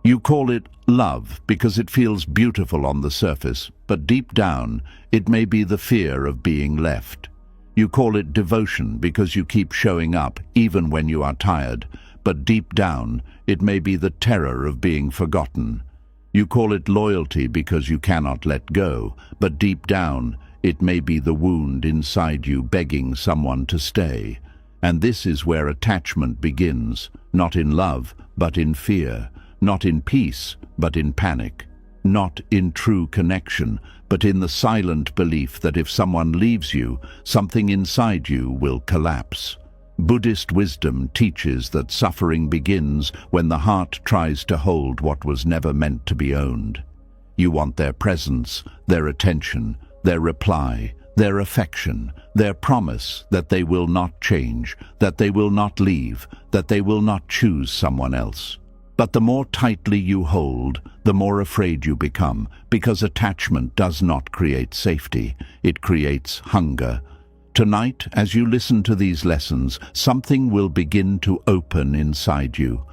You call it love because it feels beautiful on the surface, but deep down, it may be the fear of being left. You call it devotion because you keep showing up even when you are tired, but deep down, it may be the terror of being forgotten. You call it loyalty because you cannot let go, but deep down, it may be the wound inside you begging someone to stay. And this is where attachment begins, not in love, but in fear, not in peace, but in panic, not in true connection, but in the silent belief that if someone leaves you, something inside you will collapse. Buddhist wisdom teaches that suffering begins when the heart tries to hold what was never meant to be owned. You want their presence, their attention, their reply, their affection, their promise that they will not change, that they will not leave, that they will not choose someone else. But the more tightly you hold, the more afraid you become, because attachment does not create safety, it creates hunger. Tonight, as you listen to these lessons, something will begin to open inside you.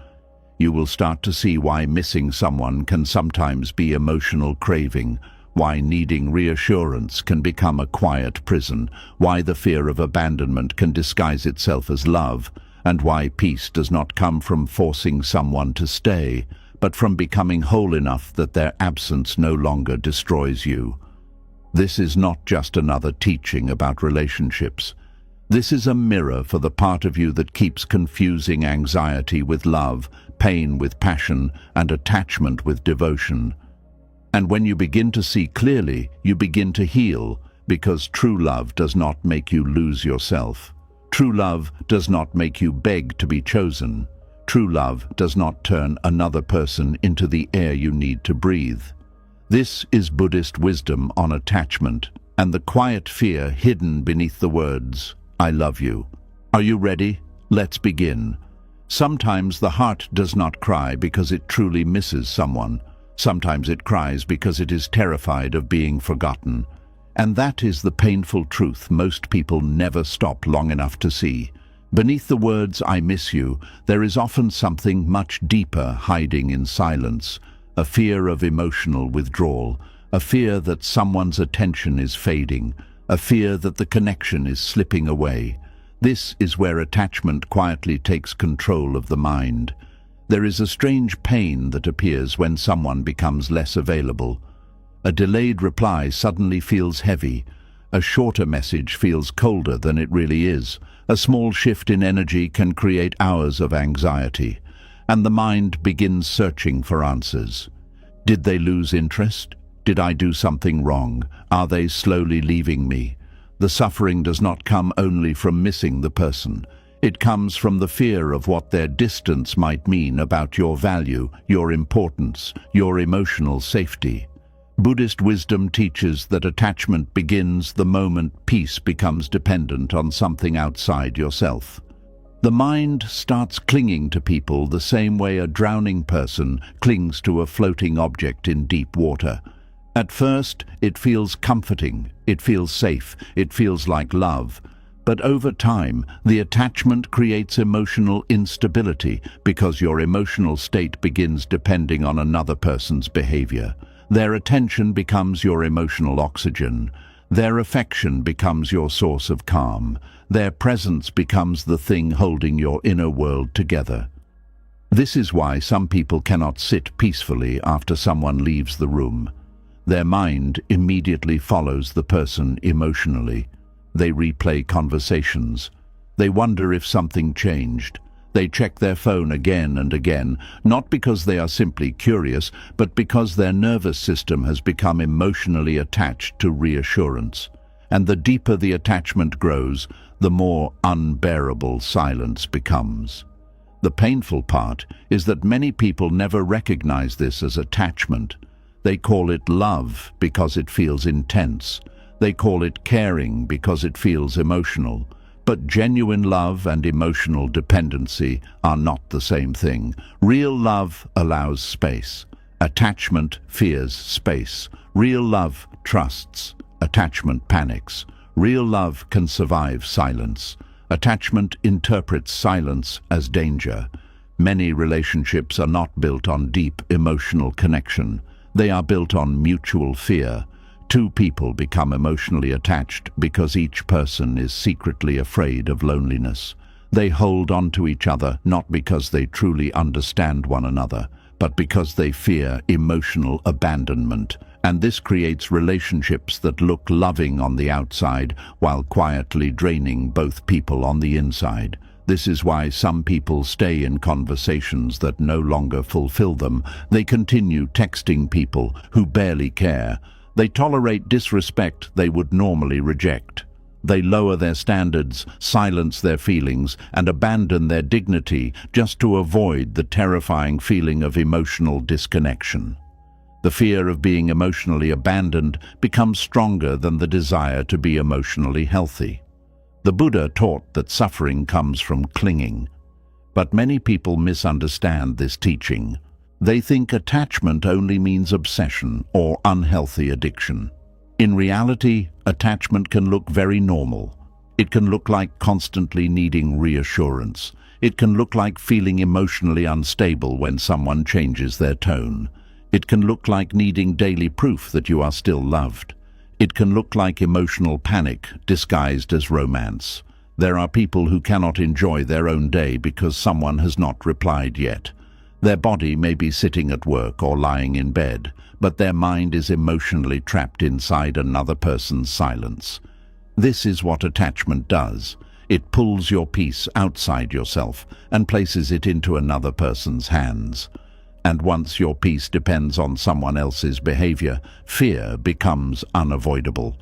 You will start to see why missing someone can sometimes be emotional craving, why needing reassurance can become a quiet prison, why the fear of abandonment can disguise itself as love, and why peace does not come from forcing someone to stay, but from becoming whole enough that their absence no longer destroys you. This is not just another teaching about relationships. This is a mirror for the part of you that keeps confusing anxiety with love, pain with passion, and attachment with devotion. And when you begin to see clearly, you begin to heal, because true love does not make you lose yourself. True love does not make you beg to be chosen. True love does not turn another person into the air you need to breathe. This is Buddhist wisdom on attachment and the quiet fear hidden beneath the words, "I love you." Are you ready? Let's begin. Sometimes the heart does not cry because it truly misses someone. Sometimes it cries because it is terrified of being forgotten. And that is the painful truth most people never stop long enough to see. Beneath the words, "I miss you," there is often something much deeper hiding in silence. A fear of emotional withdrawal, a fear that someone's attention is fading, a fear that the connection is slipping away. This is where attachment quietly takes control of the mind. There is a strange pain that appears when someone becomes less available. A delayed reply suddenly feels heavy. A shorter message feels colder than it really is. A small shift in energy can create hours of anxiety, and the mind begins searching for answers. Did they lose interest? Did I do something wrong? Are they slowly leaving me? The suffering does not come only from missing the person. It comes from the fear of what their distance might mean about your value, your importance, your emotional safety. Buddhist wisdom teaches that attachment begins the moment peace becomes dependent on something outside yourself. The mind starts clinging to people the same way a drowning person clings to a floating object in deep water. At first, it feels comforting, it feels safe, it feels like love. But over time, the attachment creates emotional instability because your emotional state begins depending on another person's behavior. Their attention becomes your emotional oxygen. Their affection becomes your source of calm. Their presence becomes the thing holding your inner world together. This is why some people cannot sit peacefully after someone leaves the room. Their mind immediately follows the person emotionally. They replay conversations. They wonder if something changed. They check their phone again and again, not because they are simply curious, but because their nervous system has become emotionally attached to reassurance. And the deeper the attachment grows, the more unbearable silence becomes. The painful part is that many people never recognize this as attachment. They call it love because it feels intense. They call it caring because it feels emotional. But genuine love and emotional dependency are not the same thing. Real love allows space. Attachment fears space. Real love trusts. Attachment panics. Real love can survive silence. Attachment interprets silence as danger. Many relationships are not built on deep emotional connection. They are built on mutual fear. Two people become emotionally attached because each person is secretly afraid of loneliness. They hold on to each other not because they truly understand one another, but because they fear emotional abandonment. And this creates relationships that look loving on the outside while quietly draining both people on the inside. This is why some people stay in conversations that no longer fulfill them. They continue texting people who barely care. They tolerate disrespect they would normally reject. They lower their standards, silence their feelings, and abandon their dignity just to avoid the terrifying feeling of emotional disconnection. The fear of being emotionally abandoned becomes stronger than the desire to be emotionally healthy. The Buddha taught that suffering comes from clinging, but many people misunderstand this teaching. They think attachment only means obsession or unhealthy addiction. In reality, attachment can look very normal. It can look like constantly needing reassurance. It can look like feeling emotionally unstable when someone changes their tone. It can look like needing daily proof that you are still loved. It can look like emotional panic disguised as romance. There are people who cannot enjoy their own day because someone has not replied yet. Their body may be sitting at work or lying in bed, but their mind is emotionally trapped inside another person's silence. This is what attachment does. It pulls your peace outside yourself and places it into another person's hands. And once your peace depends on someone else's behavior, fear becomes unavoidable.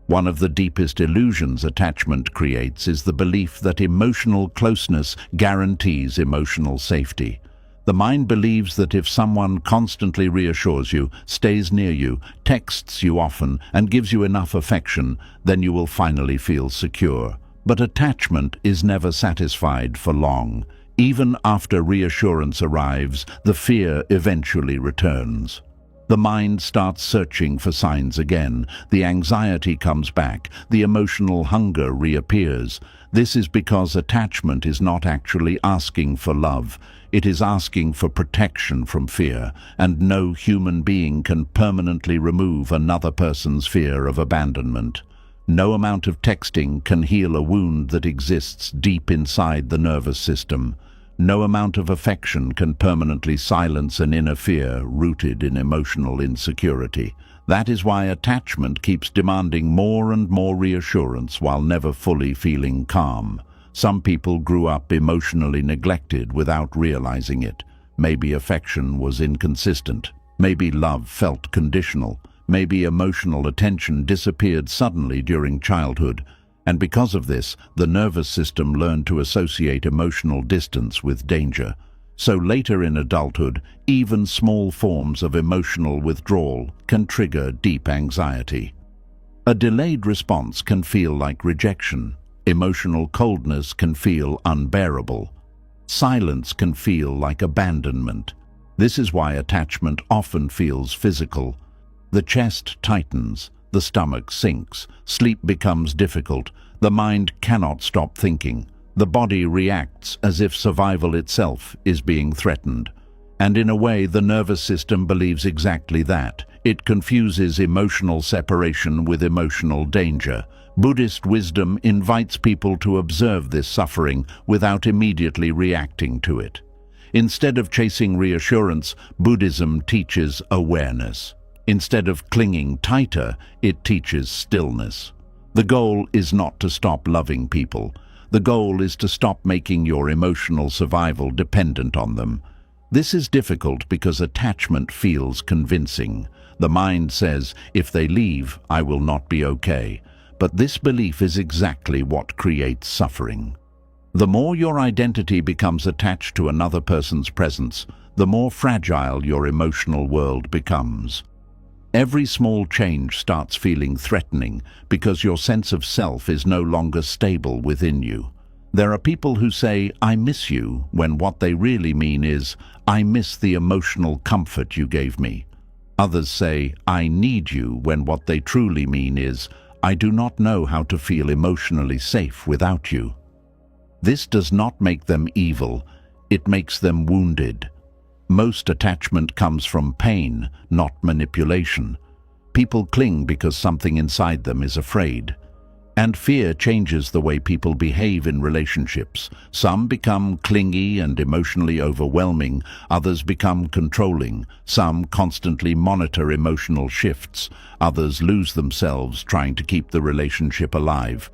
One of the deepest illusions attachment creates is the belief that emotional closeness guarantees emotional safety. The mind believes that if someone constantly reassures you, stays near you, texts you often, and gives you enough affection, then you will finally feel secure. But attachment is never satisfied for long. Even after reassurance arrives, the fear eventually returns. The mind starts searching for signs again. The anxiety comes back. The emotional hunger reappears. This is because attachment is not actually asking for love. It is asking for protection from fear, and no human being can permanently remove another person's fear of abandonment. No amount of texting can heal a wound that exists deep inside the nervous system. No amount of affection can permanently silence an inner fear rooted in emotional insecurity. That is why attachment keeps demanding more and more reassurance while never fully feeling calm. Some people grew up emotionally neglected without realizing it. Maybe affection was inconsistent. Maybe love felt conditional. Maybe emotional attention disappeared suddenly during childhood. And because of this, the nervous system learned to associate emotional distance with danger. So later in adulthood, even small forms of emotional withdrawal can trigger deep anxiety. A delayed response can feel like rejection. Emotional coldness can feel unbearable. Silence can feel like abandonment. This is why attachment often feels physical. The chest tightens, the stomach sinks, sleep becomes difficult, the mind cannot stop thinking. The body reacts as if survival itself is being threatened. And in a way, the nervous system believes exactly that. It confuses emotional separation with emotional danger. Buddhist wisdom invites people to observe this suffering without immediately reacting to it. Instead of chasing reassurance, Buddhism teaches awareness. Instead of clinging tighter, it teaches stillness. The goal is not to stop loving people. The goal is to stop making your emotional survival dependent on them. This is difficult because attachment feels convincing. The mind says, if they leave, I will not be okay. But this belief is exactly what creates suffering. The more your identity becomes attached to another person's presence, the more fragile your emotional world becomes. Every small change starts feeling threatening because your sense of self is no longer stable within you. There are people who say, I miss you, when what they really mean is, I miss the emotional comfort you gave me. Others say, I need you, when what they truly mean is, I do not know how to feel emotionally safe without you. This does not make them evil. it makes them wounded. Most attachment comes from pain, not manipulation. People cling because something inside them is afraid. And fear changes the way people behave in relationships. Some become clingy and emotionally overwhelming, others become controlling, some constantly monitor emotional shifts, others lose themselves trying to keep the relationship alive.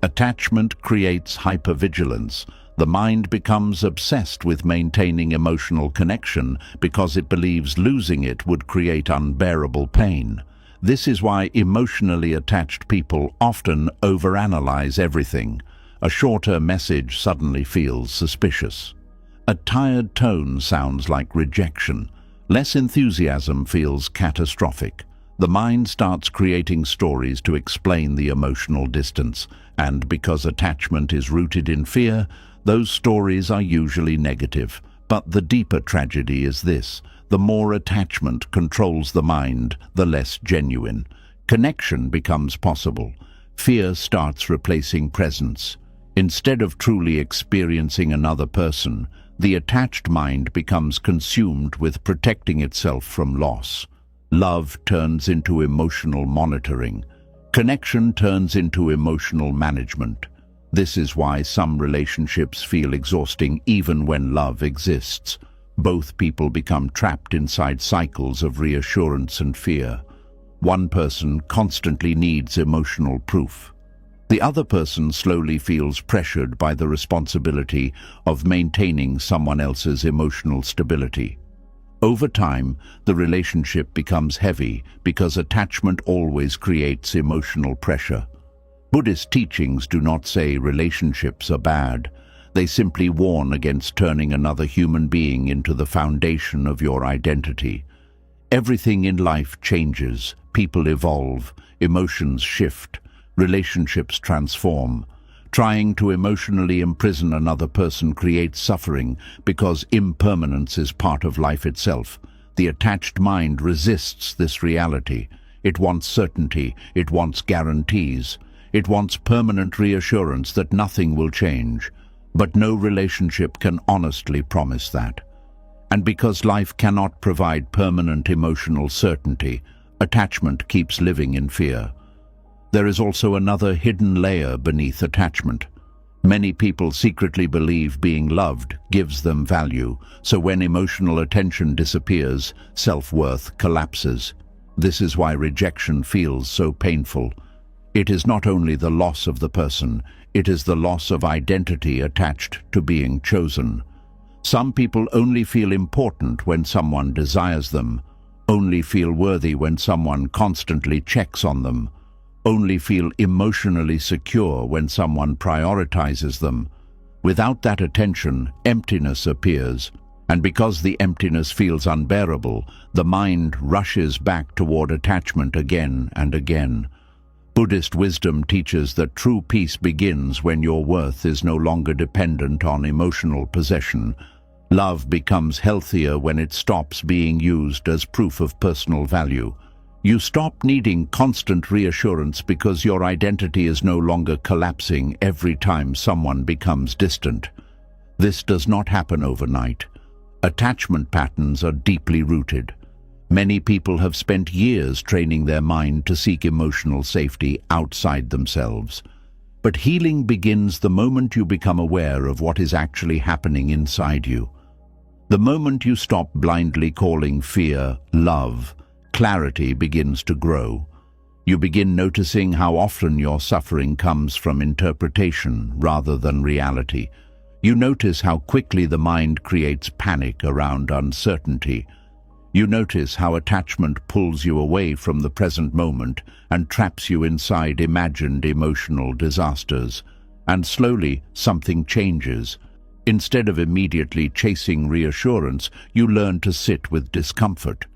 Attachment creates hypervigilance. The mind becomes obsessed with maintaining emotional connection because it believes losing it would create unbearable pain. This is why emotionally attached people often overanalyze everything. A shorter message suddenly feels suspicious. A tired tone sounds like rejection. Less enthusiasm feels catastrophic. The mind starts creating stories to explain the emotional distance, and because attachment is rooted in fear, those stories are usually negative. But the deeper tragedy is this: the more attachment controls the mind, the less genuine connection becomes possible. Fear starts replacing presence. Instead of truly experiencing another person, the attached mind becomes consumed with protecting itself from loss. Love turns into emotional monitoring. Connection turns into emotional management. This is why some relationships feel exhausting even when love exists. Both people become trapped inside cycles of reassurance and fear. One person constantly needs emotional proof. The other person slowly feels pressured by the responsibility of maintaining someone else's emotional stability. Over time, the relationship becomes heavy because attachment always creates emotional pressure. Buddhist teachings do not say relationships are bad. They simply warn against turning another human being into the foundation of your identity. Everything in life changes, people evolve, emotions shift, relationships transform. Trying to emotionally imprison another person creates suffering because impermanence is part of life itself. The attached mind resists this reality. It wants certainty, it wants guarantees, it wants permanent reassurance that nothing will change. But no relationship can honestly promise that. And because life cannot provide permanent emotional certainty, attachment keeps living in fear. There is also another hidden layer beneath attachment. Many people secretly believe being loved gives them value, so when emotional attention disappears, self-worth collapses. This is why rejection feels so painful. It is not only the loss of the person, it is the loss of identity attached to being chosen. Some people only feel important when someone desires them, only feel worthy when someone constantly checks on them, only feel emotionally secure when someone prioritizes them. Without that attention, emptiness appears, and because the emptiness feels unbearable, the mind rushes back toward attachment again and again. Buddhist wisdom teaches that true peace begins when your worth is no longer dependent on emotional possession. Love becomes healthier when it stops being used as proof of personal value. You stop needing constant reassurance because your identity is no longer collapsing every time someone becomes distant. This does not happen overnight. Attachment patterns are deeply rooted. Many people have spent years training their mind to seek emotional safety outside themselves. But healing begins the moment you become aware of what is actually happening inside you. The moment you stop blindly calling fear love, clarity begins to grow. You begin noticing how often your suffering comes from interpretation rather than reality. You notice how quickly the mind creates panic around uncertainty. You notice how attachment pulls you away from the present moment and traps you inside imagined emotional disasters. And slowly, something changes. Instead of immediately chasing reassurance, you learn to sit with discomfort.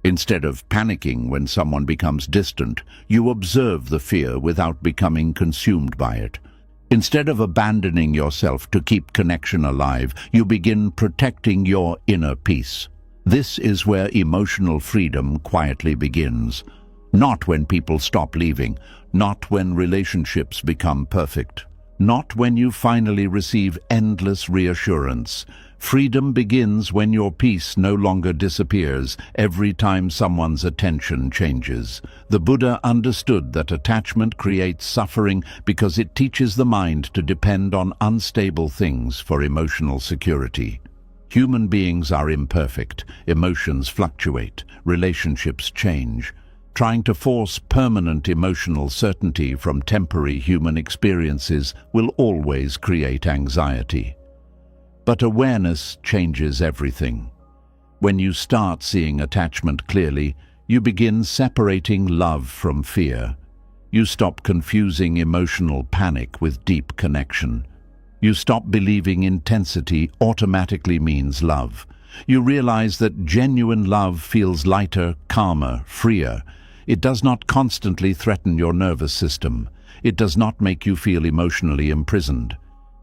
Instead of panicking when someone becomes distant, you observe the fear without becoming consumed by it. Instead of abandoning yourself to keep connection alive, you begin protecting your inner peace. This is where emotional freedom quietly begins. Not when people stop leaving, not when relationships become perfect, not when you finally receive endless reassurance. Freedom begins when your peace no longer disappears every time someone's attention changes. The Buddha understood that attachment creates suffering because it teaches the mind to depend on unstable things for emotional security. Human beings are imperfect, emotions fluctuate, relationships change. Trying to force permanent emotional certainty from temporary human experiences will always create anxiety. But awareness changes everything. When you start seeing attachment clearly, you begin separating love from fear. You stop confusing emotional panic with deep connection. You stop believing intensity automatically means love. You realize that genuine love feels lighter, calmer, freer. It does not constantly threaten your nervous system. It does not make you feel emotionally imprisoned.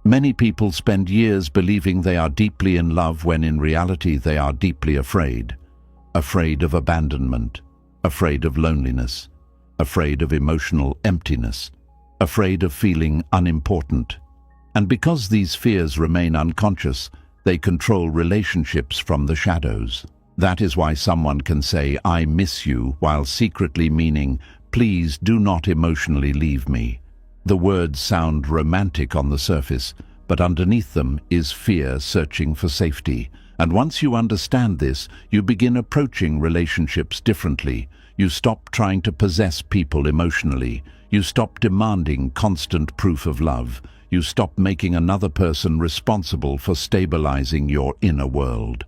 Many people spend years believing they are deeply in love when in reality they are deeply afraid. Afraid of abandonment, afraid of loneliness, afraid of emotional emptiness, afraid of feeling unimportant. And because these fears remain unconscious, they control relationships from the shadows. That is why someone can say, "I miss you," while secretly meaning, "Please do not emotionally leave me." The words sound romantic on the surface, but underneath them is fear searching for safety. And once you understand this, you begin approaching relationships differently. You stop trying to possess people emotionally. You stop demanding constant proof of love. You stop making another person responsible for stabilizing your inner world.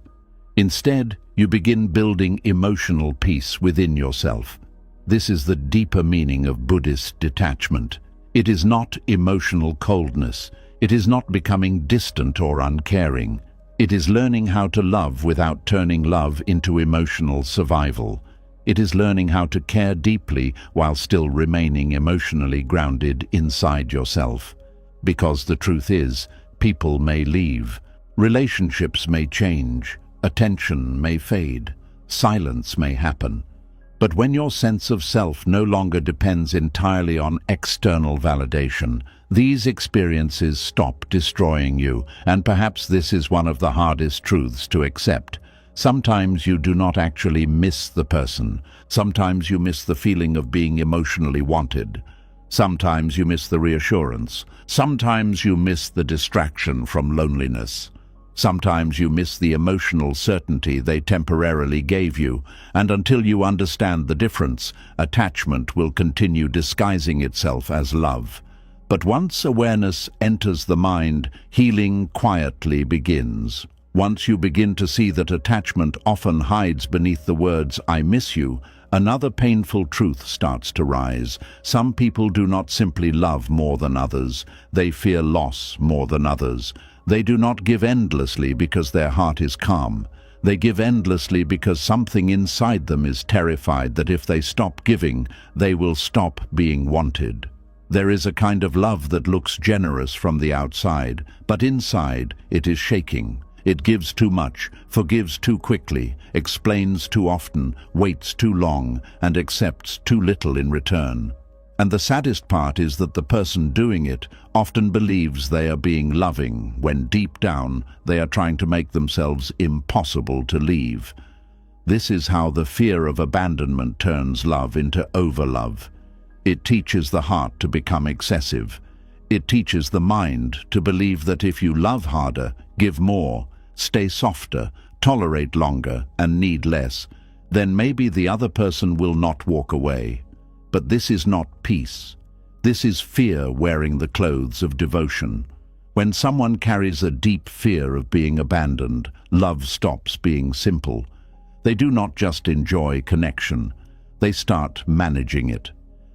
Instead, you begin building emotional peace within yourself. This is the deeper meaning of Buddhist detachment. It is not emotional coldness. It is not becoming distant or uncaring. It is learning how to love without turning love into emotional survival. It is learning how to care deeply while still remaining emotionally grounded inside yourself. Because the truth is, people may leave, relationships may change, attention may fade, silence may happen. But when your sense of self no longer depends entirely on external validation, these experiences stop destroying you, and perhaps this is one of the hardest truths to accept. Sometimes you do not actually miss the person. Sometimes you miss the feeling of being emotionally wanted. Sometimes you miss the reassurance. Sometimes you miss the distraction from loneliness. Sometimes you miss the emotional certainty they temporarily gave you, and until you understand the difference, attachment will continue disguising itself as love. But once awareness enters the mind, healing quietly begins. Once you begin to see that attachment often hides beneath the words, "I miss you," another painful truth starts to rise. Some people do not simply love more than others. They fear loss more than others. They do not give endlessly because their heart is calm. They give endlessly because something inside them is terrified that if they stop giving, they will stop being wanted. There is a kind of love that looks generous from the outside, but inside it is shaking. It gives too much, forgives too quickly, explains too often, waits too long, and accepts too little in return. And the saddest part is that the person doing it often believes they are being loving, when deep down they are trying to make themselves impossible to leave. This is how the fear of abandonment turns love into overlove. It teaches the heart to become excessive. It teaches the mind to believe that if you love harder, give more, stay softer, tolerate longer, and need less, then maybe the other person will not walk away. But this is not peace. This is fear wearing the clothes of devotion. When someone carries a deep fear of being abandoned, love stops being simple. They do not just enjoy connection. They start managing it.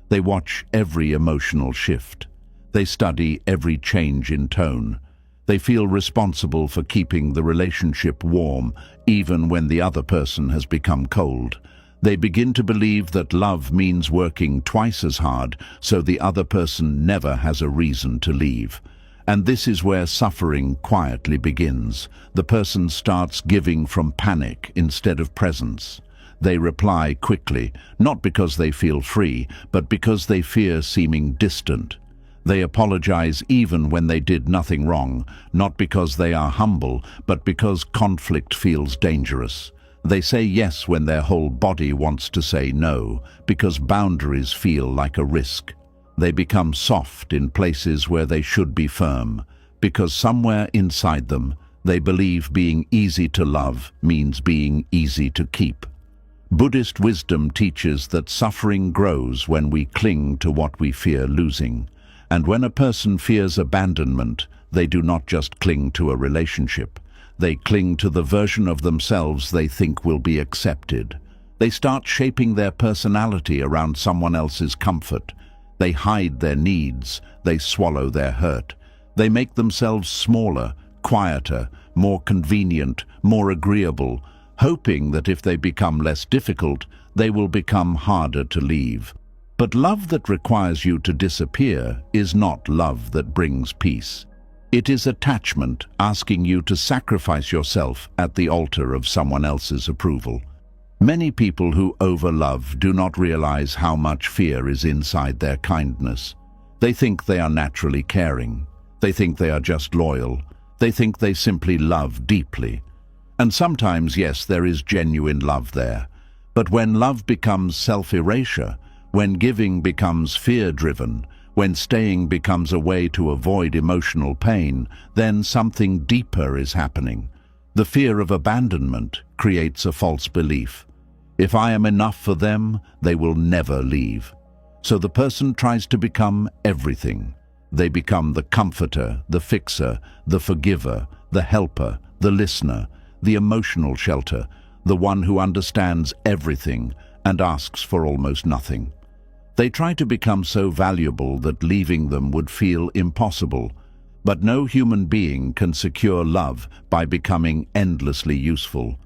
They watch every emotional shift. They study every change in tone. They feel responsible for keeping the relationship warm, even when the other person has become cold. They begin to believe that love means working twice as hard, so the other person never has a reason to leave. And this is where suffering quietly begins. The person starts giving from panic instead of presence. They reply quickly, not because they feel free, but because they fear seeming distant. They apologize even when they did nothing wrong, not because they are humble, but because conflict feels dangerous. They say yes when their whole body wants to say no, because boundaries feel like a risk. They become soft in places where they should be firm, because somewhere inside them, they believe being easy to love means being easy to keep. Buddhist wisdom teaches that suffering grows when we cling to what we fear losing. And when a person fears abandonment, they do not just cling to a relationship. They cling to the version of themselves they think will be accepted. They start shaping their personality around someone else's comfort. They hide their needs. They swallow their hurt. They make themselves smaller, quieter, more convenient, more agreeable, hoping that if they become less difficult, they will become harder to leave. But love that requires you to disappear is not love that brings peace. It is attachment asking you to sacrifice yourself at the altar of someone else's approval. Many people who overlove do not realize how much fear is inside their kindness. They think they are naturally caring. They think they are just loyal. They think they simply love deeply. And sometimes, yes, there is genuine love there. But when love becomes self-erasure, when giving becomes fear-driven, when staying becomes a way to avoid emotional pain, then something deeper is happening. The fear of abandonment creates a false belief. If I am enough for them, they will never leave. So the person tries to become everything. They become the comforter, the fixer, the forgiver, the helper, the listener, the emotional shelter, the one who understands everything and asks for almost nothing. They try to become so valuable that leaving them would feel impossible, but no human being can secure love by becoming endlessly useful.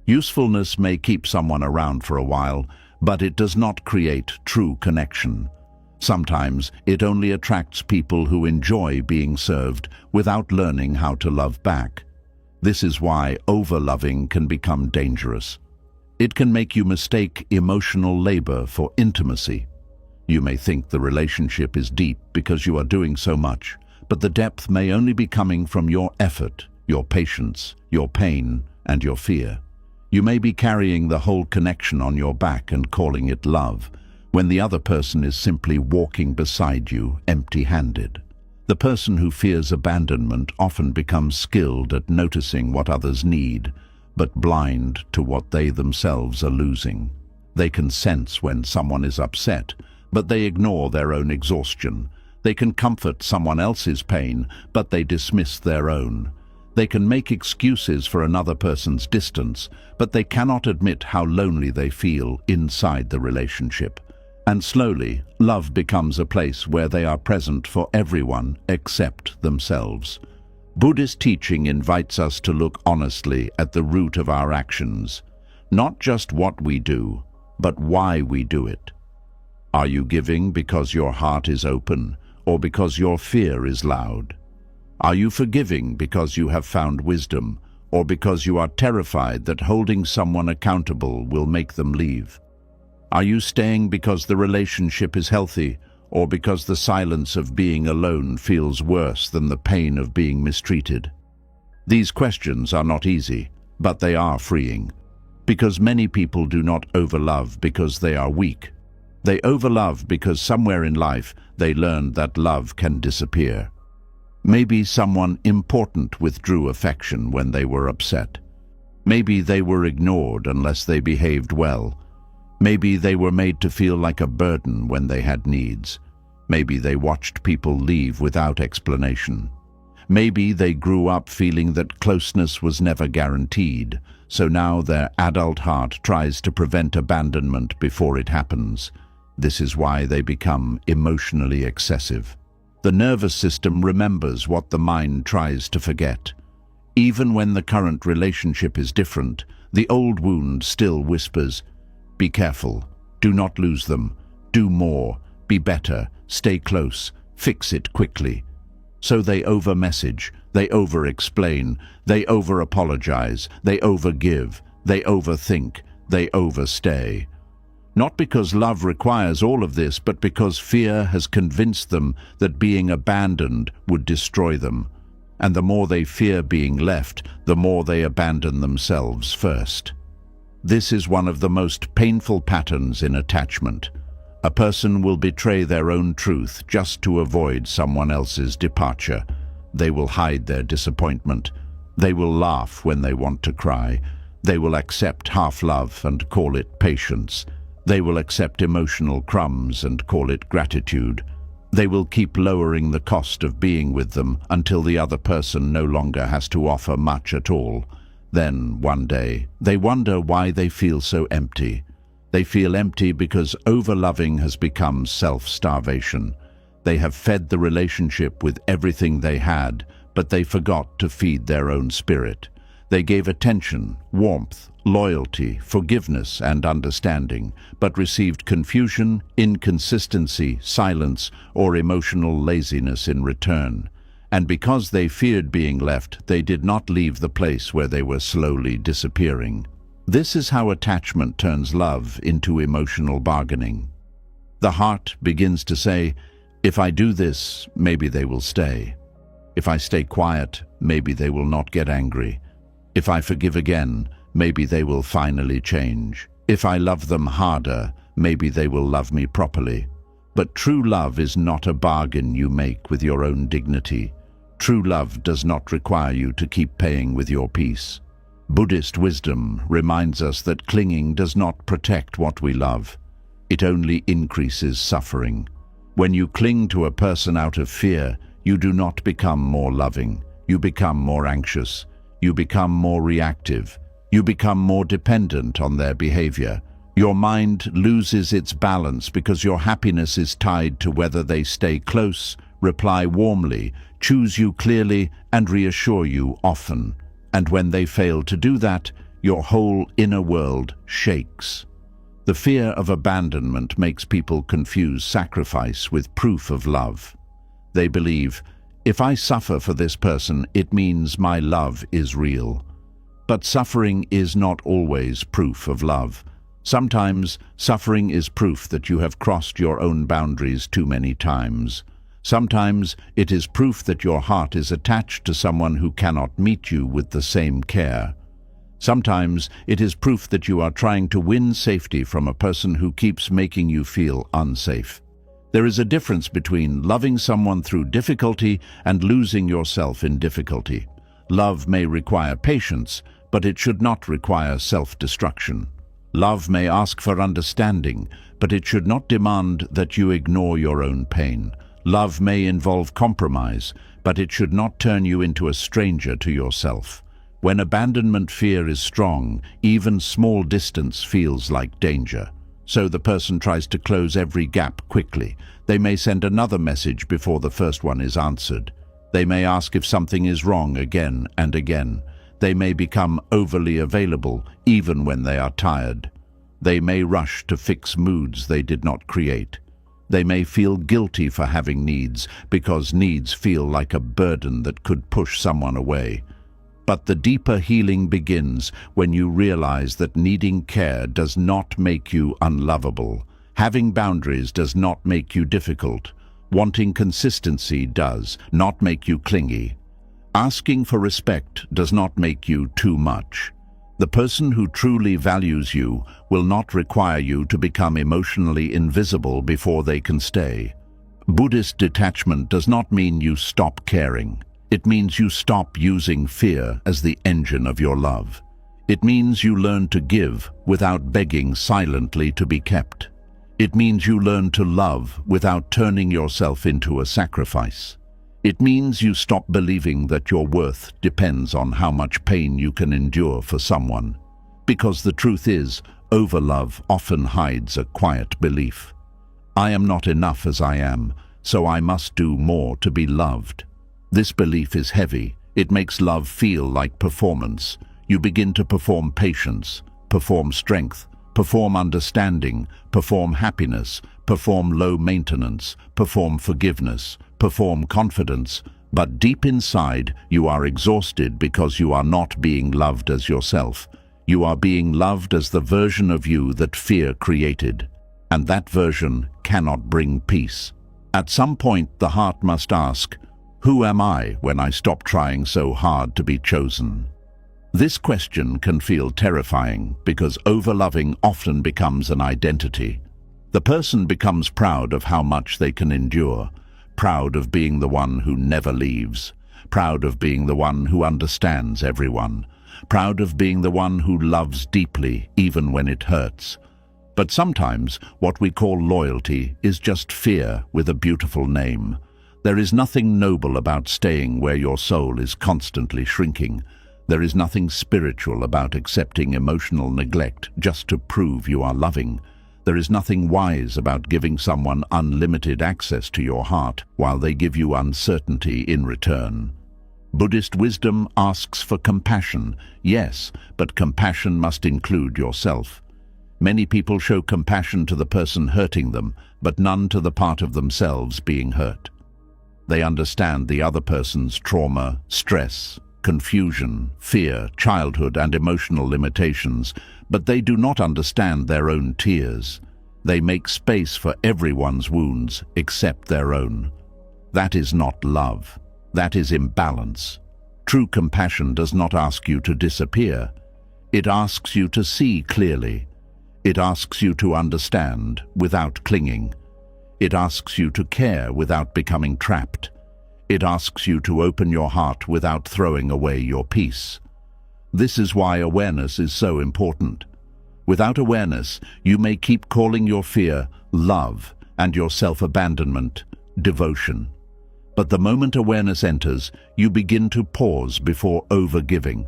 Usefulness may keep someone around for a while, but it does not create true connection. Sometimes it only attracts people who enjoy being served without learning how to love back. This is why overloving can become dangerous. It can make you mistake emotional labor for intimacy. You may think the relationship is deep because you are doing so much, but the depth may only be coming from your effort, your patience, your pain, and your fear. You may be carrying the whole connection on your back and calling it love, when the other person is simply walking beside you empty-handed. The person who fears abandonment often becomes skilled at noticing what others need, but blind to what they themselves are losing. They can sense when someone is upset, but they ignore their own exhaustion. They can comfort someone else's pain, but they dismiss their own. They can make excuses for another person's distance, but they cannot admit how lonely they feel inside the relationship. And slowly, love becomes a place where they are present for everyone except themselves. Buddhist teaching invites us to look honestly at the root of our actions, not just what we do, but why we do it. Are you giving because your heart is open, or because your fear is loud? Are you forgiving because you have found wisdom, or because you are terrified that holding someone accountable will make them leave? Are you staying because the relationship is healthy, or because the silence of being alone feels worse than the pain of being mistreated? These questions are not easy, but they are freeing, because many people do not overlove because they are weak. They overlove because somewhere in life they learned that love can disappear. Maybe someone important withdrew affection when they were upset. Maybe they were ignored unless they behaved well. Maybe they were made to feel like a burden when they had needs. Maybe they watched people leave without explanation. Maybe they grew up feeling that closeness was never guaranteed, so now their adult heart tries to prevent abandonment before it happens. This is why they become emotionally excessive. The nervous system remembers what the mind tries to forget. Even when the current relationship is different, the old wound still whispers, "Be careful, do not lose them, do more, be better, stay close, fix it quickly." So they over-message, they over-explain, they over-apologize, they over-give, they overthink, they overstay. Not because love requires all of this, but because fear has convinced them that being abandoned would destroy them. And the more they fear being left, the more they abandon themselves first. This is one of the most painful patterns in attachment. A person will betray their own truth just to avoid someone else's departure. They will hide their disappointment. They will laugh when they want to cry. They will accept half-love and call it patience. They will accept emotional crumbs and call it gratitude. They will keep lowering the cost of being with them until the other person no longer has to offer much at all. Then, one day, they wonder why they feel so empty. They feel empty because overloving has become self-starvation. They have fed the relationship with everything they had, but they forgot to feed their own spirit. They gave attention, warmth, loyalty, forgiveness, and understanding, but received confusion, inconsistency, silence, or emotional laziness in return. And because they feared being left, they did not leave the place where they were slowly disappearing. This is how attachment turns love into emotional bargaining. The heart begins to say, if I do this, maybe they will stay. If I stay quiet, maybe they will not get angry. If I forgive again, maybe they will finally change. If I love them harder, maybe they will love me properly. But true love is not a bargain you make with your own dignity. True love does not require you to keep paying with your peace. Buddhist wisdom reminds us that clinging does not protect what we love. It only increases suffering. When you cling to a person out of fear, you do not become more loving. You become more anxious. You become more reactive. You become more dependent on their behavior. Your mind loses its balance because your happiness is tied to whether they stay close, reply warmly, choose you clearly, and reassure you often. And when they fail to do that, your whole inner world shakes. The fear of abandonment makes people confuse sacrifice with proof of love. They believe, if I suffer for this person, it means my love is real. But suffering is not always proof of love. Sometimes suffering is proof that you have crossed your own boundaries too many times. Sometimes it is proof that your heart is attached to someone who cannot meet you with the same care. Sometimes it is proof that you are trying to win safety from a person who keeps making you feel unsafe. There is a difference between loving someone through difficulty and losing yourself in difficulty. Love may require patience, but it should not require self-destruction. Love may ask for understanding, but it should not demand that you ignore your own pain. Love may involve compromise, but it should not turn you into a stranger to yourself. When abandonment fear is strong, even small distance feels like danger. So the person tries to close every gap quickly. They may send another message before the first one is answered. They may ask if something is wrong again and again. They may become overly available even when they are tired. They may rush to fix moods they did not create. They may feel guilty for having needs because needs feel like a burden that could push someone away. But the deeper healing begins when you realize that needing care does not make you unlovable. Having boundaries does not make you difficult. Wanting consistency does not make you clingy. Asking for respect does not make you too much. The person who truly values you will not require you to become emotionally invisible before they can stay. Buddhist detachment does not mean you stop caring. It means you stop using fear as the engine of your love. It means you learn to give without begging silently to be kept. It means you learn to love without turning yourself into a sacrifice. It means you stop believing that your worth depends on how much pain you can endure for someone. Because the truth is, overlove often hides a quiet belief. I am not enough as I am, so I must do more to be loved. This belief is heavy. It makes love feel like performance. You begin to perform patience, perform strength, perform understanding, perform happiness, perform low maintenance, perform forgiveness, perform confidence. But deep inside, you are exhausted because you are not being loved as yourself. You are being loved as the version of you that fear created, and that version cannot bring peace. At some point, the heart must ask, who am I when I stop trying so hard to be chosen? This question can feel terrifying because overloving often becomes an identity. The person becomes proud of how much they can endure, proud of being the one who never leaves, proud of being the one who understands everyone, proud of being the one who loves deeply even when it hurts. But sometimes what we call loyalty is just fear with a beautiful name. There is nothing noble about staying where your soul is constantly shrinking. There is nothing spiritual about accepting emotional neglect just to prove you are loving. There is nothing wise about giving someone unlimited access to your heart while they give you uncertainty in return. Buddhist wisdom asks for compassion, yes, but compassion must include yourself. Many people show compassion to the person hurting them, but none to the part of themselves being hurt. They understand the other person's trauma, stress, confusion, fear, childhood, and emotional limitations, but they do not understand their own tears. They make space for everyone's wounds except their own. That is not love. That is imbalance. True compassion does not ask you to disappear. It asks you to see clearly. It asks you to understand without clinging. It asks you to care without becoming trapped. It asks you to open your heart without throwing away your peace. This is why awareness is so important. Without awareness, you may keep calling your fear love and your self-abandonment devotion. But the moment awareness enters, you begin to pause before over-giving.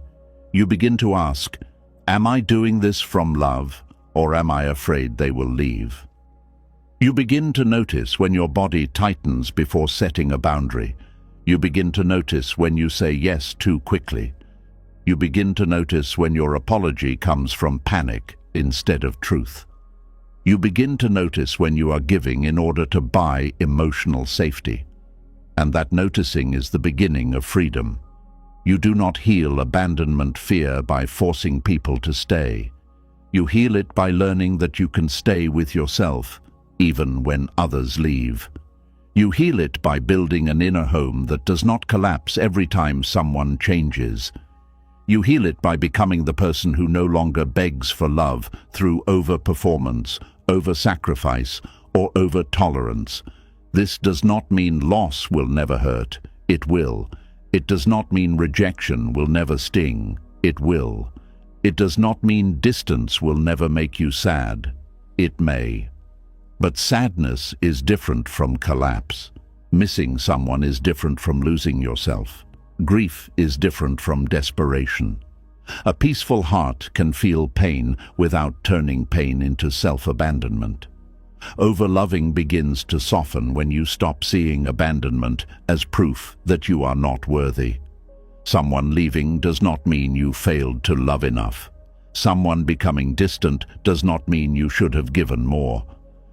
You begin to ask, am I doing this from love, or am I afraid they will leave? You begin to notice when your body tightens before setting a boundary. You begin to notice when you say yes too quickly. You begin to notice when your apology comes from panic instead of truth. You begin to notice when you are giving in order to buy emotional safety. And that noticing is the beginning of freedom. You do not heal abandonment fear by forcing people to stay. You heal it by learning that you can stay with yourself, even when others leave. You heal it by building an inner home that does not collapse every time someone changes. You heal it by becoming the person who no longer begs for love through over-performance, over-sacrifice, or over-tolerance. This does not mean loss will never hurt. It will. It does not mean rejection will never sting. It will. It does not mean distance will never make you sad. It may. But sadness is different from collapse. Missing someone is different from losing yourself. Grief is different from desperation. A peaceful heart can feel pain without turning pain into self-abandonment. Overloving begins to soften when you stop seeing abandonment as proof that you are not worthy. Someone leaving does not mean you failed to love enough. Someone becoming distant does not mean you should have given more.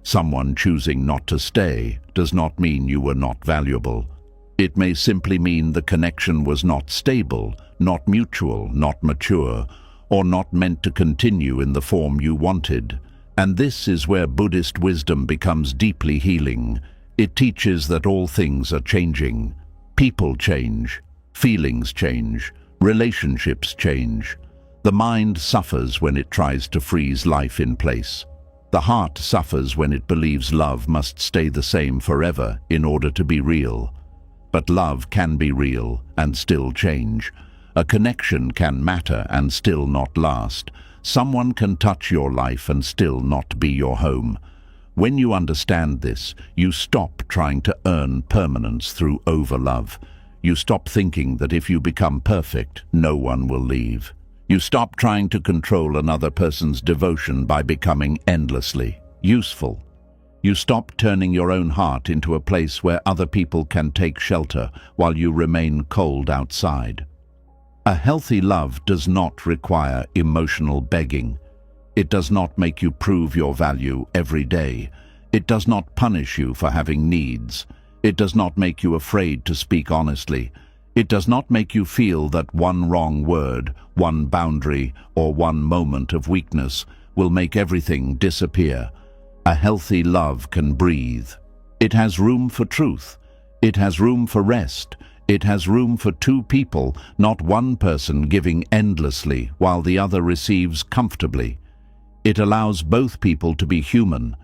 Someone choosing not to stay does not mean you were not valuable. It may simply mean the connection was not stable, not mutual, not mature, or not meant to continue in the form you wanted. And this is where Buddhist wisdom becomes deeply healing. It teaches that all things are changing. People change, feelings change, relationships change. The mind suffers when it tries to freeze life in place. The heart suffers when it believes love must stay the same forever in order to be real. But love can be real and still change. A connection can matter and still not last. Someone can touch your life and still not be your home. When you understand this, you stop trying to earn permanence through overlove. You stop thinking that if you become perfect, no one will leave. You stop trying to control another person's devotion by becoming endlessly useful. You stop turning your own heart into a place where other people can take shelter while you remain cold outside. A healthy love does not require emotional begging. It does not make you prove your value every day. It does not punish you for having needs. It does not make you afraid to speak honestly. It does not make you feel that one wrong word, one boundary, or one moment of weakness will make everything disappear. A healthy love can breathe. It has room for truth. It has room for rest. It has room for two people, not one person giving endlessly while the other receives comfortably. It allows both people to be human.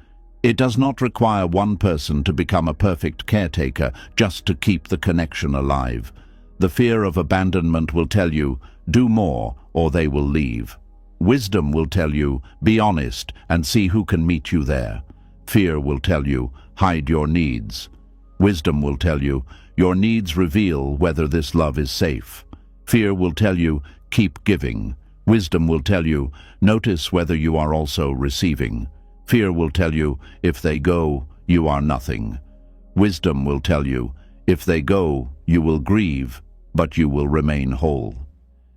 It does not require one person to become a perfect caretaker just to keep the connection alive. The fear of abandonment will tell you, do more or they will leave. Wisdom will tell you, be honest and see who can meet you there. Fear will tell you, hide your needs. Wisdom will tell you, your needs reveal whether this love is safe. Fear will tell you, keep giving. Wisdom will tell you, notice whether you are also receiving. Fear will tell you, if they go, you are nothing. Wisdom will tell you, if they go, you will grieve, but you will remain whole.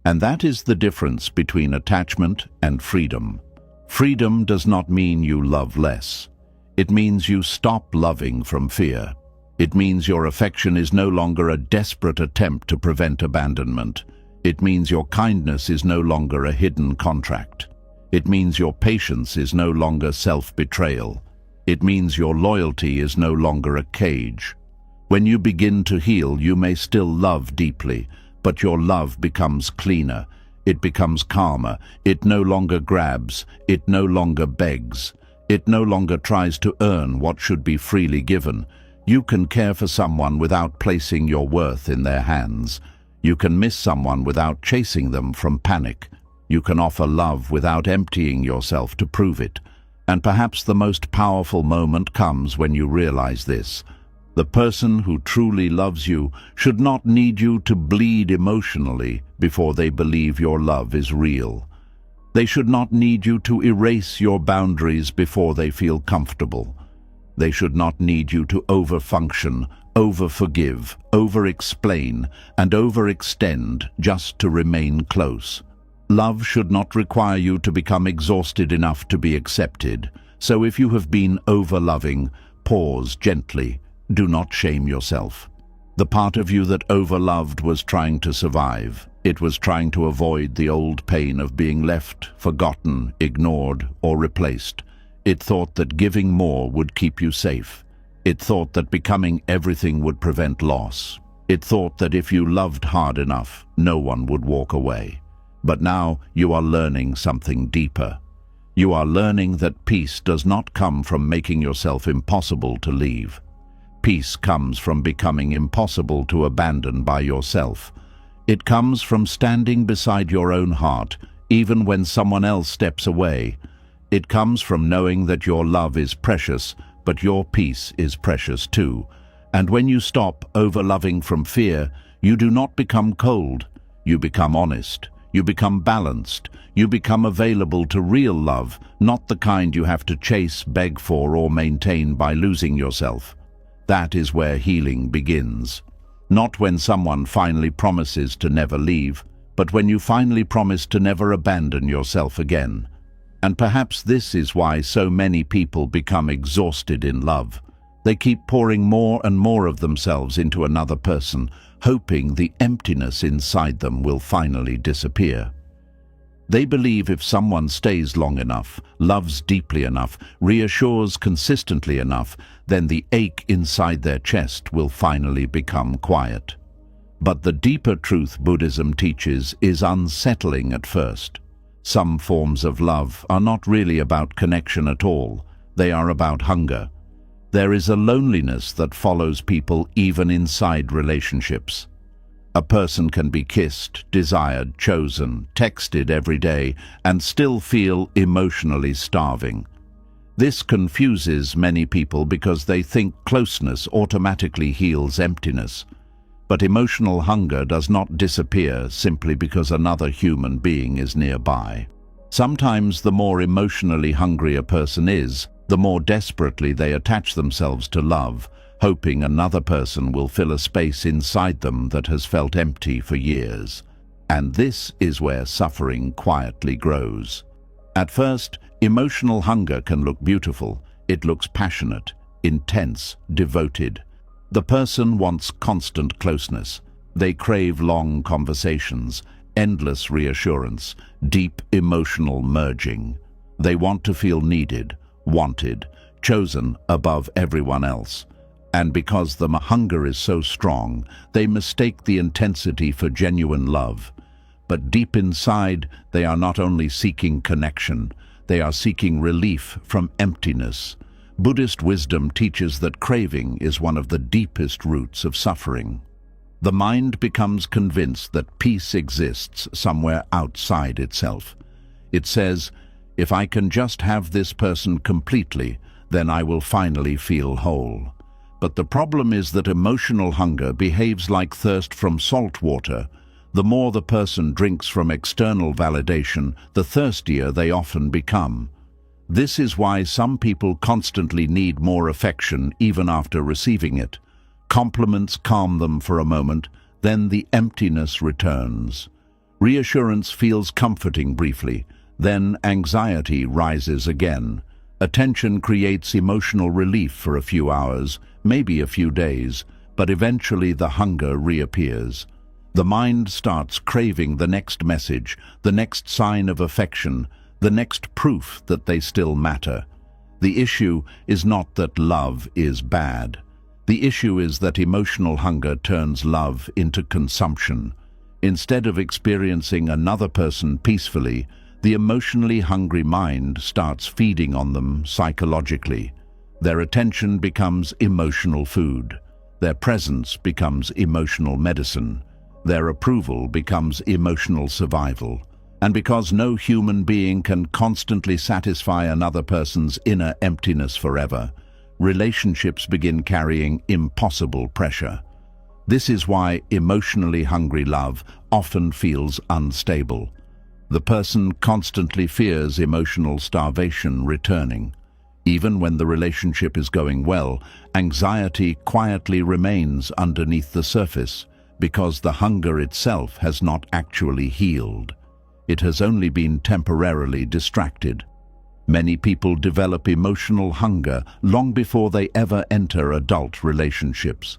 And that is the difference between attachment and freedom. Freedom does not mean you love less. It means you stop loving from fear. It means your affection is no longer a desperate attempt to prevent abandonment. It means your kindness is no longer a hidden contract. It means your patience is no longer self-betrayal. It means your loyalty is no longer a cage. When you begin to heal, you may still love deeply, but your love becomes cleaner. It becomes calmer. It no longer grabs. It no longer begs. It no longer tries to earn what should be freely given. You can care for someone without placing your worth in their hands. You can miss someone without chasing them from panic. You can offer love without emptying yourself to prove it. And perhaps the most powerful moment comes when you realize this. The person who truly loves you should not need you to bleed emotionally before they believe your love is real. They should not need you to erase your boundaries before they feel comfortable. They should not need you to overfunction, overforgive, over-explain, and overextend just to remain close. Love should not require you to become exhausted enough to be accepted. So if you have been over-loving, pause gently. Do not shame yourself. The part of you that overloved was trying to survive. It was trying to avoid the old pain of being left, forgotten, ignored, or replaced. It thought that giving more would keep you safe. It thought that becoming everything would prevent loss. It thought that if you loved hard enough, no one would walk away. But now you are learning something deeper. You are learning that peace does not come from making yourself impossible to leave. Peace comes from becoming impossible to abandon by yourself. It comes from standing beside your own heart, even when someone else steps away. It comes from knowing that your love is precious, but your peace is precious too. And when you stop over-loving from fear, you do not become cold. You become honest. You become balanced. You become available to real love, not the kind you have to chase, beg for, or maintain by losing yourself. That is where healing begins. Not when someone finally promises to never leave, but when you finally promise to never abandon yourself again. And perhaps this is why so many people become exhausted in love. They keep pouring more and more of themselves into another person, hoping the emptiness inside them will finally disappear. They believe if someone stays long enough, loves deeply enough, reassures consistently enough, then the ache inside their chest will finally become quiet. But the deeper truth Buddhism teaches is unsettling at first. Some forms of love are not really about connection at all. They are about hunger. There is a loneliness that follows people even inside relationships. A person can be kissed, desired, chosen, texted every day, and still feel emotionally starving. This confuses many people because they think closeness automatically heals emptiness. But emotional hunger does not disappear simply because another human being is nearby. Sometimes the more emotionally hungry a person is, the more desperately they attach themselves to love, hoping another person will fill a space inside them that has felt empty for years. And this is where suffering quietly grows. At first, emotional hunger can look beautiful. It looks passionate, intense, devoted. The person wants constant closeness. They crave long conversations, endless reassurance, deep emotional merging. They want to feel needed, wanted, chosen above everyone else. And because the hunger is so strong, they mistake the intensity for genuine love. But deep inside, they are not only seeking connection, they are seeking relief from emptiness. Buddhist wisdom teaches that craving is one of the deepest roots of suffering. The mind becomes convinced that peace exists somewhere outside itself. It says, "If I can just have this person completely, then I will finally feel whole." But the problem is that emotional hunger behaves like thirst from salt water. The more the person drinks from external validation, the thirstier they often become. This is why some people constantly need more affection even after receiving it. Compliments calm them for a moment, then the emptiness returns. Reassurance feels comforting briefly, then anxiety rises again. Attention creates emotional relief for a few hours, maybe a few days, but eventually the hunger reappears. The mind starts craving the next message, the next sign of affection, the next proof that they still matter. The issue is not that love is bad. The issue is that emotional hunger turns love into consumption. Instead of experiencing another person peacefully, the emotionally hungry mind starts feeding on them psychologically. Their attention becomes emotional food. Their presence becomes emotional medicine. Their approval becomes emotional survival. And because no human being can constantly satisfy another person's inner emptiness forever, relationships begin carrying impossible pressure. This is why emotionally hungry love often feels unstable. The person constantly fears emotional starvation returning. Even when the relationship is going well, anxiety quietly remains underneath the surface because the hunger itself has not actually healed. It has only been temporarily distracted. Many people develop emotional hunger long before they ever enter adult relationships.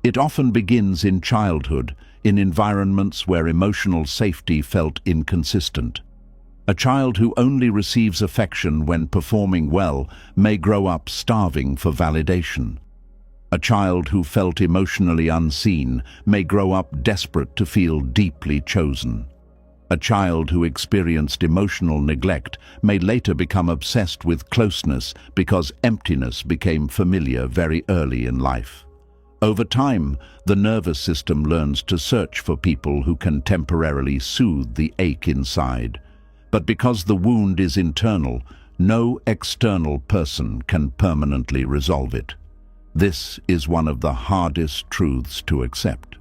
It often begins in childhood, in environments where emotional safety felt inconsistent. A child who only receives affection when performing well may grow up starving for validation. A child who felt emotionally unseen may grow up desperate to feel deeply chosen. A child who experienced emotional neglect may later become obsessed with closeness because emptiness became familiar very early in life. Over time, the nervous system learns to search for people who can temporarily soothe the ache inside. But because the wound is internal, no external person can permanently resolve it. This is one of the hardest truths to accept.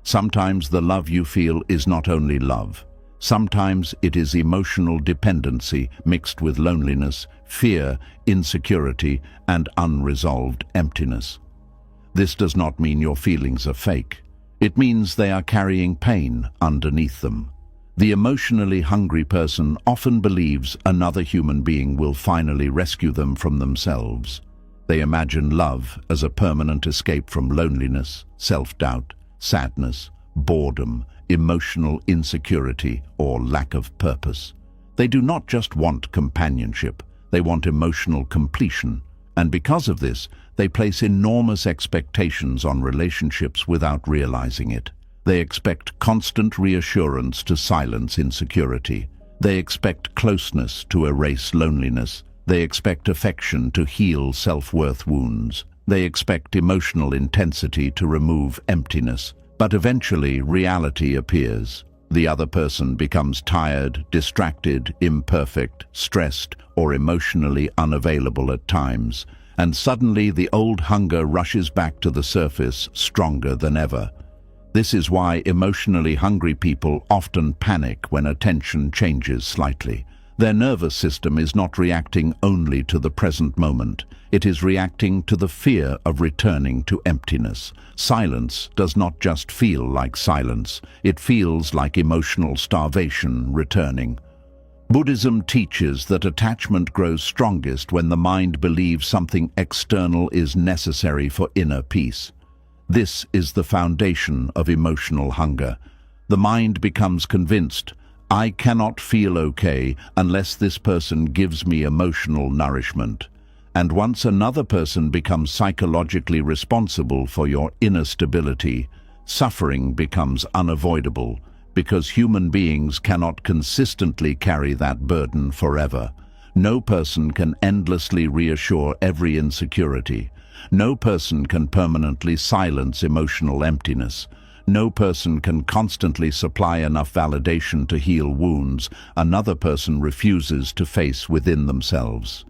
Sometimes the love you feel is not only love. Sometimes it is emotional dependency mixed with loneliness, fear, insecurity, and unresolved emptiness. This does not mean your feelings are fake. It means they are carrying pain underneath them. The emotionally hungry person often believes another human being will finally rescue them from themselves. They imagine love as a permanent escape from loneliness, self-doubt, sadness, boredom, emotional insecurity, or lack of purpose. They do not just want companionship, they want emotional completion. And because of this, they place enormous expectations on relationships without realizing it. They expect constant reassurance to silence insecurity. They expect closeness to erase loneliness. They expect affection to heal self-worth wounds. They expect emotional intensity to remove emptiness. But eventually, reality appears. The other person becomes tired, distracted, imperfect, stressed, or emotionally unavailable at times. And suddenly the old hunger rushes back to the surface, stronger than ever. This is why emotionally hungry people often panic when attention changes slightly. Their nervous system is not reacting only to the present moment. It is reacting to the fear of returning to emptiness. Silence does not just feel like silence. It feels like emotional starvation returning. Buddhism teaches that attachment grows strongest when the mind believes something external is necessary for inner peace. This is the foundation of emotional hunger. The mind becomes convinced, I cannot feel okay unless this person gives me emotional nourishment. And once another person becomes psychologically responsible for your inner stability, suffering becomes unavoidable, because human beings cannot consistently carry that burden forever. No person can endlessly reassure every insecurity. No person can permanently silence emotional emptiness. No person can constantly supply enough validation to heal wounds another person refuses to face within themselves.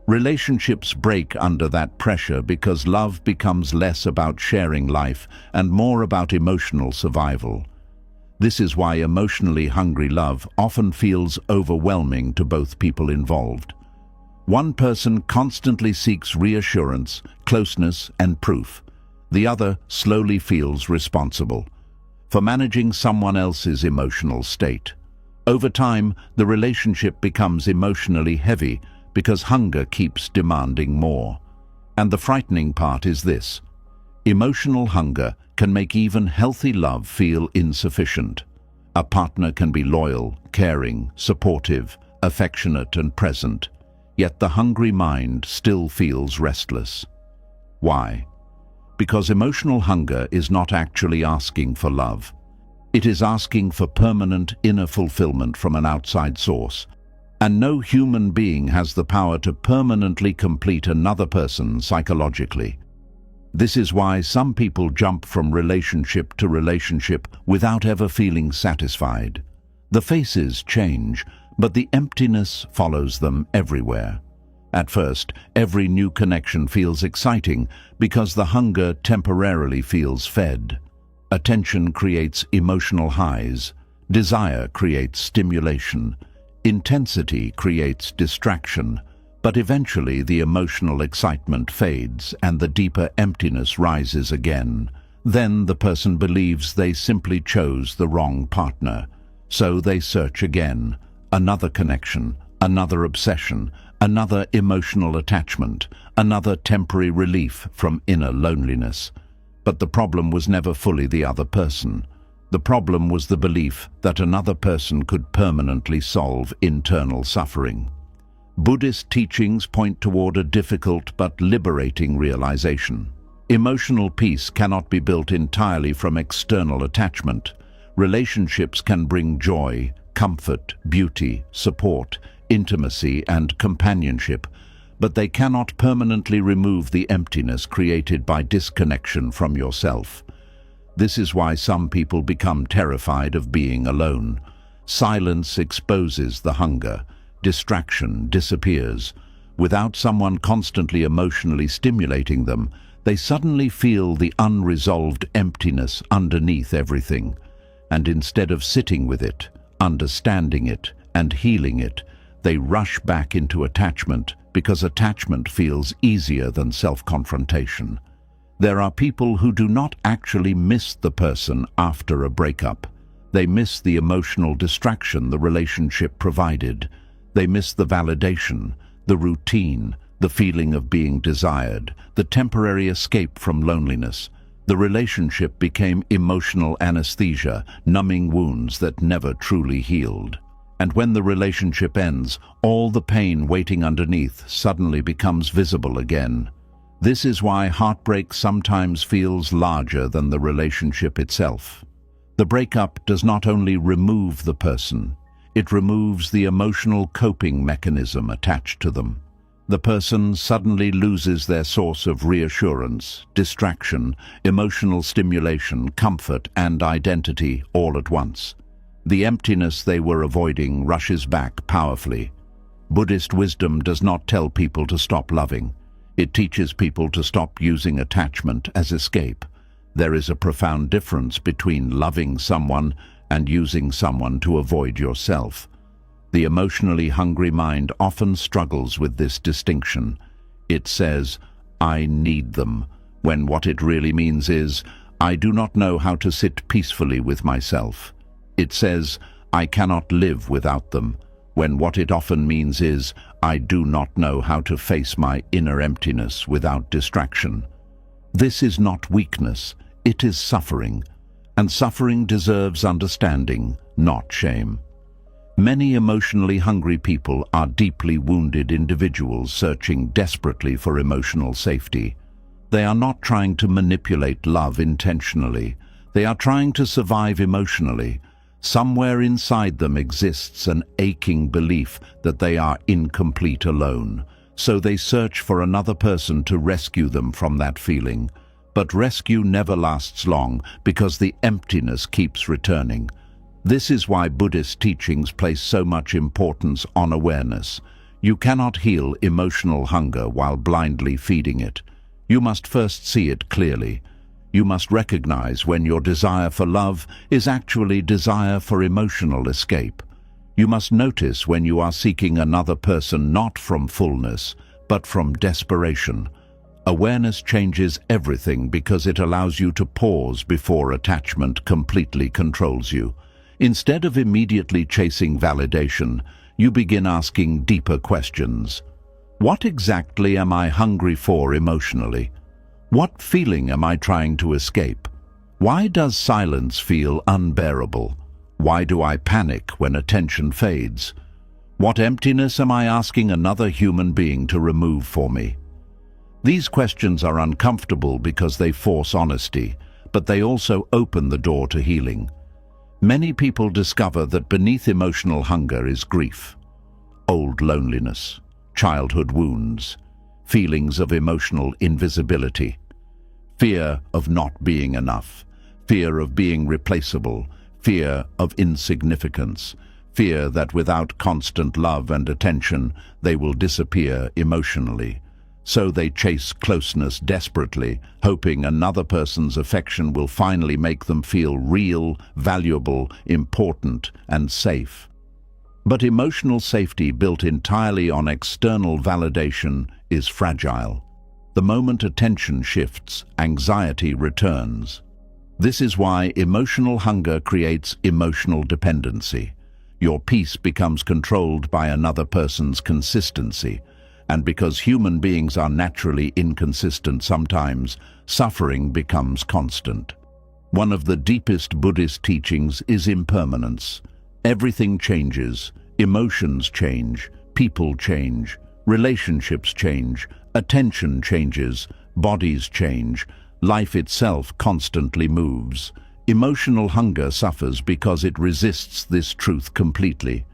Relationships break under that pressure because love becomes less about sharing life and more about emotional survival. This is why emotionally hungry love often feels overwhelming to both people involved. One person constantly seeks reassurance, closeness, and proof. The other slowly feels responsible for managing someone else's emotional state. Over time, the relationship becomes emotionally heavy because hunger keeps demanding more. And the frightening part is this: emotional hunger can make even healthy love feel insufficient. A partner can be loyal, caring, supportive, affectionate, and present, yet the hungry mind still feels restless. Why? Because emotional hunger is not actually asking for love. It is asking for permanent inner fulfillment from an outside source. And no human being has the power to permanently complete another person psychologically. This is why some people jump from relationship to relationship without ever feeling satisfied. The faces change, but the emptiness follows them everywhere. At first, every new connection feels exciting because the hunger temporarily feels fed. Attention creates emotional highs. Desire creates stimulation. Intensity creates distraction. But eventually the emotional excitement fades and the deeper emptiness rises again. Then the person believes they simply chose the wrong partner. So they search again. Another connection, another obsession, another emotional attachment, another temporary relief from inner loneliness. But the problem was never fully the other person. The problem was the belief that another person could permanently solve internal suffering. Buddhist teachings point toward a difficult but liberating realization. Emotional peace cannot be built entirely from external attachment. Relationships can bring joy, comfort, beauty, support, intimacy, and companionship, but they cannot permanently remove the emptiness created by disconnection from yourself. This is why some people become terrified of being alone. Silence exposes the hunger. Distraction disappears. Without someone constantly emotionally stimulating them, they suddenly feel the unresolved emptiness underneath everything. And instead of sitting with it, understanding it, and healing it, they rush back into attachment because attachment feels easier than self-confrontation. There are people who do not actually miss the person after a breakup. They miss the emotional distraction the relationship provided. They miss the validation, the routine, the feeling of being desired, the temporary escape from loneliness. The relationship became emotional anesthesia, numbing wounds that never truly healed. And when the relationship ends, all the pain waiting underneath suddenly becomes visible again. This is why heartbreak sometimes feels larger than the relationship itself. The breakup does not only remove the person, it removes the emotional coping mechanism attached to them. The person suddenly loses their source of reassurance, distraction, emotional stimulation, comfort, and identity all at once. The emptiness they were avoiding rushes back powerfully. Buddhist wisdom does not tell people to stop loving. It teaches people to stop using attachment as escape. There is a profound difference between loving someone and using someone to avoid yourself. The emotionally hungry mind often struggles with this distinction. It says, I need them, when what it really means is, I do not know how to sit peacefully with myself. It says, I cannot live without them, when what it often means is, I do not know how to face my inner emptiness without distraction. This is not weakness, it is suffering, and suffering deserves understanding, not shame. Many emotionally hungry people are deeply wounded individuals searching desperately for emotional safety. They are not trying to manipulate love intentionally. They are trying to survive emotionally. Somewhere inside them exists an aching belief that they are incomplete alone. So they search for another person to rescue them from that feeling. But rescue never lasts long because the emptiness keeps returning. This is why Buddhist teachings place so much importance on awareness. You cannot heal emotional hunger while blindly feeding it. You must first see it clearly. You must recognize when your desire for love is actually desire for emotional escape. You must notice when you are seeking another person not from fullness, but from desperation. Awareness changes everything because it allows you to pause before attachment completely controls you. Instead of immediately chasing validation, you begin asking deeper questions. What exactly am I hungry for emotionally? What feeling am I trying to escape? Why does silence feel unbearable? Why do I panic when attention fades? What emptiness am I asking another human being to remove for me? These questions are uncomfortable because they force honesty, but they also open the door to healing. Many people discover that beneath emotional hunger is grief, old loneliness, childhood wounds, feelings of emotional invisibility, fear of not being enough, fear of being replaceable, fear of insignificance, fear that without constant love and attention they will disappear emotionally. So they chase closeness desperately, hoping another person's affection will finally make them feel real, valuable, important, and safe. But emotional safety built entirely on external validation is fragile. The moment attention shifts, anxiety returns. This is why emotional hunger creates emotional dependency. Your peace becomes controlled by another person's consistency. And because human beings are naturally inconsistent sometimes, suffering becomes constant. One of the deepest Buddhist teachings is impermanence. Everything changes, emotions change, people change, relationships change, attention changes, bodies change, life itself constantly moves. Emotional hunger suffers because it resists this truth completely.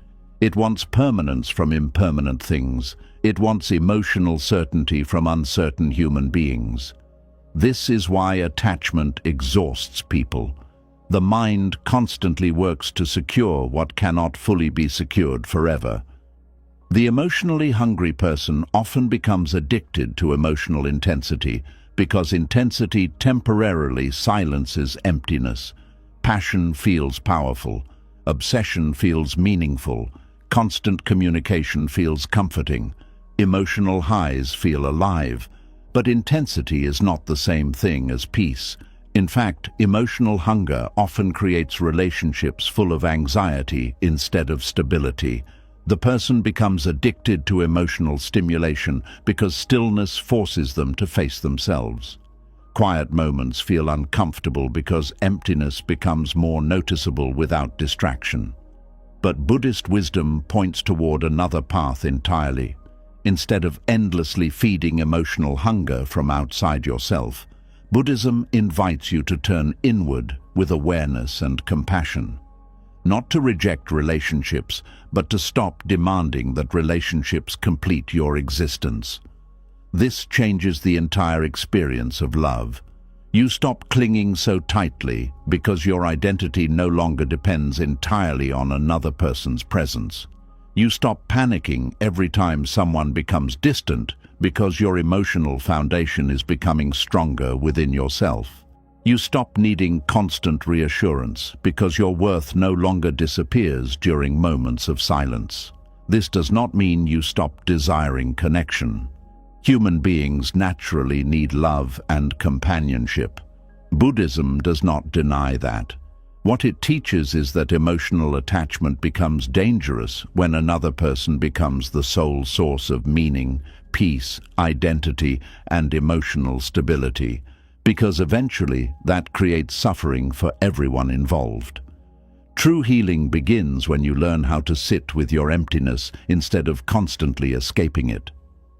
It wants permanence from impermanent things. It wants emotional certainty from uncertain human beings. This is why attachment exhausts people. The mind constantly works to secure what cannot fully be secured forever. The emotionally hungry person often becomes addicted to emotional intensity because intensity temporarily silences emptiness. Passion feels powerful. Obsession feels meaningful. Constant communication feels comforting. Emotional highs feel alive, but intensity is not the same thing as peace. In fact, emotional hunger often creates relationships full of anxiety instead of stability. The person becomes addicted to emotional stimulation because stillness forces them to face themselves. Quiet moments feel uncomfortable because emptiness becomes more noticeable without distraction. But Buddhist wisdom points toward another path entirely. Instead of endlessly feeding emotional hunger from outside yourself, Buddhism invites you to turn inward with awareness and compassion. Not to reject relationships, but to stop demanding that relationships complete your existence. This changes the entire experience of love. You stop clinging so tightly because your identity no longer depends entirely on another person's presence. You stop panicking every time someone becomes distant because your emotional foundation is becoming stronger within yourself. You stop needing constant reassurance because your worth no longer disappears during moments of silence. This does not mean you stop desiring connection. Human beings naturally need love and companionship. Buddhism does not deny that. What it teaches is that emotional attachment becomes dangerous when another person becomes the sole source of meaning, peace, identity, and emotional stability. because eventually that creates suffering for everyone involved. True healing begins when you learn how to sit with your emptiness instead of constantly escaping it.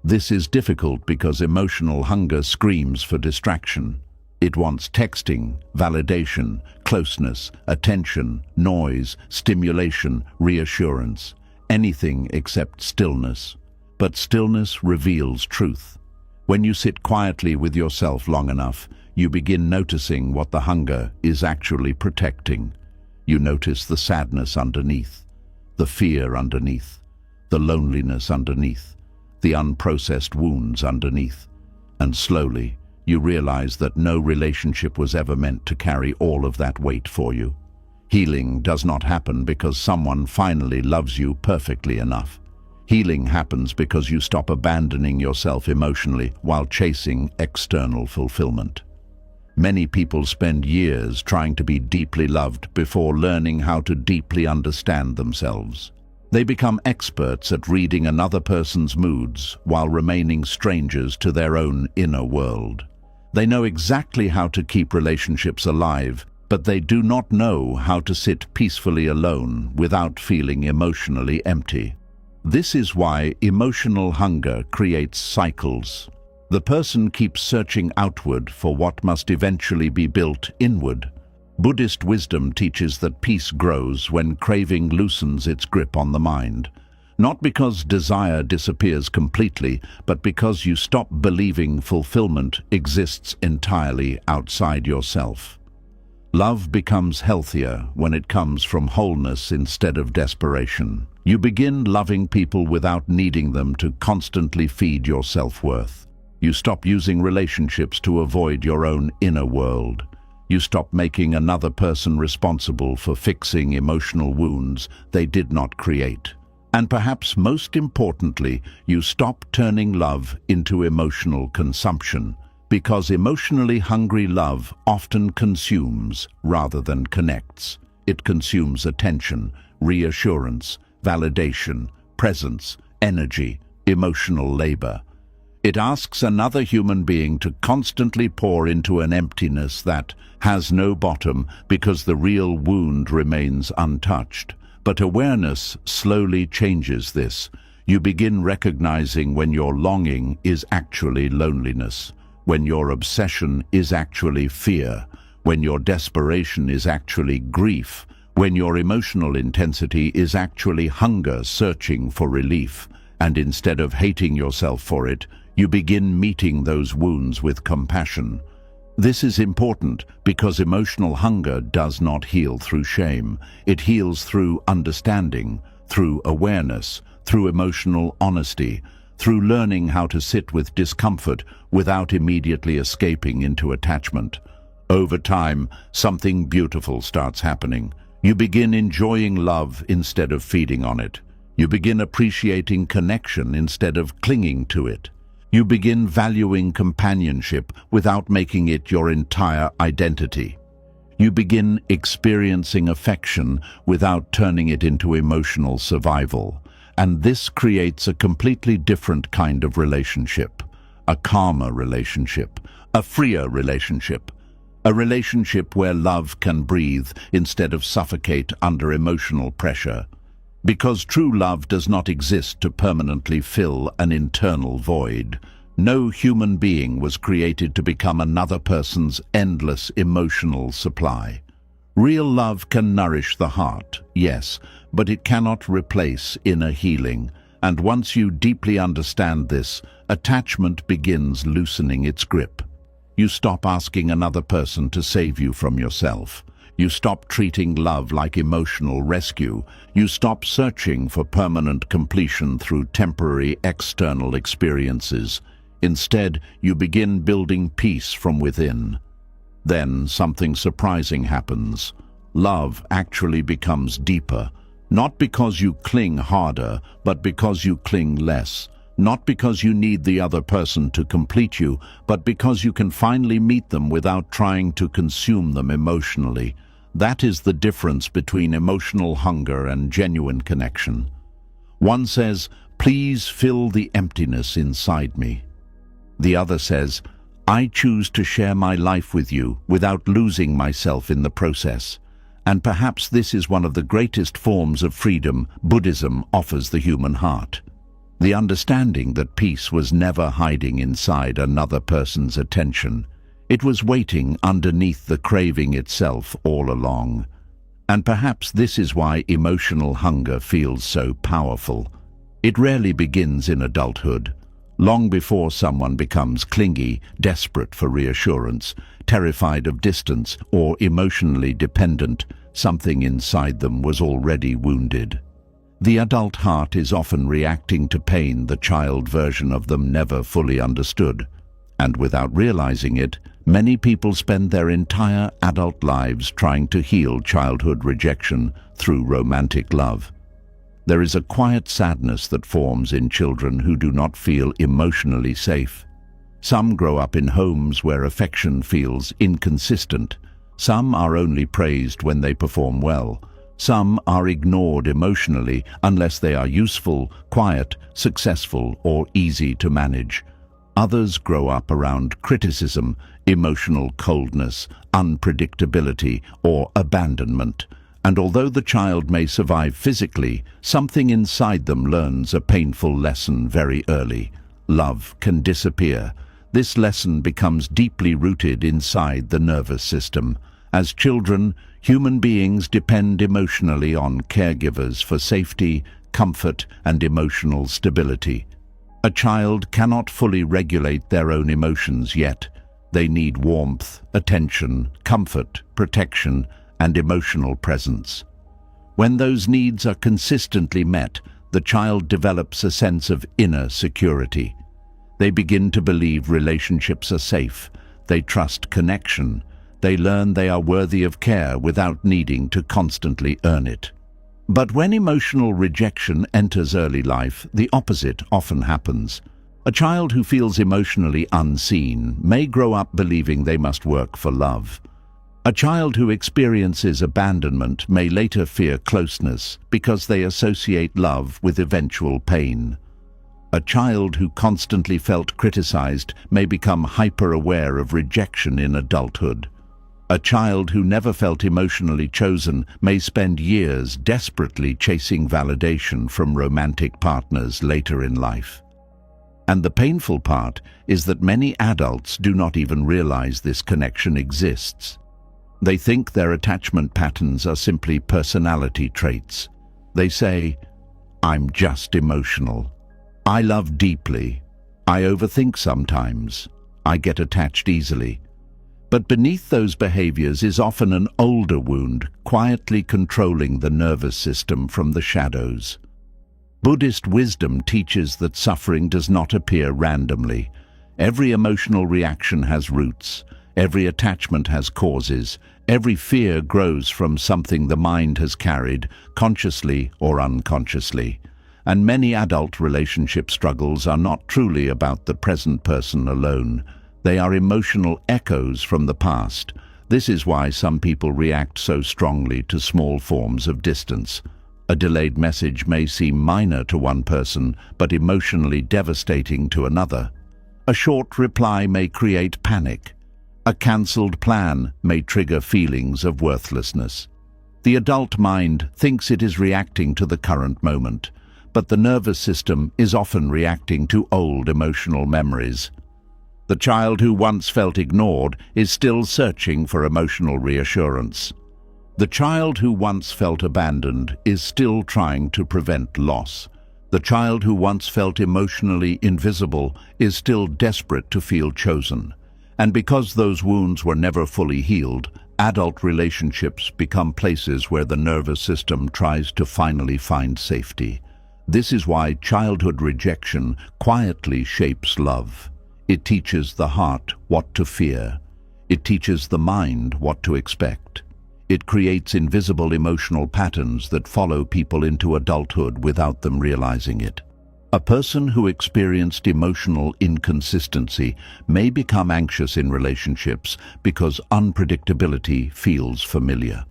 This is difficult because emotional hunger screams for distraction. It wants texting, validation, closeness, attention, noise, stimulation, reassurance, anything except stillness. But stillness reveals truth. When you sit quietly with yourself long enough, you begin noticing what the hunger is actually protecting. You notice the sadness underneath, the fear underneath, the loneliness underneath, the unprocessed wounds underneath. And slowly, you realize that no relationship was ever meant to carry all of that weight for you. Healing does not happen because someone finally loves you perfectly enough. Healing happens because you stop abandoning yourself emotionally while chasing external fulfillment. Many people spend years trying to be deeply loved before learning how to deeply understand themselves. They become experts at reading another person's moods while remaining strangers to their own inner world. They know exactly how to keep relationships alive, but they do not know how to sit peacefully alone without feeling emotionally empty. This is why emotional hunger creates cycles. The person keeps searching outward for what must eventually be built inward. Buddhist wisdom teaches that peace grows when craving loosens its grip on the mind. Not because desire disappears completely, but because you stop believing fulfillment exists entirely outside yourself. Love becomes healthier when it comes from wholeness instead of desperation. You begin loving people without needing them to constantly feed your self-worth. You stop using relationships to avoid your own inner world. You stop making another person responsible for fixing emotional wounds they did not create. And perhaps most importantly, you stop turning love into emotional consumption, because emotionally hungry love often consumes rather than connects. It consumes attention, reassurance, validation, presence, energy, emotional labor. It asks another human being to constantly pour into an emptiness that has no bottom because the real wound remains untouched. But awareness slowly changes this. You begin recognizing when your longing is actually loneliness, when your obsession is actually fear, when your desperation is actually grief, when your emotional intensity is actually hunger searching for relief. And instead of hating yourself for it, you begin meeting those wounds with compassion. This is important because emotional hunger does not heal through shame. It heals through understanding, through awareness, through emotional honesty, through learning how to sit with discomfort without immediately escaping into attachment. Over time, something beautiful starts happening. You begin enjoying love instead of feeding on it. You begin appreciating connection instead of clinging to it. You begin valuing companionship without making it your entire identity. You begin experiencing affection without turning it into emotional survival. And this creates a completely different kind of relationship. A calmer relationship, a freer relationship, a relationship where love can breathe instead of suffocate under emotional pressure. Because true love does not exist to permanently fill an internal void. No human being was created to become another person's endless emotional supply. Real love can nourish the heart, yes, but it cannot replace inner healing. And once you deeply understand this, attachment begins loosening its grip. You stop asking another person to save you from yourself. You stop treating love like emotional rescue. You stop searching for permanent completion through temporary external experiences. Instead, you begin building peace from within. Then something surprising happens. Love actually becomes deeper, not because you cling harder, but because you cling less. Not because you need the other person to complete you, but because you can finally meet them without trying to consume them emotionally. That is the difference between emotional hunger and genuine connection. One says, "Please fill the emptiness inside me." The other says, I choose to share my life with you without losing myself in the process. And perhaps this is one of the greatest forms of freedom Buddhism offers the human heart. The understanding that peace was never hiding inside another person's attention. It was waiting underneath the craving itself all along. And perhaps this is why emotional hunger feels so powerful. It rarely begins in adulthood. Long before someone becomes clingy, desperate for reassurance, terrified of distance, or emotionally dependent, something inside them was already wounded. The adult heart is often reacting to pain the child version of them never fully understood. And without realizing it, many people spend their entire adult lives trying to heal childhood rejection through romantic love. There is a quiet sadness that forms in children who do not feel emotionally safe. Some grow up in homes where affection feels inconsistent. Some are only praised when they perform well. Some are ignored emotionally unless they are useful, quiet, successful, or easy to manage. Others grow up around criticism, emotional coldness, unpredictability, or abandonment. And although the child may survive physically, something inside them learns a painful lesson very early. Love can disappear. This lesson becomes deeply rooted inside the nervous system. As children, human beings depend emotionally on caregivers for safety, comfort, and emotional stability. A child cannot fully regulate their own emotions yet. They need warmth, attention, comfort, protection, and emotional presence. When those needs are consistently met, the child develops a sense of inner security. They begin to believe relationships are safe. They trust connection. They learn they are worthy of care without needing to constantly earn it. But when emotional rejection enters early life, the opposite often happens. A child who feels emotionally unseen may grow up believing they must work for love. A child who experiences abandonment may later fear closeness because they associate love with eventual pain. A child who constantly felt criticized may become hyper-aware of rejection in adulthood. A child who never felt emotionally chosen may spend years desperately chasing validation from romantic partners later in life. And the painful part is that many adults do not even realize this connection exists. They think their attachment patterns are simply personality traits. They say, "I'm just emotional. I love deeply. I overthink sometimes. I get attached easily." But beneath those behaviors is often an older wound, quietly controlling the nervous system from the shadows. Buddhist wisdom teaches that suffering does not appear randomly. Every emotional reaction has roots. Every attachment has causes. Every fear grows from something the mind has carried, consciously or unconsciously. And many adult relationship struggles are not truly about the present person alone. They are emotional echoes from the past. This is why some people react so strongly to small forms of distance. A delayed message may seem minor to one person, but emotionally devastating to another. A short reply may create panic. A cancelled plan may trigger feelings of worthlessness. The adult mind thinks it is reacting to the current moment, but the nervous system is often reacting to old emotional memories. The child who once felt ignored is still searching for emotional reassurance. The child who once felt abandoned is still trying to prevent loss. The child who once felt emotionally invisible is still desperate to feel chosen. And because those wounds were never fully healed, adult relationships become places where the nervous system tries to finally find safety. This is why childhood rejection quietly shapes love. It teaches the heart what to fear. It teaches the mind what to expect. It creates invisible emotional patterns that follow people into adulthood without them realizing it. A person who experienced emotional inconsistency may become anxious in relationships because unpredictability feels familiar.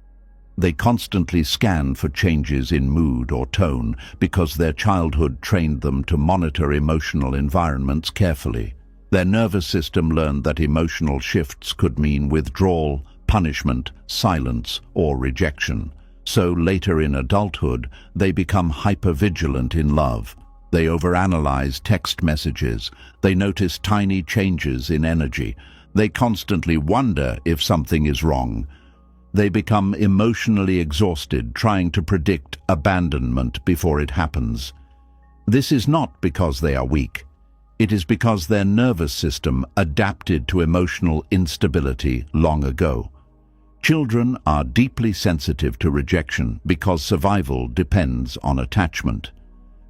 They constantly scan for changes in mood or tone because their childhood trained them to monitor emotional environments carefully. Their nervous system learned that emotional shifts could mean withdrawal, punishment, silence, or rejection. So later in adulthood, they become hypervigilant in love. They overanalyze text messages. They notice tiny changes in energy. They constantly wonder if something is wrong. They become emotionally exhausted, trying to predict abandonment before it happens. This is not because they are weak. It is because their nervous system adapted to emotional instability long ago. Children are deeply sensitive to rejection because survival depends on attachment.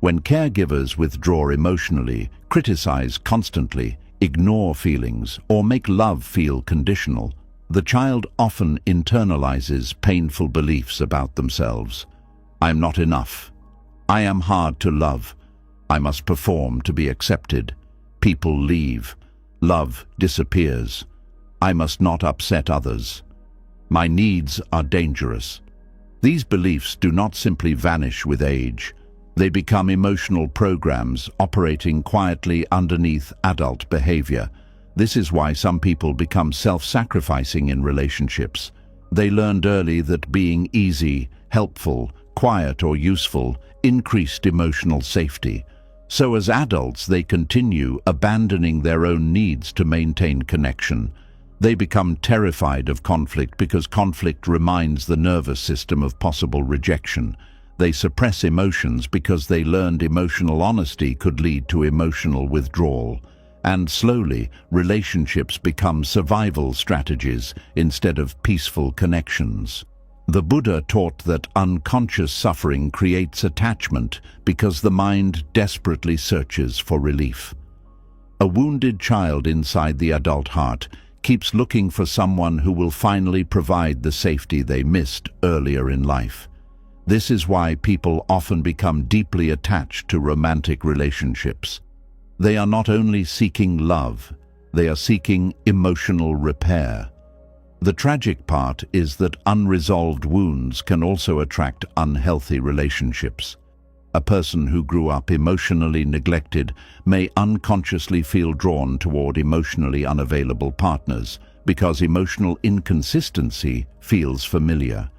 When caregivers withdraw emotionally, criticize constantly, ignore feelings, or make love feel conditional, the child often internalizes painful beliefs about themselves. I'm not enough. I am hard to love. I must perform to be accepted. People leave. Love disappears. I must not upset others. My needs are dangerous. These beliefs do not simply vanish with age. They become emotional programs operating quietly underneath adult behavior. This is why some people become self-sacrificing in relationships. They learned early that being easy, helpful, quiet, or useful increased emotional safety. So as adults, they continue abandoning their own needs to maintain connection. They become terrified of conflict because conflict reminds the nervous system of possible rejection. They suppress emotions because they learned emotional honesty could lead to emotional withdrawal. And slowly, relationships become survival strategies instead of peaceful connections. The Buddha taught that unconscious suffering creates attachment because the mind desperately searches for relief. A wounded child inside the adult heart keeps looking for someone who will finally provide the safety they missed earlier in life. This is why people often become deeply attached to romantic relationships. They are not only seeking love, they are seeking emotional repair. The tragic part is that unresolved wounds can also attract unhealthy relationships. A person who grew up emotionally neglected may unconsciously feel drawn toward emotionally unavailable partners because emotional inconsistency feels familiar.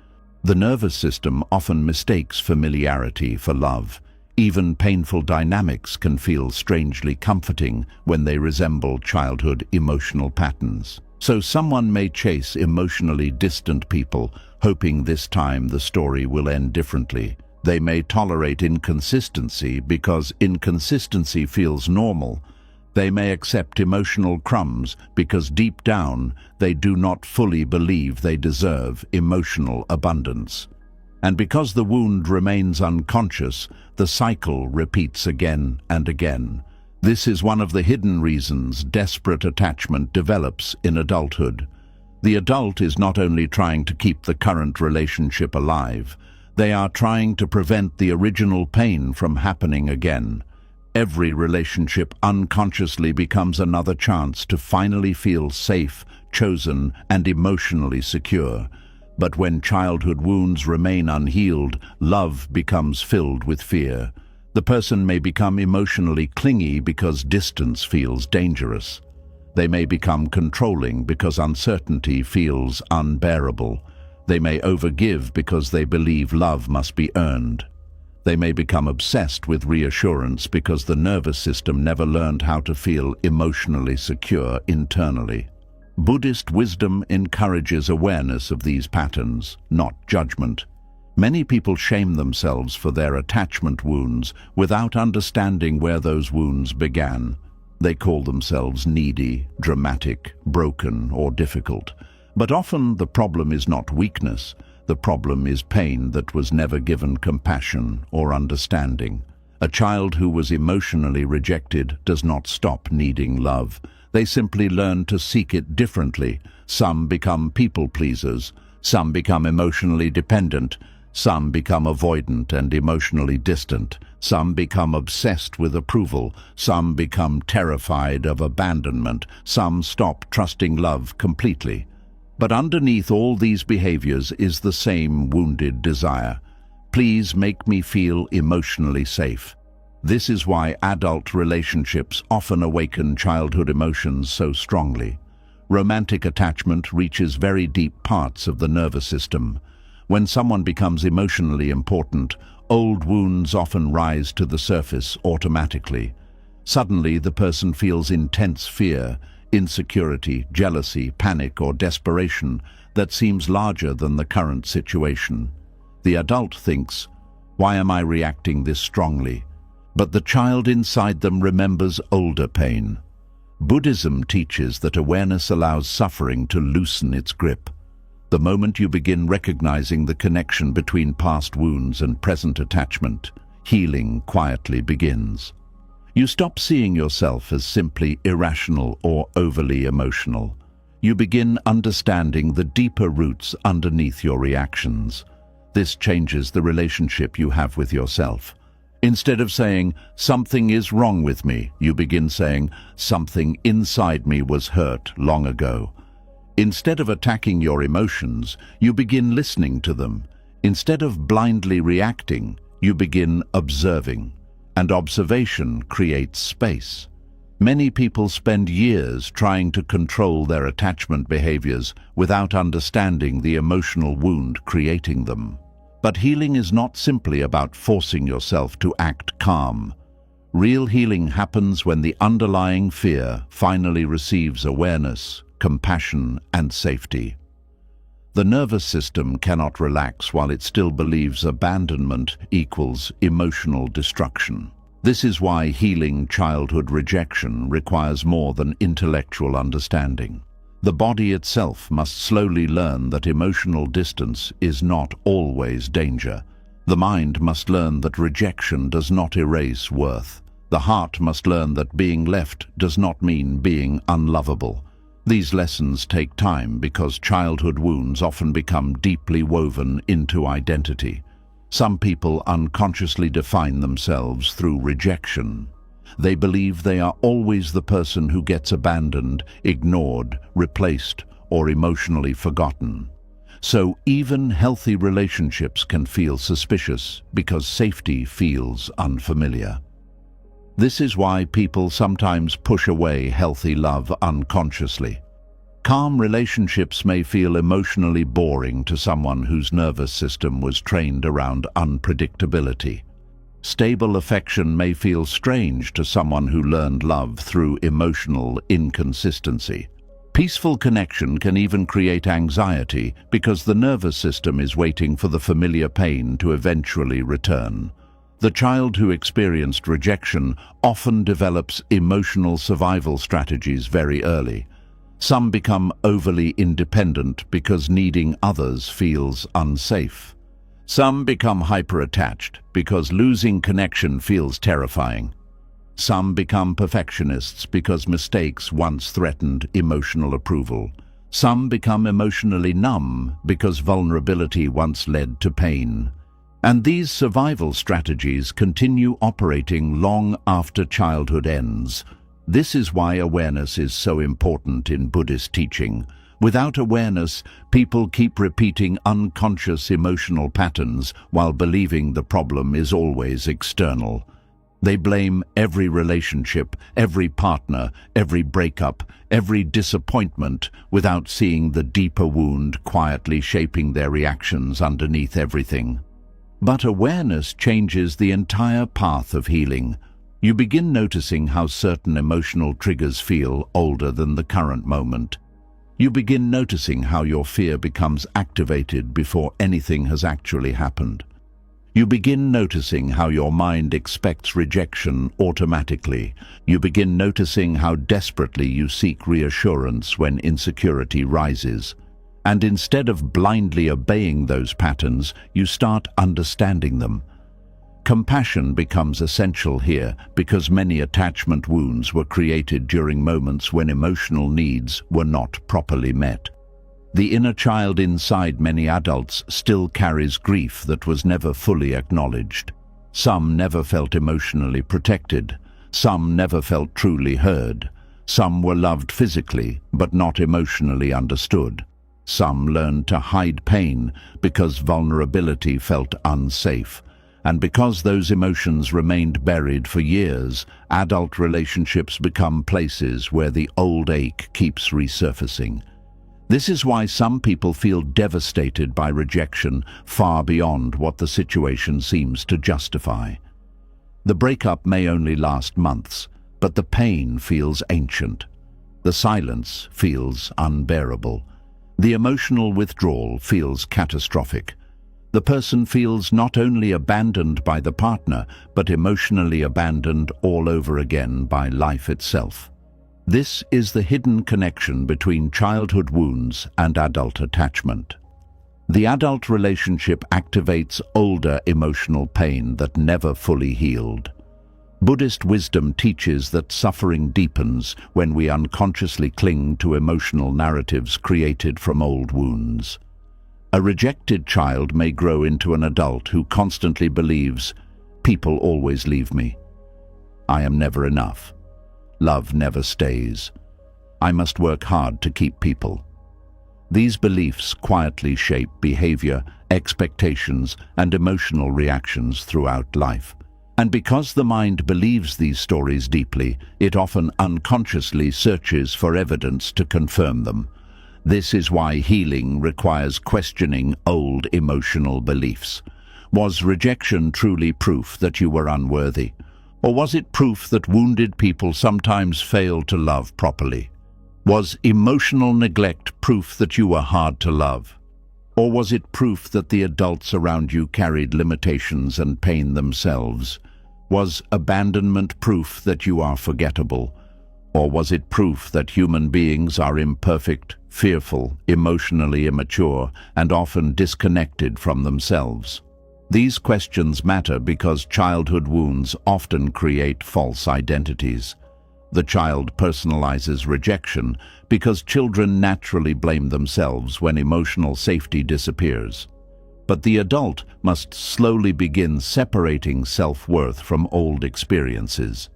The nervous system often mistakes familiarity for love. Even painful dynamics can feel strangely comforting when they resemble childhood emotional patterns. So someone may chase emotionally distant people, hoping this time the story will end differently. They may tolerate inconsistency because inconsistency feels normal. They may accept emotional crumbs because deep down they do not fully believe they deserve emotional abundance. And because the wound remains unconscious, the cycle repeats again and again. This is one of the hidden reasons desperate attachment develops in adulthood. The adult is not only trying to keep the current relationship alive, they are trying to prevent the original pain from happening again. Every relationship unconsciously becomes another chance to finally feel safe, chosen, and emotionally secure. But when childhood wounds remain unhealed, love becomes filled with fear. The person may become emotionally clingy because distance feels dangerous. They may become controlling because uncertainty feels unbearable. They may overgive because they believe love must be earned. They may become obsessed with reassurance because the nervous system never learned how to feel emotionally secure internally. Buddhist wisdom encourages awareness of these patterns, not judgment. Many people shame themselves for their attachment wounds without understanding where those wounds began. They call themselves needy, dramatic, broken, or difficult. But often the problem is not weakness. The problem is pain that was never given compassion or understanding. A child who was emotionally rejected does not stop needing love. They simply learn to seek it differently. Some become people pleasers. Some become emotionally dependent. Some become avoidant and emotionally distant. Some become obsessed with approval. Some become terrified of abandonment. Some stop trusting love completely. But underneath all these behaviors is the same wounded desire. Please make me feel emotionally safe. This is why adult relationships often awaken childhood emotions so strongly. Romantic attachment reaches very deep parts of the nervous system. When someone becomes emotionally important, old wounds often rise to the surface automatically. Suddenly, the person feels intense fear, insecurity, jealousy, panic, or desperation that seems larger than the current situation. The adult thinks, "Why am I reacting this strongly?" But the child inside them remembers older pain. Buddhism teaches that awareness allows suffering to loosen its grip. The moment you begin recognizing the connection between past wounds and present attachment, healing quietly begins. You stop seeing yourself as simply irrational or overly emotional. You begin understanding the deeper roots underneath your reactions. This changes the relationship you have with yourself. Instead of saying, "Something is wrong with me," you begin saying, "Something inside me was hurt long ago." Instead of attacking your emotions, you begin listening to them. Instead of blindly reacting, you begin observing. And observation creates space. Many people spend years trying to control their attachment behaviors without understanding the emotional wound creating them. But healing is not simply about forcing yourself to act calm. Real healing happens when the underlying fear finally receives awareness, compassion, and safety. The nervous system cannot relax while it still believes abandonment equals emotional destruction. This is why healing childhood rejection requires more than intellectual understanding. The body itself must slowly learn that emotional distance is not always danger. The mind must learn that rejection does not erase worth. The heart must learn that being left does not mean being unlovable. These lessons take time because childhood wounds often become deeply woven into identity. Some people unconsciously define themselves through rejection. They believe they are always the person who gets abandoned, ignored, replaced, or emotionally forgotten. So even healthy relationships can feel suspicious because safety feels unfamiliar. This is why people sometimes push away healthy love unconsciously. Calm relationships may feel emotionally boring to someone whose nervous system was trained around unpredictability. Stable affection may feel strange to someone who learned love through emotional inconsistency. Peaceful connection can even create anxiety because the nervous system is waiting for the familiar pain to eventually return. The child who experienced rejection often develops emotional survival strategies very early. Some become overly independent because needing others feels unsafe. Some become hyper-attached because losing connection feels terrifying. Some become perfectionists because mistakes once threatened emotional approval. Some become emotionally numb because vulnerability once led to pain. And these survival strategies continue operating long after childhood ends. This is why awareness is so important in Buddhist teaching. Without awareness, people keep repeating unconscious emotional patterns while believing the problem is always external. They blame every relationship, every partner, every breakup, every disappointment without seeing the deeper wound quietly shaping their reactions underneath everything. But awareness changes the entire path of healing. You begin noticing how certain emotional triggers feel older than the current moment. You begin noticing how your fear becomes activated before anything has actually happened. You begin noticing how your mind expects rejection automatically. You begin noticing how desperately you seek reassurance when insecurity rises. And instead of blindly obeying those patterns, you start understanding them. Compassion becomes essential here because many attachment wounds were created during moments when emotional needs were not properly met. The inner child inside many adults still carries grief that was never fully acknowledged. Some never felt emotionally protected. Some never felt truly heard. Some were loved physically, but not emotionally understood. Some learned to hide pain because vulnerability felt unsafe. And because those emotions remained buried for years, adult relationships become places where the old ache keeps resurfacing. This is why some people feel devastated by rejection far beyond what the situation seems to justify. The breakup may only last months, but the pain feels ancient. The silence feels unbearable. The emotional withdrawal feels catastrophic. The person feels not only abandoned by the partner, but emotionally abandoned all over again by life itself. This is the hidden connection between childhood wounds and adult attachment. The adult relationship activates older emotional pain that never fully healed. Buddhist wisdom teaches that suffering deepens when we unconsciously cling to emotional narratives created from old wounds. A rejected child may grow into an adult who constantly believes, "People always leave me. I am never enough. Love never stays. I must work hard to keep people." These beliefs quietly shape behavior, expectations, and emotional reactions throughout life. And because the mind believes these stories deeply, it often unconsciously searches for evidence to confirm them. This is why healing requires questioning old emotional beliefs. Was rejection truly proof that you were unworthy? Or was it proof that wounded people sometimes fail to love properly? Was emotional neglect proof that you were hard to love? Or was it proof that the adults around you carried limitations and pain themselves? Was abandonment proof that you are forgettable? Or was it proof that human beings are imperfect, fearful, emotionally immature, and often disconnected from themselves? These questions matter because childhood wounds often create false identities. The child personalizes rejection because children naturally blame themselves when emotional safety disappears. But the adult must slowly begin separating self-worth from old experiences.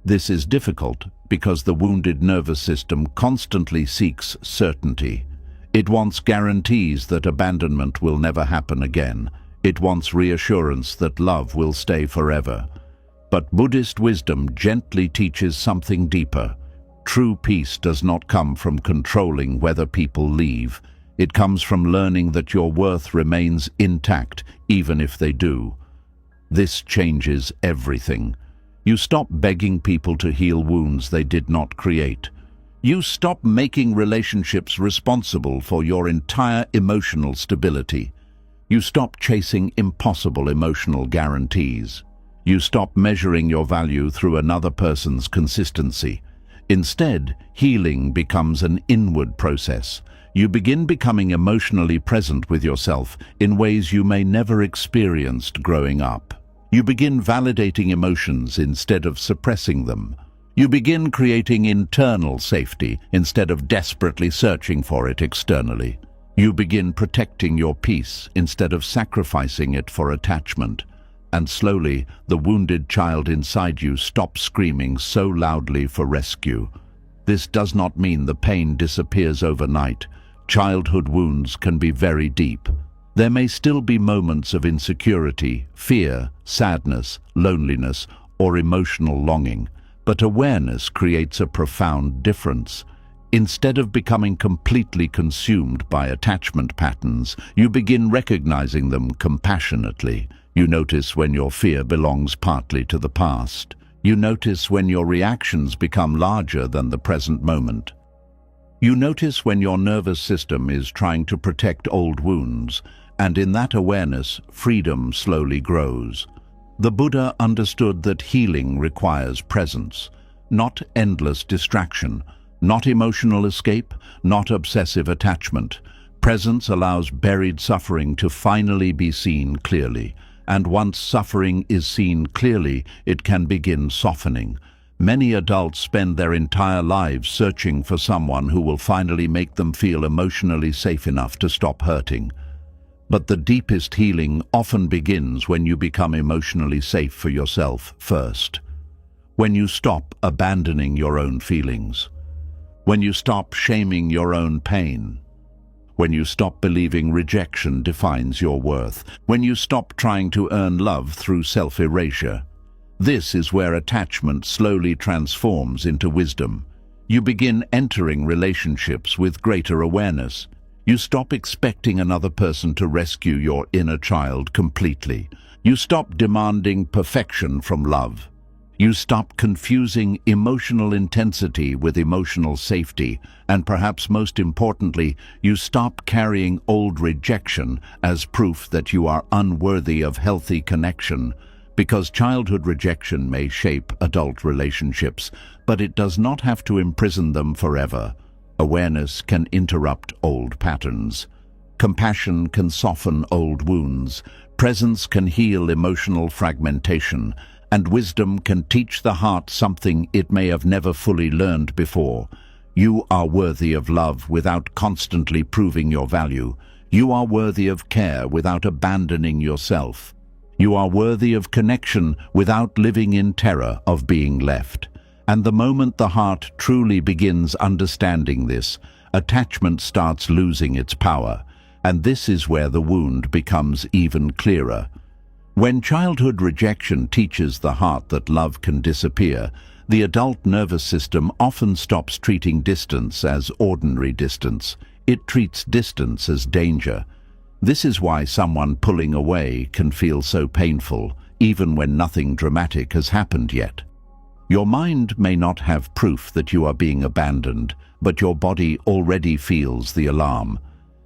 This is difficult because the wounded nervous system constantly seeks certainty. It wants guarantees that abandonment will never happen again. It wants reassurance that love will stay forever. But Buddhist wisdom gently teaches something deeper. True peace does not come from controlling whether people leave. It comes from learning that your worth remains intact even if they do. This changes everything. You stop begging people to heal wounds they did not create. You stop making relationships responsible for your entire emotional stability. You stop chasing impossible emotional guarantees. You stop measuring your value through another person's consistency. Instead, healing becomes an inward process. You begin becoming emotionally present with yourself in ways you may never experienced growing up. You begin validating emotions instead of suppressing them. You begin creating internal safety instead of desperately searching for it externally. You begin protecting your peace instead of sacrificing it for attachment. And slowly, the wounded child inside you stops screaming so loudly for rescue. This does not mean the pain disappears overnight. Childhood wounds can be very deep. There may still be moments of insecurity, fear, sadness, loneliness, or emotional longing, but awareness creates a profound difference. Instead of becoming completely consumed by attachment patterns, you begin recognizing them compassionately. You notice when your fear belongs partly to the past. You notice when your reactions become larger than the present moment. You notice when your nervous system is trying to protect old wounds, and in that awareness, freedom slowly grows. The Buddha understood that healing requires presence, not endless distraction, not emotional escape, not obsessive attachment. Presence allows buried suffering to finally be seen clearly, and once suffering is seen clearly, it can begin softening. Many adults spend their entire lives searching for someone who will finally make them feel emotionally safe enough to stop hurting. But the deepest healing often begins when you become emotionally safe for yourself first. When you stop abandoning your own feelings. When you stop shaming your own pain. when you stop believing rejection defines your worth, when you stop trying to earn love through self-erasure. This is where attachment slowly transforms into wisdom. You begin entering relationships with greater awareness. You stop expecting another person to rescue your inner child completely. You stop demanding perfection from love. You stop confusing emotional intensity with emotional safety, and perhaps most importantly, you stop carrying old rejection as proof that you are unworthy of healthy connection, because childhood rejection may shape adult relationships, but it does not have to imprison them forever. Awareness can interrupt old patterns. Compassion can soften old wounds. Presence can heal emotional fragmentation. And wisdom can teach the heart something it may have never fully learned before. You are worthy of love without constantly proving your value. You are worthy of care without abandoning yourself. You are worthy of connection without living in terror of being left. And the moment the heart truly begins understanding this, attachment starts losing its power. And this is where the wound becomes even clearer. When childhood rejection teaches the heart that love can disappear, the adult nervous system often stops treating distance as ordinary distance. It treats distance as danger. This is why someone pulling away can feel so painful, even when nothing dramatic has happened yet. Your mind may not have proof that you are being abandoned, but your body already feels the alarm.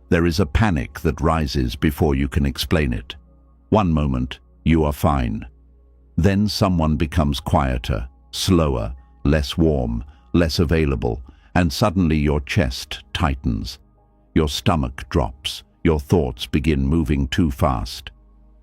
There is a panic that rises before you can explain it. One moment, you are fine. Then someone becomes quieter, slower, less warm, less available, and suddenly your chest tightens. Your stomach drops. Your thoughts begin moving too fast.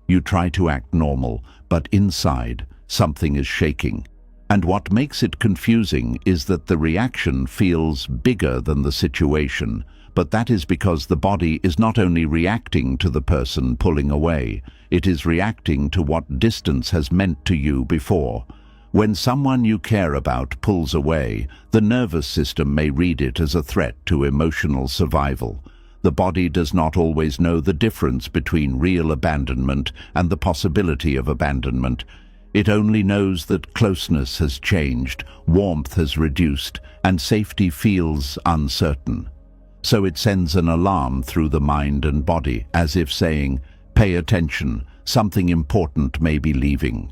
You try to act normal, but inside, something is shaking. And what makes it confusing is that the reaction feels bigger than the situation, but that is because the body is not only reacting to the person pulling away, it is reacting to what distance has meant to you before. When someone you care about pulls away, the nervous system may read it as a threat to emotional survival. The body does not always know the difference between real abandonment and the possibility of abandonment. It only knows that closeness has changed, warmth has reduced, and safety feels uncertain. So it sends an alarm through the mind and body, as if saying, "Pay attention, something important may be leaving."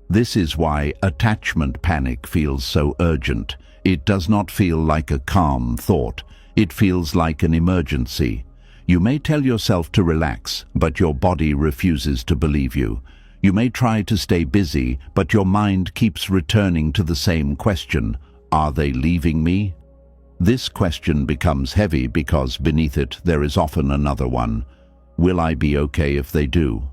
This is why attachment panic feels so urgent. It does not feel like a calm thought. It feels like an emergency. You may tell yourself to relax, but your body refuses to believe you. You may try to stay busy, but your mind keeps returning to the same question: are they leaving me? This question becomes heavy because beneath it there is often another one. Will I be okay if they do?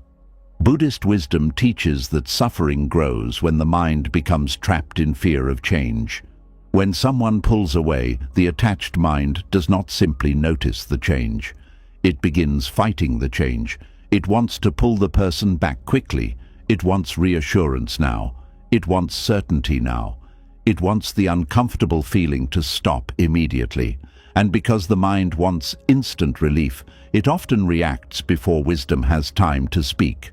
Buddhist wisdom teaches that suffering grows when the mind becomes trapped in fear of change. When someone pulls away, the attached mind does not simply notice the change. It begins fighting the change. It wants to pull the person back quickly. It wants reassurance now. It wants certainty now. It wants the uncomfortable feeling to stop immediately. And because the mind wants instant relief, it often reacts before wisdom has time to speak.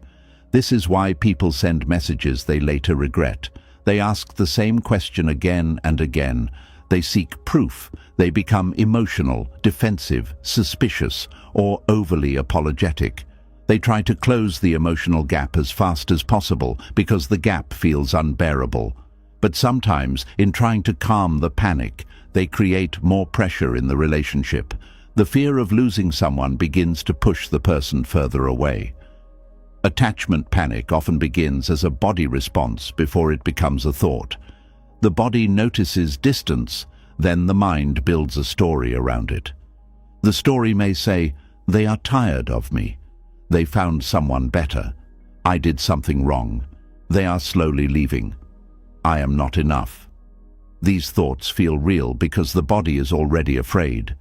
This is why people send messages they later regret. They ask the same question again and again. They seek proof. They become emotional, defensive, suspicious, or overly apologetic. They try to close the emotional gap as fast as possible because the gap feels unbearable. But sometimes, in trying to calm the panic, they create more pressure in the relationship. The fear of losing someone begins to push the person further away. Attachment panic often begins as a body response before it becomes a thought. The body notices distance, then the mind builds a story around it. The story may say, "They are tired of me. They found someone better. I did something wrong. They are slowly leaving. I am not enough." These thoughts feel real because the body is already afraid.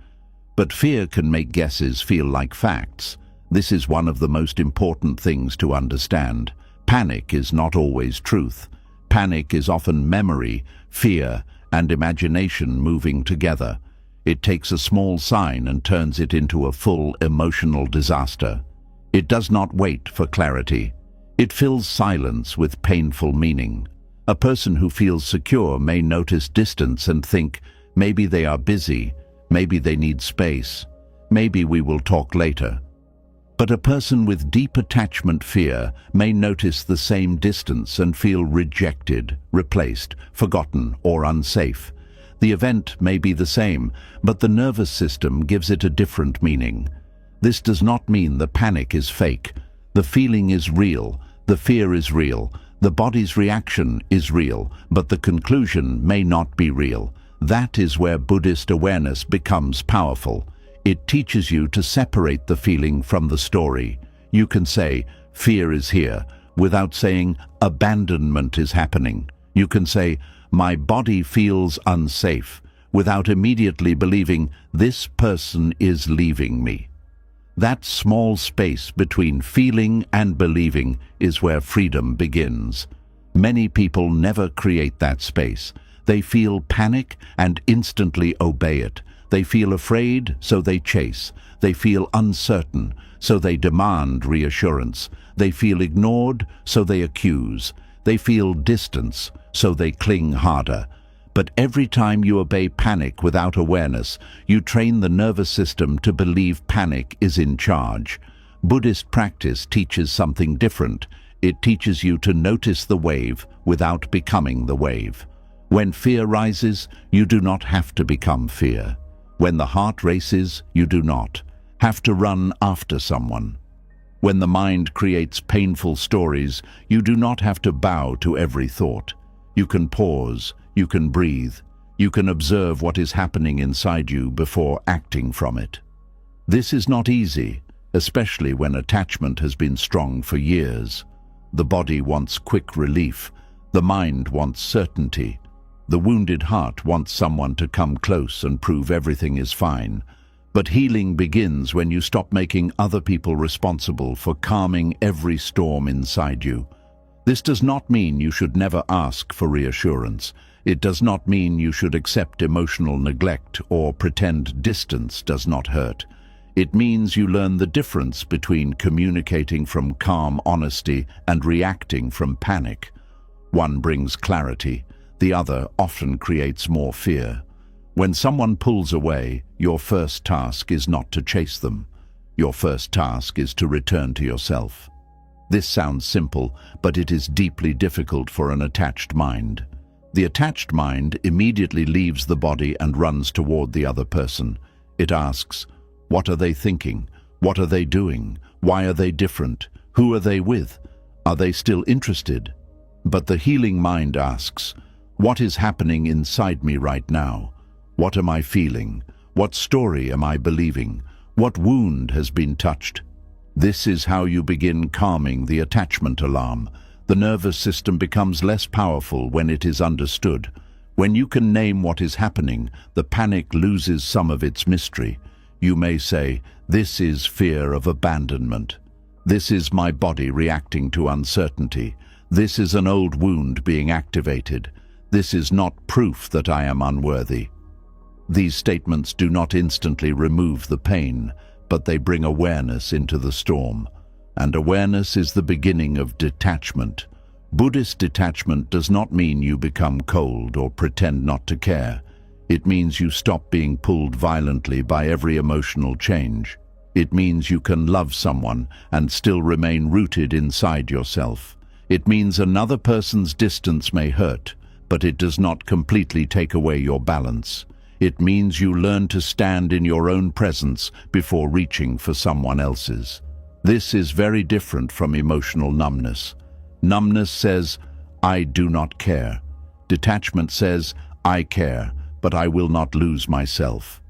But fear can make guesses feel like facts. This is one of the most important things to understand. Panic is not always truth. Panic is often memory, fear, and imagination moving together. It takes a small sign and turns it into a full emotional disaster. It does not wait for clarity. It fills silence with painful meaning. A person who feels secure may notice distance and think, maybe they are busy, maybe they need space, maybe we will talk later. But a person with deep attachment fear may notice the same distance and feel rejected, replaced, forgotten, or unsafe. The event may be the same, but the nervous system gives it a different meaning. This does not mean the panic is fake. The feeling is real, the fear is real, the body's reaction is real, but the conclusion may not be real. That is where Buddhist awareness becomes powerful. It teaches you to separate the feeling from the story. You can say, fear is here, without saying, abandonment is happening. You can say, my body feels unsafe, without immediately believing, this person is leaving me. That small space between feeling and believing is where freedom begins. Many people never create that space. They feel panic and instantly obey it. They feel afraid, so they chase. They feel uncertain, so they demand reassurance. They feel ignored, so they accuse. They feel distance, so they cling harder. But every time you obey panic without awareness, you train the nervous system to believe panic is in charge. Buddhist practice teaches something different. It teaches you to notice the wave without becoming the wave. When fear rises, you do not have to become fear. When the heart races, you do not have to run after someone. When the mind creates painful stories, you do not have to bow to every thought. You can pause, you can breathe, you can observe what is happening inside you before acting from it. This is not easy, especially when attachment has been strong for years. The body wants quick relief, the mind wants certainty. The wounded heart wants someone to come close and prove everything is fine. But healing begins when you stop making other people responsible for calming every storm inside you. This does not mean you should never ask for reassurance. It does not mean you should accept emotional neglect or pretend distance does not hurt. It means you learn the difference between communicating from calm honesty and reacting from panic. One brings clarity. The other often creates more fear. When someone pulls away, your first task is not to chase them. Your first task is to return to yourself. This sounds simple, but it is deeply difficult for an attached mind. The attached mind immediately leaves the body and runs toward the other person. It asks, what are they thinking? What are they doing? Why are they different? Who are they with? Are they still interested? But the healing mind asks, what is happening inside me right now? What am I feeling? What story am I believing? What wound has been touched? This is how you begin calming the attachment alarm. The nervous system becomes less powerful when it is understood. When you can name what is happening, the panic loses some of its mystery. You may say, this is fear of abandonment. This is my body reacting to uncertainty. This is an old wound being activated. This is not proof that I am unworthy. These statements do not instantly remove the pain, but they bring awareness into the storm. And awareness is the beginning of detachment. Buddhist detachment does not mean you become cold or pretend not to care. It means you stop being pulled violently by every emotional change. It means you can love someone and still remain rooted inside yourself. It means another person's distance may hurt, but it does not completely take away your balance. It means you learn to stand in your own presence before reaching for someone else's. This is very different from emotional numbness. Numbness says, I do not care. Detachment says, I care, but I will not lose myself.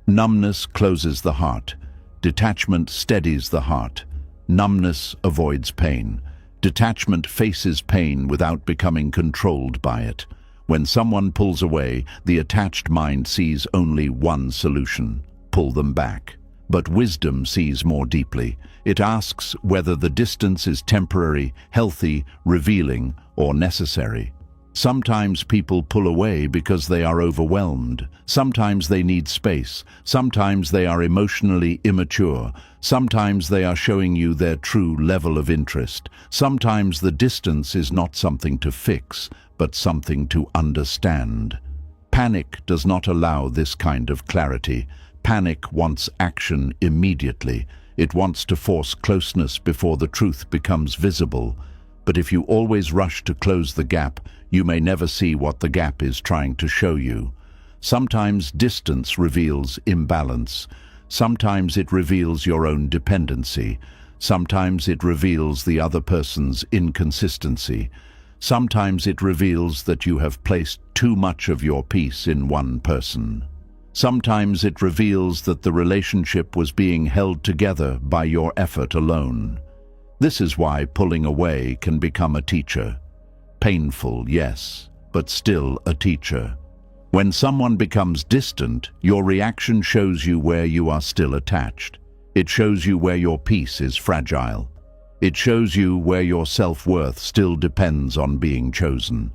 Numbness closes the heart. Detachment steadies the heart. Numbness avoids pain. Detachment faces pain without becoming controlled by it. When someone pulls away, the attached mind sees only one solution: pull them back. But wisdom sees more deeply. It asks whether the distance is temporary, healthy, revealing, or necessary. Sometimes people pull away because they are overwhelmed. Sometimes they need space. Sometimes they are emotionally immature. Sometimes they are showing you their true level of interest. Sometimes the distance is not something to fix, but something to understand. Panic does not allow this kind of clarity. Panic wants action immediately. It wants to force closeness before the truth becomes visible. But if you always rush to close the gap, you may never see what the gap is trying to show you. Sometimes distance reveals imbalance. Sometimes it reveals your own dependency. Sometimes it reveals the other person's inconsistency. Sometimes it reveals that you have placed too much of your peace in one person. Sometimes it reveals that the relationship was being held together by your effort alone. This is why pulling away can become a teacher. Painful, yes, but still a teacher. When someone becomes distant, your reaction shows you where you are still attached. It shows you where your peace is fragile. It shows you where your self-worth still depends on being chosen.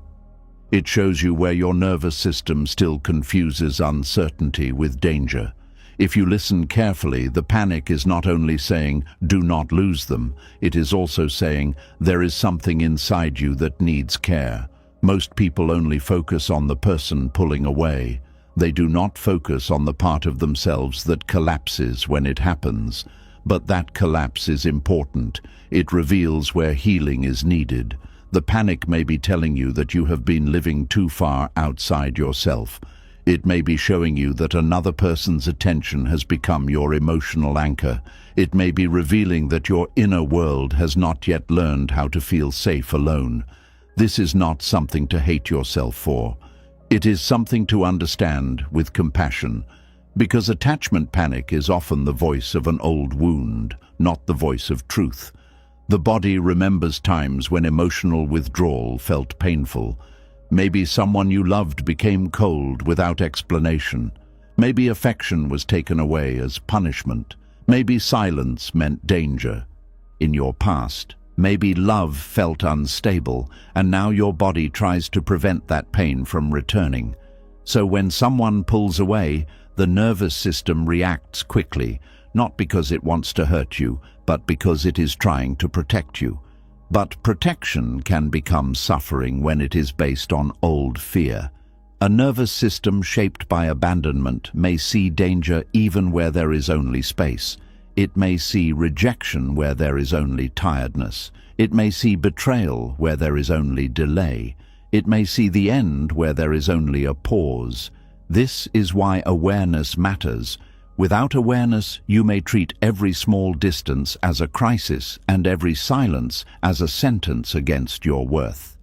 It shows you where your nervous system still confuses uncertainty with danger. If you listen carefully, the panic is not only saying, "Do not lose them," it is also saying, "There is something inside you that needs care." Most people only focus on the person pulling away. They do not focus on the part of themselves that collapses when it happens. But that collapse is important. It reveals where healing is needed. The panic may be telling you that you have been living too far outside yourself. It may be showing you that another person's attention has become your emotional anchor. It may be revealing that your inner world has not yet learned how to feel safe alone. This is not something to hate yourself for. It is something to understand with compassion, because attachment panic is often the voice of an old wound, not the voice of truth. The body remembers times when emotional withdrawal felt painful. Maybe someone you loved became cold without explanation. Maybe affection was taken away as punishment. Maybe silence meant danger. In your past, maybe love felt unstable, and now your body tries to prevent that pain from returning. So when someone pulls away, the nervous system reacts quickly, not because it wants to hurt you, but because it is trying to protect you. But protection can become suffering when it is based on old fear. A nervous system shaped by abandonment may see danger even where there is only space. It may see rejection where there is only tiredness. It may see betrayal where there is only delay. It may see the end where there is only a pause. This is why awareness matters. Without awareness, you may treat every small distance as a crisis and every silence as a sentence against your worth.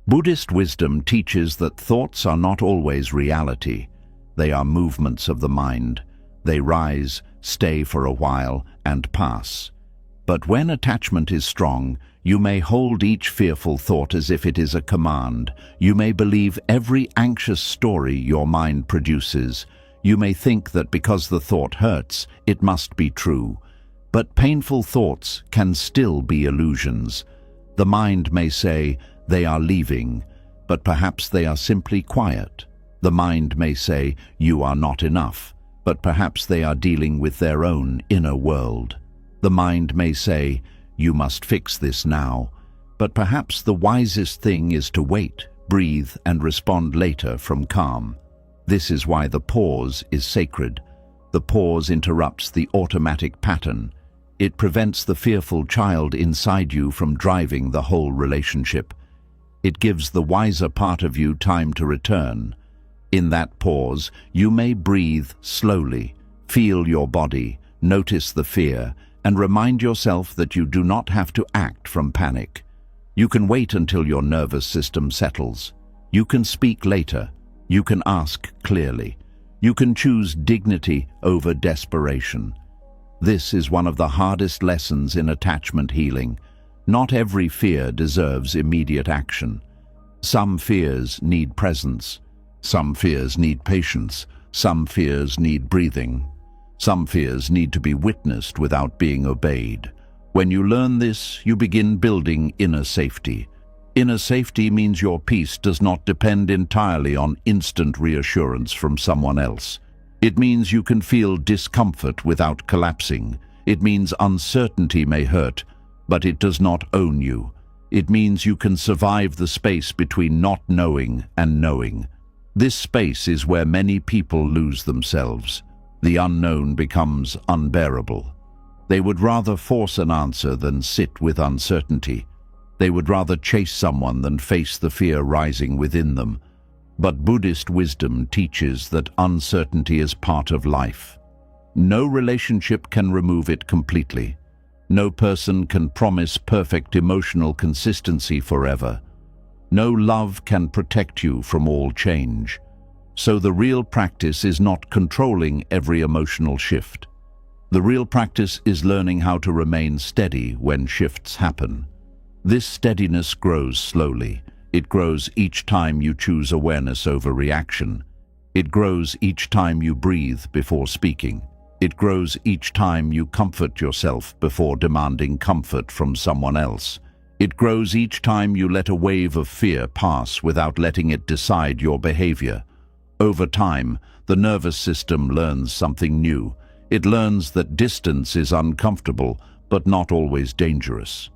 Buddhist wisdom teaches that thoughts are not always reality. They are movements of the mind. They rise, stay for a while, and pass. But when attachment is strong, you may hold each fearful thought as if it is a command. You may believe every anxious story your mind produces. You may think that because the thought hurts, it must be true. But painful thoughts can still be illusions. The mind may say, "They are leaving," but perhaps they are simply quiet. The mind may say, "You are not enough," but perhaps they are dealing with their own inner world. The mind may say, "You must fix this now," but perhaps the wisest thing is to wait, breathe, and respond later from calm. This is why the pause is sacred. The pause interrupts the automatic pattern. It prevents the fearful child inside you from driving the whole relationship. It gives the wiser part of you time to return. In that pause, you may breathe slowly, feel your body, notice the fear, and remind yourself that you do not have to act from panic. You can wait until your nervous system settles. You can speak later. You can ask clearly. You can choose dignity over desperation. This is one of the hardest lessons in attachment healing. Not every fear deserves immediate action. Some fears need presence. Some fears need patience. Some fears need breathing. Some fears need to be witnessed without being obeyed. When you learn this, you begin building inner safety. Inner safety means your peace does not depend entirely on instant reassurance from someone else. It means you can feel discomfort without collapsing. It means uncertainty may hurt, but it does not own you. It means you can survive the space between not knowing and knowing. This space is where many people lose themselves. The unknown becomes unbearable. They would rather force an answer than sit with uncertainty. They would rather chase someone than face the fear rising within them. But Buddhist wisdom teaches that uncertainty is part of life. No relationship can remove it completely. No person can promise perfect emotional consistency forever. No love can protect you from all change. So the real practice is not controlling every emotional shift. The real practice is learning how to remain steady when shifts happen. This steadiness grows slowly. It grows each time you choose awareness over reaction. It grows each time you breathe before speaking. It grows each time you comfort yourself before demanding comfort from someone else. It grows each time you let a wave of fear pass without letting it decide your behavior. Over time, the nervous system learns something new. It learns that distance is uncomfortable, but not always dangerous.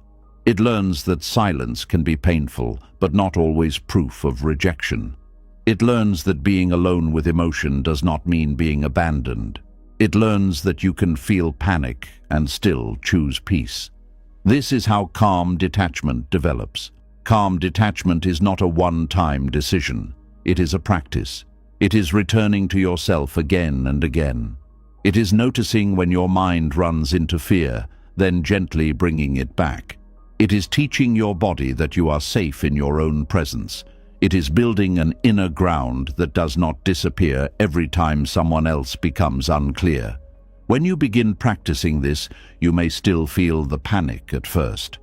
It learns that silence can be painful, but not always proof of rejection. It learns that being alone with emotion does not mean being abandoned. It learns that you can feel panic and still choose peace. This is how calm detachment develops. Calm detachment is not a one-time decision. It is a practice. It is returning to yourself again and again. It is noticing when your mind runs into fear, then gently bringing it back. It is teaching your body that you are safe in your own presence. It is building an inner ground that does not disappear every time someone else becomes unclear. When you begin practicing this, you may still feel the panic at first.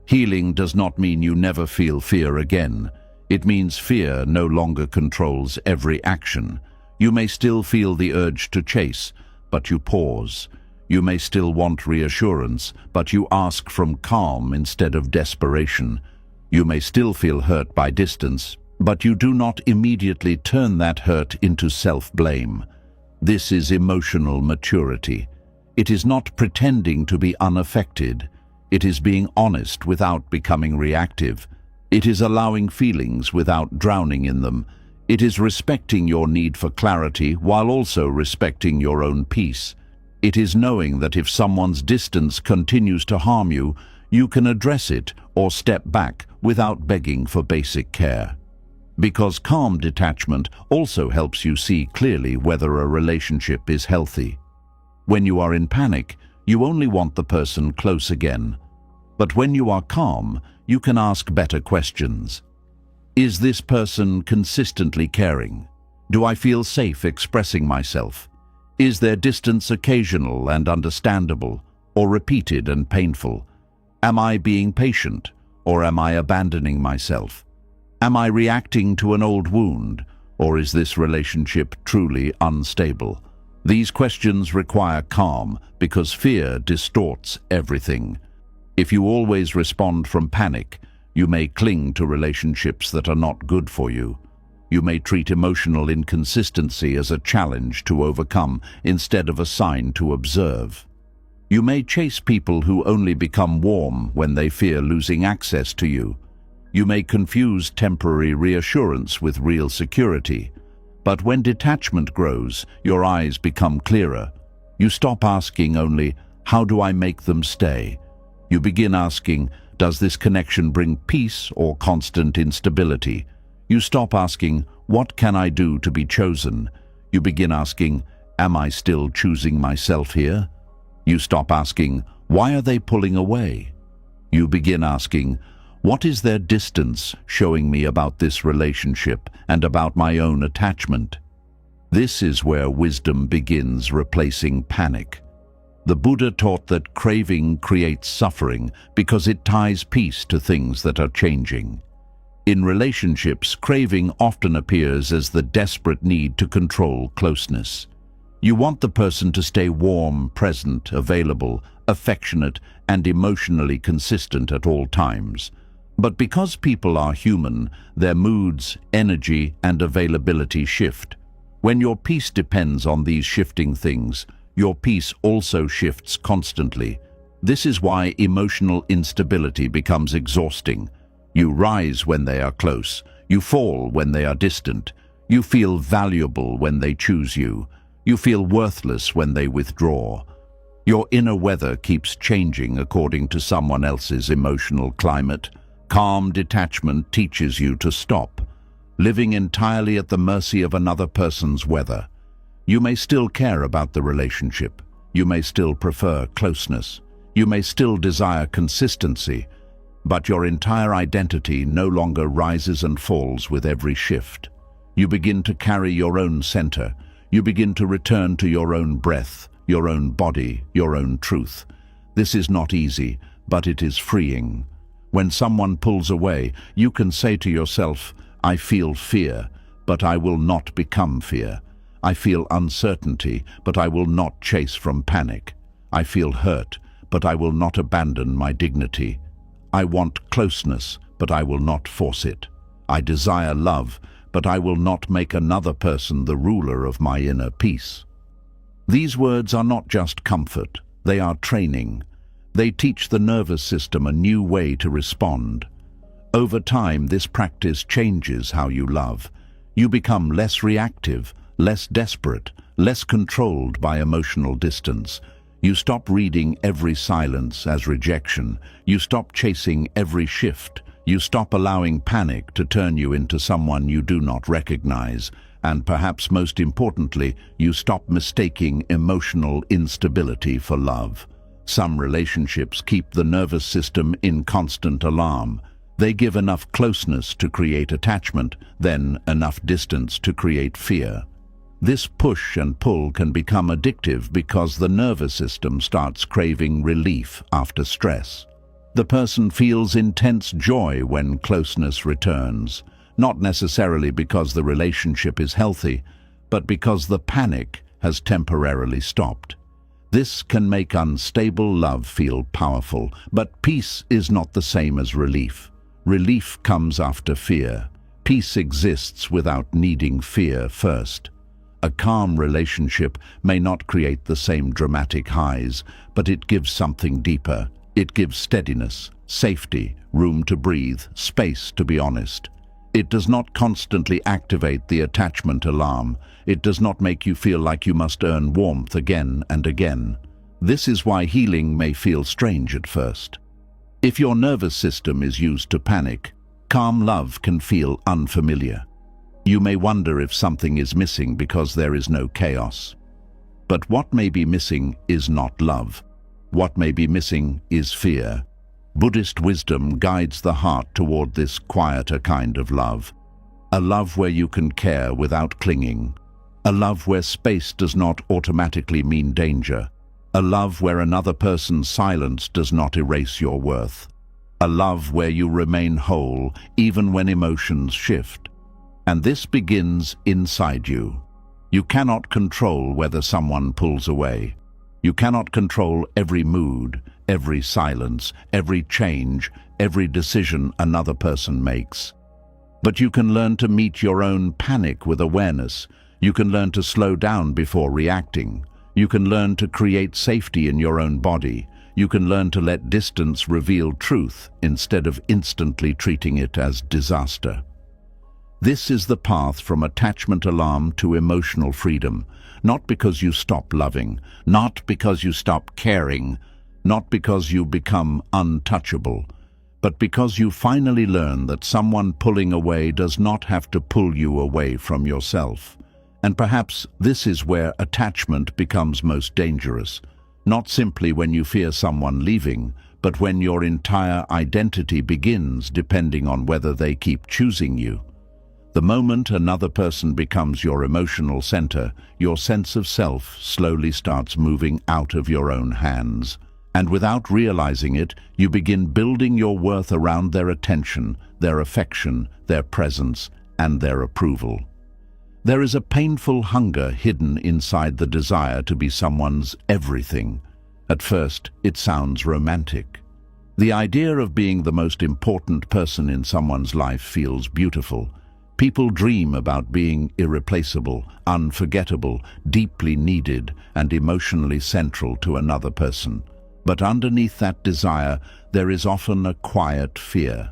Healing does not mean you never feel fear again. It means fear no longer controls every action. You may still feel the urge to chase, but you pause. You may still want reassurance, but you ask from calm instead of desperation. You may still feel hurt by distance, but you do not immediately turn that hurt into self-blame. This is emotional maturity. It is not pretending to be unaffected. It is being honest without becoming reactive. It is allowing feelings without drowning in them. It is respecting your need for clarity while also respecting your own peace. It is knowing that if someone's distance continues to harm you, you can address it or step back without begging for basic care. Because calm detachment also helps you see clearly whether a relationship is healthy. When you are in panic, you only want the person close again. But when you are calm, you can ask better questions. Is this person consistently caring? Do I feel safe expressing myself? Is their distance occasional and understandable, or repeated and painful? Am I being patient, or am I abandoning myself? Am I reacting to an old wound, or is this relationship truly unstable? These questions require calm because fear distorts everything. If you always respond from panic, you may cling to relationships that are not good for you. You may treat emotional inconsistency as a challenge to overcome instead of a sign to observe. You may chase people who only become warm when they fear losing access to you. You may confuse temporary reassurance with real security. But when detachment grows, your eyes become clearer. You stop asking only, "How do I make them stay?" You begin asking, "Does this connection bring peace or constant instability?" You stop asking, "What can I do to be chosen?" You begin asking, "Am I still choosing myself here?" You stop asking, "Why are they pulling away?" You begin asking, "What is their distance showing me about this relationship and about my own attachment?" This is where wisdom begins replacing panic. The Buddha taught that craving creates suffering because it ties peace to things that are changing. In relationships, craving often appears as the desperate need to control closeness. You want the person to stay warm, present, available, affectionate, and emotionally consistent at all times. But because people are human, their moods, energy, and availability shift. When your peace depends on these shifting things, your peace also shifts constantly. This is why emotional instability becomes exhausting. You rise when they are close. You fall when they are distant. You feel valuable when they choose you. You feel worthless when they withdraw. Your inner weather keeps changing according to someone else's emotional climate. Calm detachment teaches you to stop, living entirely at the mercy of another person's weather. You may still care about the relationship. You may still prefer closeness. You may still desire consistency, but your entire identity no longer rises and falls with every shift. You begin to carry your own center. You begin to return to your own breath, your own body, your own truth. This is not easy, but it is freeing. When someone pulls away, you can say to yourself, I feel fear, but I will not become fear. I feel uncertainty, but I will not chase from panic. I feel hurt, but I will not abandon my dignity. I want closeness, but I will not force it. I desire love, but I will not make another person the ruler of my inner peace. These words are not just comfort, they are training. They teach the nervous system a new way to respond. Over time, this practice changes how you love. You become less reactive, less desperate, less controlled by emotional distance. You stop reading every silence as rejection. You stop chasing every shift. You stop allowing panic to turn you into someone you do not recognize. And perhaps most importantly, you stop mistaking emotional instability for love. Some relationships keep the nervous system in constant alarm. They give enough closeness to create attachment, then enough distance to create fear. This push and pull can become addictive because the nervous system starts craving relief after stress. The person feels intense joy when closeness returns, not necessarily because the relationship is healthy, but because the panic has temporarily stopped. This can make unstable love feel powerful, but peace is not the same as relief. Relief comes after fear. Peace exists without needing fear first. A calm relationship may not create the same dramatic highs, but it gives something deeper. It gives steadiness, safety, room to breathe, space to be honest. It does not constantly activate the attachment alarm. It does not make you feel like you must earn warmth again and again. This is why healing may feel strange at first. If your nervous system is used to panic, calm love can feel unfamiliar. You may wonder if something is missing because there is no chaos. But what may be missing is not love. What may be missing is fear. Buddhist wisdom guides the heart toward this quieter kind of love. A love where you can care without clinging. A love where space does not automatically mean danger. A love where another person's silence does not erase your worth. A love where you remain whole even when emotions shift. And this begins inside you. You cannot control whether someone pulls away. You cannot control every mood, every silence, every change, every decision another person makes. But you can learn to meet your own panic with awareness. You can learn to slow down before reacting. You can learn to create safety in your own body. You can learn to let distance reveal truth instead of instantly treating it as disaster. This is the path from attachment alarm to emotional freedom, not because you stop loving, not because you stop caring, not because you become untouchable, but because you finally learn that someone pulling away does not have to pull you away from yourself. And perhaps this is where attachment becomes most dangerous, not simply when you fear someone leaving, but when your entire identity begins depending on whether they keep choosing you. The moment another person becomes your emotional center, your sense of self slowly starts moving out of your own hands. And without realizing it, you begin building your worth around their attention, their affection, their presence, and their approval. There is a painful hunger hidden inside the desire to be someone's everything. At first, it sounds romantic. The idea of being the most important person in someone's life feels beautiful. People dream about being irreplaceable, unforgettable, deeply needed, and emotionally central to another person. But underneath that desire, there is often a quiet fear.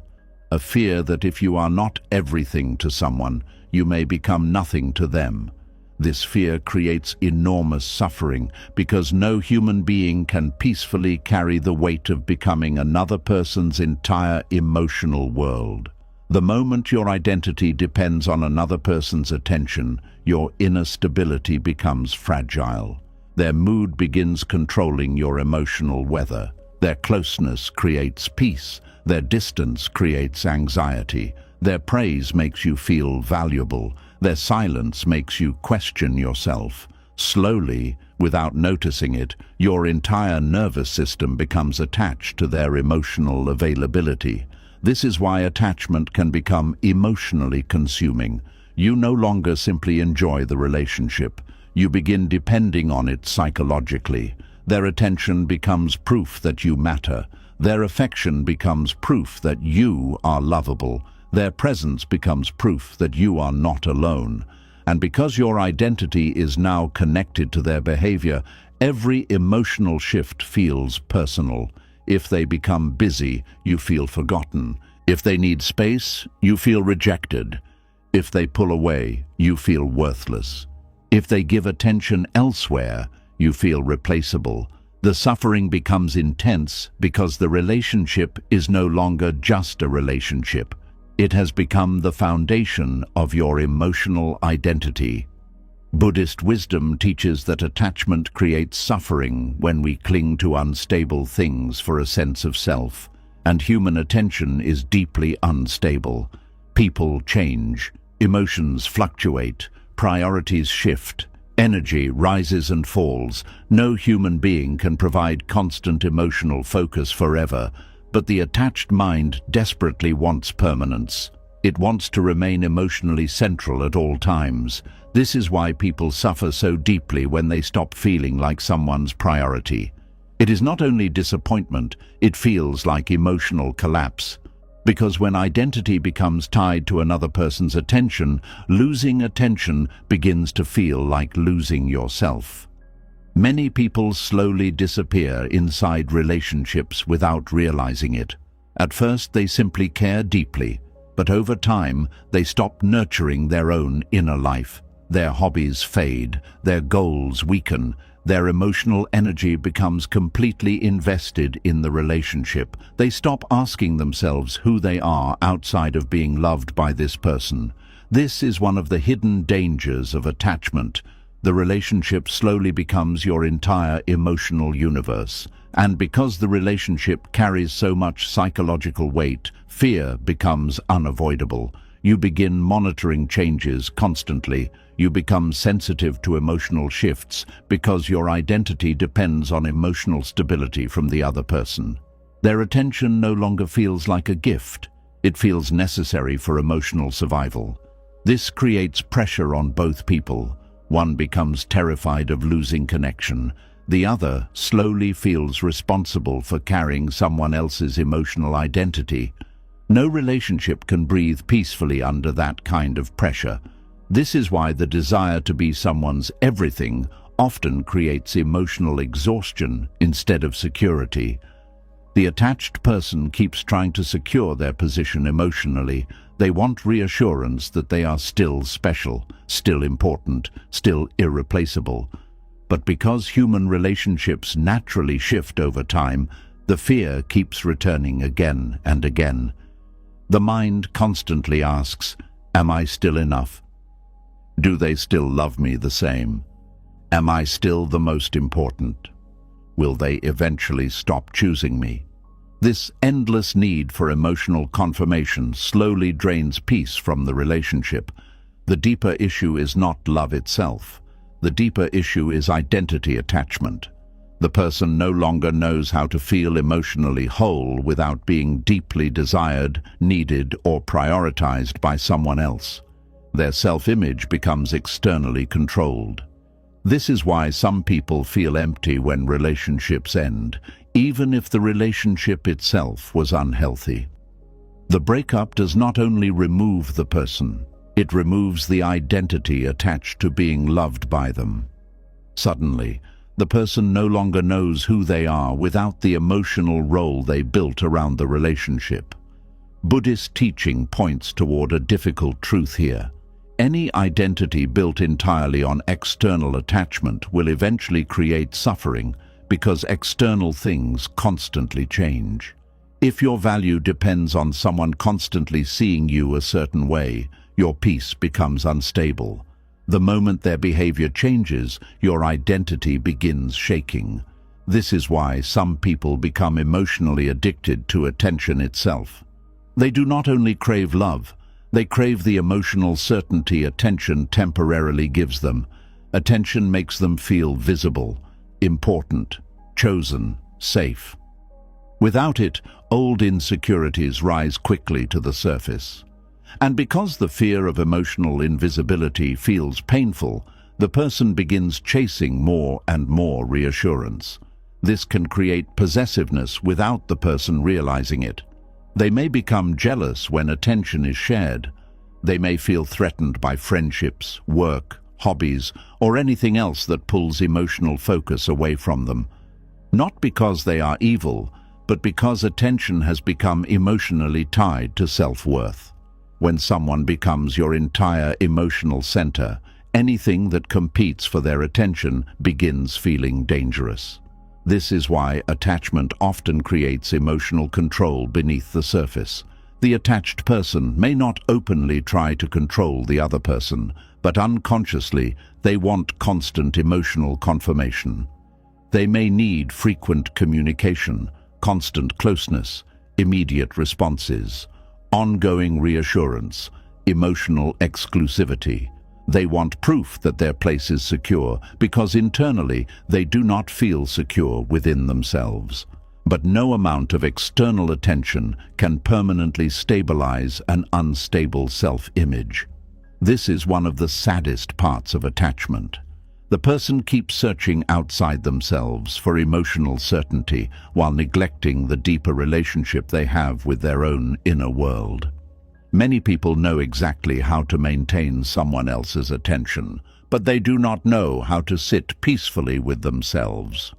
A fear that if you are not everything to someone, you may become nothing to them. This fear creates enormous suffering because no human being can peacefully carry the weight of becoming another person's entire emotional world. The moment your identity depends on another person's attention, your inner stability becomes fragile. Their mood begins controlling your emotional weather. Their closeness creates peace. Their distance creates anxiety. Their praise makes you feel valuable. Their silence makes you question yourself. Slowly, without noticing it, your entire nervous system becomes attached to their emotional availability. This is why attachment can become emotionally consuming. You no longer simply enjoy the relationship. You begin depending on it psychologically. Their attention becomes proof that you matter. Their affection becomes proof that you are lovable. Their presence becomes proof that you are not alone. And because your identity is now connected to their behavior, every emotional shift feels personal. If they become busy, you feel forgotten. If they need space, you feel rejected. If they pull away, you feel worthless. If they give attention elsewhere, you feel replaceable. The suffering becomes intense because the relationship is no longer just a relationship. It has become the foundation of your emotional identity. Buddhist wisdom teaches that attachment creates suffering when we cling to unstable things for a sense of self, and human attention is deeply unstable. People change, emotions fluctuate, priorities shift, energy rises and falls. No human being can provide constant emotional focus forever, but the attached mind desperately wants permanence. It wants to remain emotionally central at all times. This is why people suffer so deeply when they stop feeling like someone's priority. It is not only disappointment, it feels like emotional collapse. Because when identity becomes tied to another person's attention, losing attention begins to feel like losing yourself. Many people slowly disappear inside relationships without realizing it. At first, they simply care deeply, but over time, they stop nurturing their own inner life. Their hobbies fade, their goals weaken, their emotional energy becomes completely invested in the relationship. They stop asking themselves who they are outside of being loved by this person. This is one of the hidden dangers of attachment. The relationship slowly becomes your entire emotional universe. And because the relationship carries so much psychological weight, fear becomes unavoidable. You begin monitoring changes constantly. You become sensitive to emotional shifts because your identity depends on emotional stability from the other person. Their attention no longer feels like a gift. It feels necessary for emotional survival. This creates pressure on both people. One becomes terrified of losing connection. The other slowly feels responsible for carrying someone else's emotional identity. No relationship can breathe peacefully under that kind of pressure. This is why the desire to be someone's everything often creates emotional exhaustion instead of security. The attached person keeps trying to secure their position emotionally. They want reassurance that they are still special, still important, still irreplaceable. But because human relationships naturally shift over time, the fear keeps returning again and again. The mind constantly asks, am I still enough? Do they still love me the same? Am I still the most important? Will they eventually stop choosing me? This endless need for emotional confirmation slowly drains peace from the relationship. The deeper issue is not love itself. The deeper issue is identity attachment. The person no longer knows how to feel emotionally whole without being deeply desired, needed, or prioritized by someone else. Their self-image becomes externally controlled. This is why some people feel empty when relationships end, even if the relationship itself was unhealthy. The breakup does not only remove the person, it removes the identity attached to being loved by them. Suddenly, the person no longer knows who they are without the emotional role they built around the relationship. Buddhist teaching points toward a difficult truth here. Any identity built entirely on external attachment will eventually create suffering because external things constantly change. If your value depends on someone constantly seeing you a certain way, your peace becomes unstable. The moment their behavior changes, your identity begins shaking. This is why some people become emotionally addicted to attention itself. They do not only crave love, they crave the emotional certainty attention temporarily gives them. Attention makes them feel visible, important, chosen, safe. Without it, old insecurities rise quickly to the surface. And because the fear of emotional invisibility feels painful, the person begins chasing more and more reassurance. This can create possessiveness without the person realizing it. They may become jealous when attention is shared. They may feel threatened by friendships, work, hobbies, or anything else that pulls emotional focus away from them. Not because they are evil, but because attention has become emotionally tied to self-worth. When someone becomes your entire emotional center, anything that competes for their attention begins feeling dangerous. This is why attachment often creates emotional control beneath the surface. The attached person may not openly try to control the other person, but unconsciously they want constant emotional confirmation. They may need frequent communication, constant closeness, immediate responses, ongoing reassurance, emotional exclusivity. They want proof that their place is secure because internally they do not feel secure within themselves. But no amount of external attention can permanently stabilize an unstable self-image. This is one of the saddest parts of attachment. The person keeps searching outside themselves for emotional certainty while neglecting the deeper relationship they have with their own inner world. Many people know exactly how to maintain someone else's attention, but they do not know how to sit peacefully with themselves.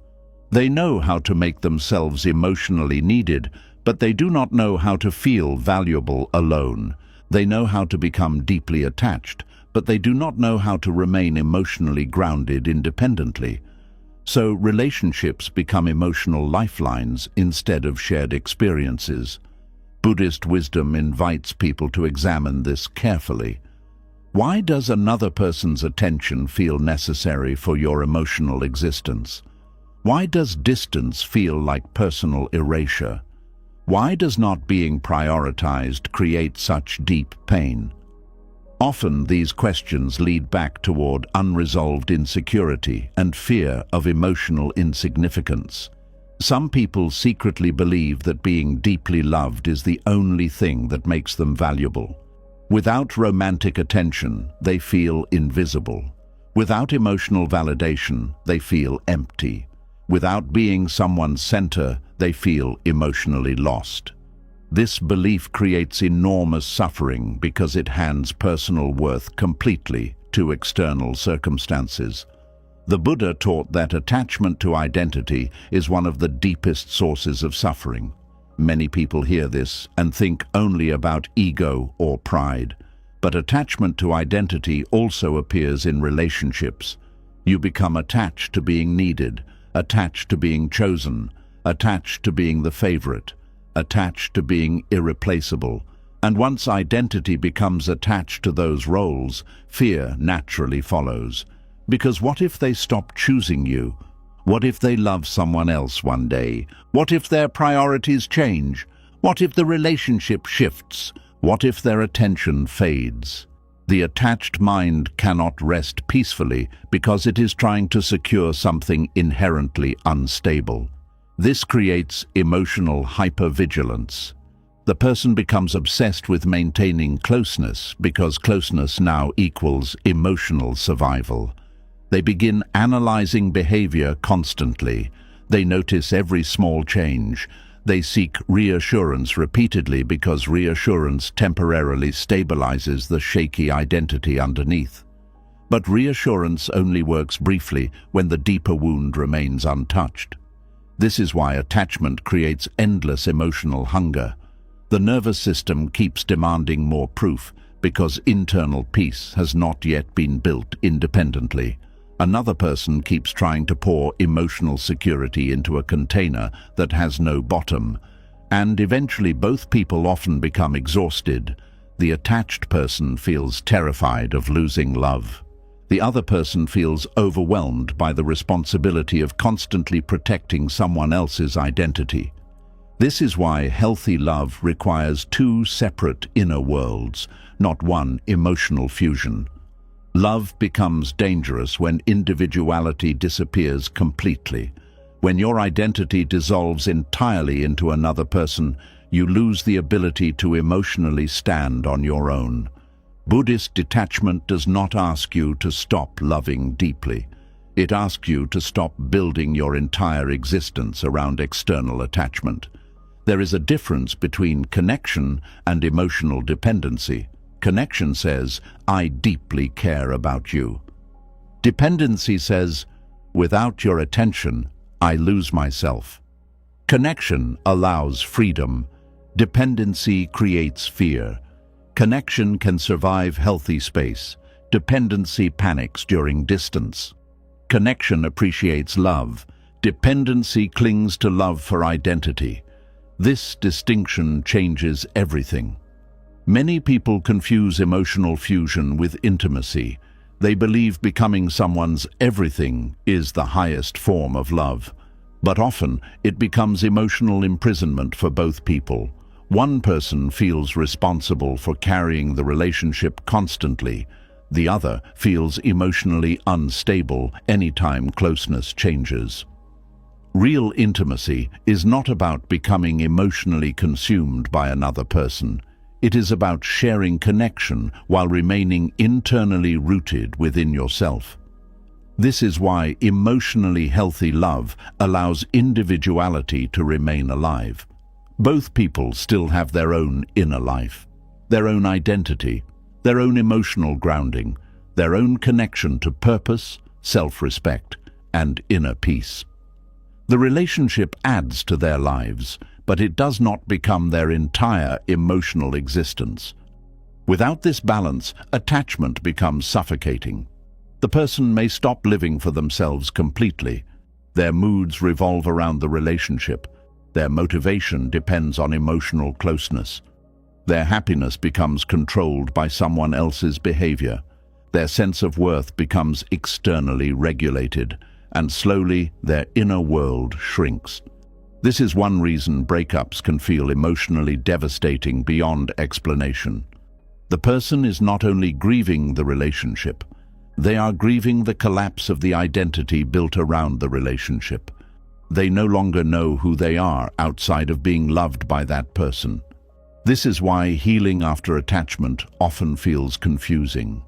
They know how to make themselves emotionally needed, but they do not know how to feel valuable alone. They know how to become deeply attached, but they do not know how to remain emotionally grounded independently. So relationships become emotional lifelines instead of shared experiences. Buddhist wisdom invites people to examine this carefully. Why does another person's attention feel necessary for your emotional existence? Why does distance feel like personal erasure? Why does not being prioritized create such deep pain? Often these questions lead back toward unresolved insecurity and fear of emotional insignificance. Some people secretly believe that being deeply loved is the only thing that makes them valuable. Without romantic attention, they feel invisible. Without emotional validation, they feel empty. Without being someone's center, they feel emotionally lost. This belief creates enormous suffering because it hands personal worth completely to external circumstances. The Buddha taught that attachment to identity is one of the deepest sources of suffering. Many people hear this and think only about ego or pride. But attachment to identity also appears in relationships. You become attached to being needed, attached to being chosen, attached to being the favorite, attached to being irreplaceable. And once identity becomes attached to those roles, fear naturally follows. Because what if they stop choosing you? What if they love someone else one day? What if their priorities change? What if the relationship shifts? What if their attention fades? The attached mind cannot rest peacefully because it is trying to secure something inherently unstable. This creates emotional hypervigilance. The person becomes obsessed with maintaining closeness because closeness now equals emotional survival. They begin analyzing behavior constantly. They notice every small change. They seek reassurance repeatedly because reassurance temporarily stabilizes the shaky identity underneath. But reassurance only works briefly when the deeper wound remains untouched. This is why attachment creates endless emotional hunger. The nervous system keeps demanding more proof because internal peace has not yet been built independently. Another person keeps trying to pour emotional security into a container that has no bottom, and eventually both people often become exhausted. The attached person feels terrified of losing love. The other person feels overwhelmed by the responsibility of constantly protecting someone else's identity. This is why healthy love requires two separate inner worlds, not one emotional fusion. Love becomes dangerous when individuality disappears completely. When your identity dissolves entirely into another person, you lose the ability to emotionally stand on your own. Buddhist detachment does not ask you to stop loving deeply. It asks you to stop building your entire existence around external attachment. There is a difference between connection and emotional dependency. Connection says, "I deeply care about you." Dependency says, "Without your attention, I lose myself." Connection allows freedom. Dependency creates fear. Connection can survive healthy space. Dependency panics during distance. Connection appreciates love. Dependency clings to love for identity. This distinction changes everything. Many people confuse emotional fusion with intimacy. They believe becoming someone's everything is the highest form of love. But often, it becomes emotional imprisonment for both people. One person feels responsible for carrying the relationship constantly. The other feels emotionally unstable anytime closeness changes. Real intimacy is not about becoming emotionally consumed by another person. It is about sharing connection while remaining internally rooted within yourself. This is why emotionally healthy love allows individuality to remain alive. Both people still have their own inner life, their own identity, their own emotional grounding, their own connection to purpose, self-respect, and inner peace. The relationship adds to their lives, but it does not become their entire emotional existence. Without this balance, attachment becomes suffocating. The person may stop living for themselves completely. Their moods revolve around the relationship. Their motivation depends on emotional closeness. Their happiness becomes controlled by someone else's behavior. Their sense of worth becomes externally regulated, and slowly their inner world shrinks. This is one reason breakups can feel emotionally devastating beyond explanation. The person is not only grieving the relationship, they are grieving the collapse of the identity built around the relationship. They no longer know who they are outside of being loved by that person. This is why healing after attachment often feels confusing.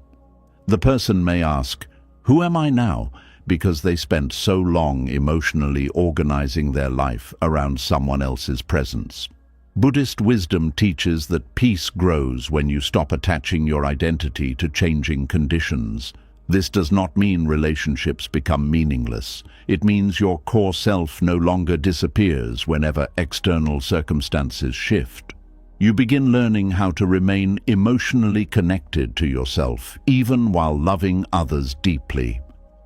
The person may ask, "Who am I now?" because they spent so long emotionally organizing their life around someone else's presence. Buddhist wisdom teaches that peace grows when you stop attaching your identity to changing conditions. This does not mean relationships become meaningless. It means your core self no longer disappears whenever external circumstances shift. You begin learning how to remain emotionally connected to yourself, even while loving others deeply.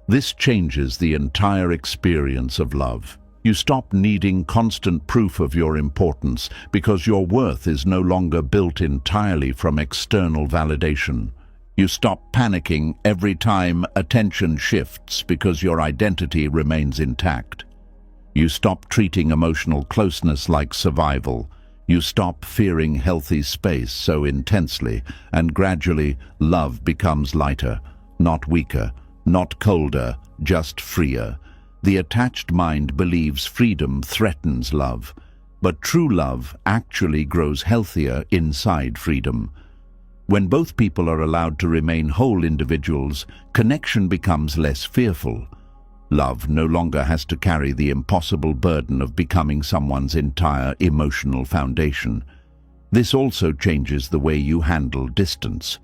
This changes the entire experience of love. You stop needing constant proof of your importance because your worth is no longer built entirely from external validation. You stop panicking every time attention shifts because your identity remains intact. You stop treating emotional closeness like survival. You stop fearing healthy space so intensely, and gradually love becomes lighter, not weaker, not colder, just freer. The attached mind believes freedom threatens love, but true love actually grows healthier inside freedom. When both people are allowed to remain whole individuals, connection becomes less fearful. Love no longer has to carry the impossible burden of becoming someone's entire emotional foundation. This also changes the way you handle distance.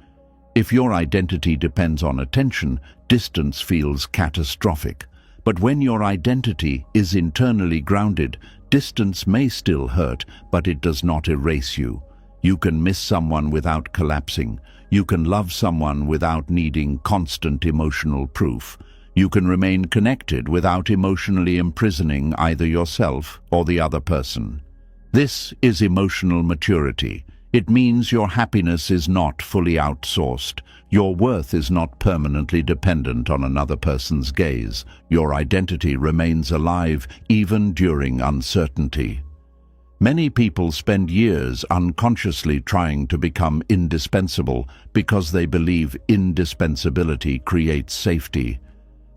If your identity depends on attention, distance feels catastrophic. But when your identity is internally grounded, distance may still hurt, but it does not erase you. You can miss someone without collapsing. You can love someone without needing constant emotional proof. You can remain connected without emotionally imprisoning either yourself or the other person. This is emotional maturity. It means your happiness is not fully outsourced. Your worth is not permanently dependent on another person's gaze. Your identity remains alive even during uncertainty. Many people spend years unconsciously trying to become indispensable because they believe indispensability creates safety.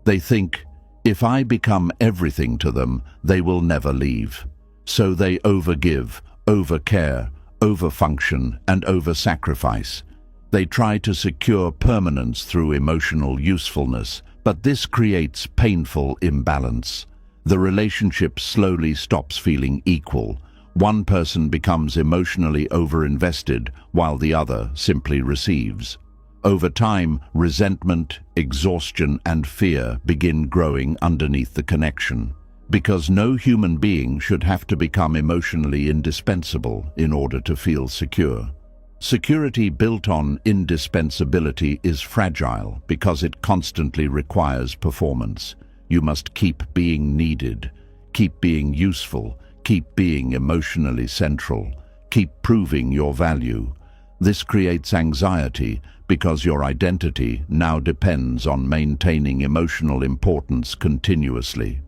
They think, if I become everything to them, they will never leave. So they overgive, overcare, overfunction, and oversacrifice. They try to secure permanence through emotional usefulness, but this creates painful imbalance. The relationship slowly stops feeling equal. One person becomes emotionally overinvested while the other simply receives. Over time, resentment, exhaustion, and fear begin growing underneath the connection. Because no human being should have to become emotionally indispensable in order to feel secure. Security built on indispensability is fragile because it constantly requires performance. You must keep being needed, keep being useful, keep being emotionally central, keep proving your value. This creates anxiety because your identity now depends on maintaining emotional importance continuously.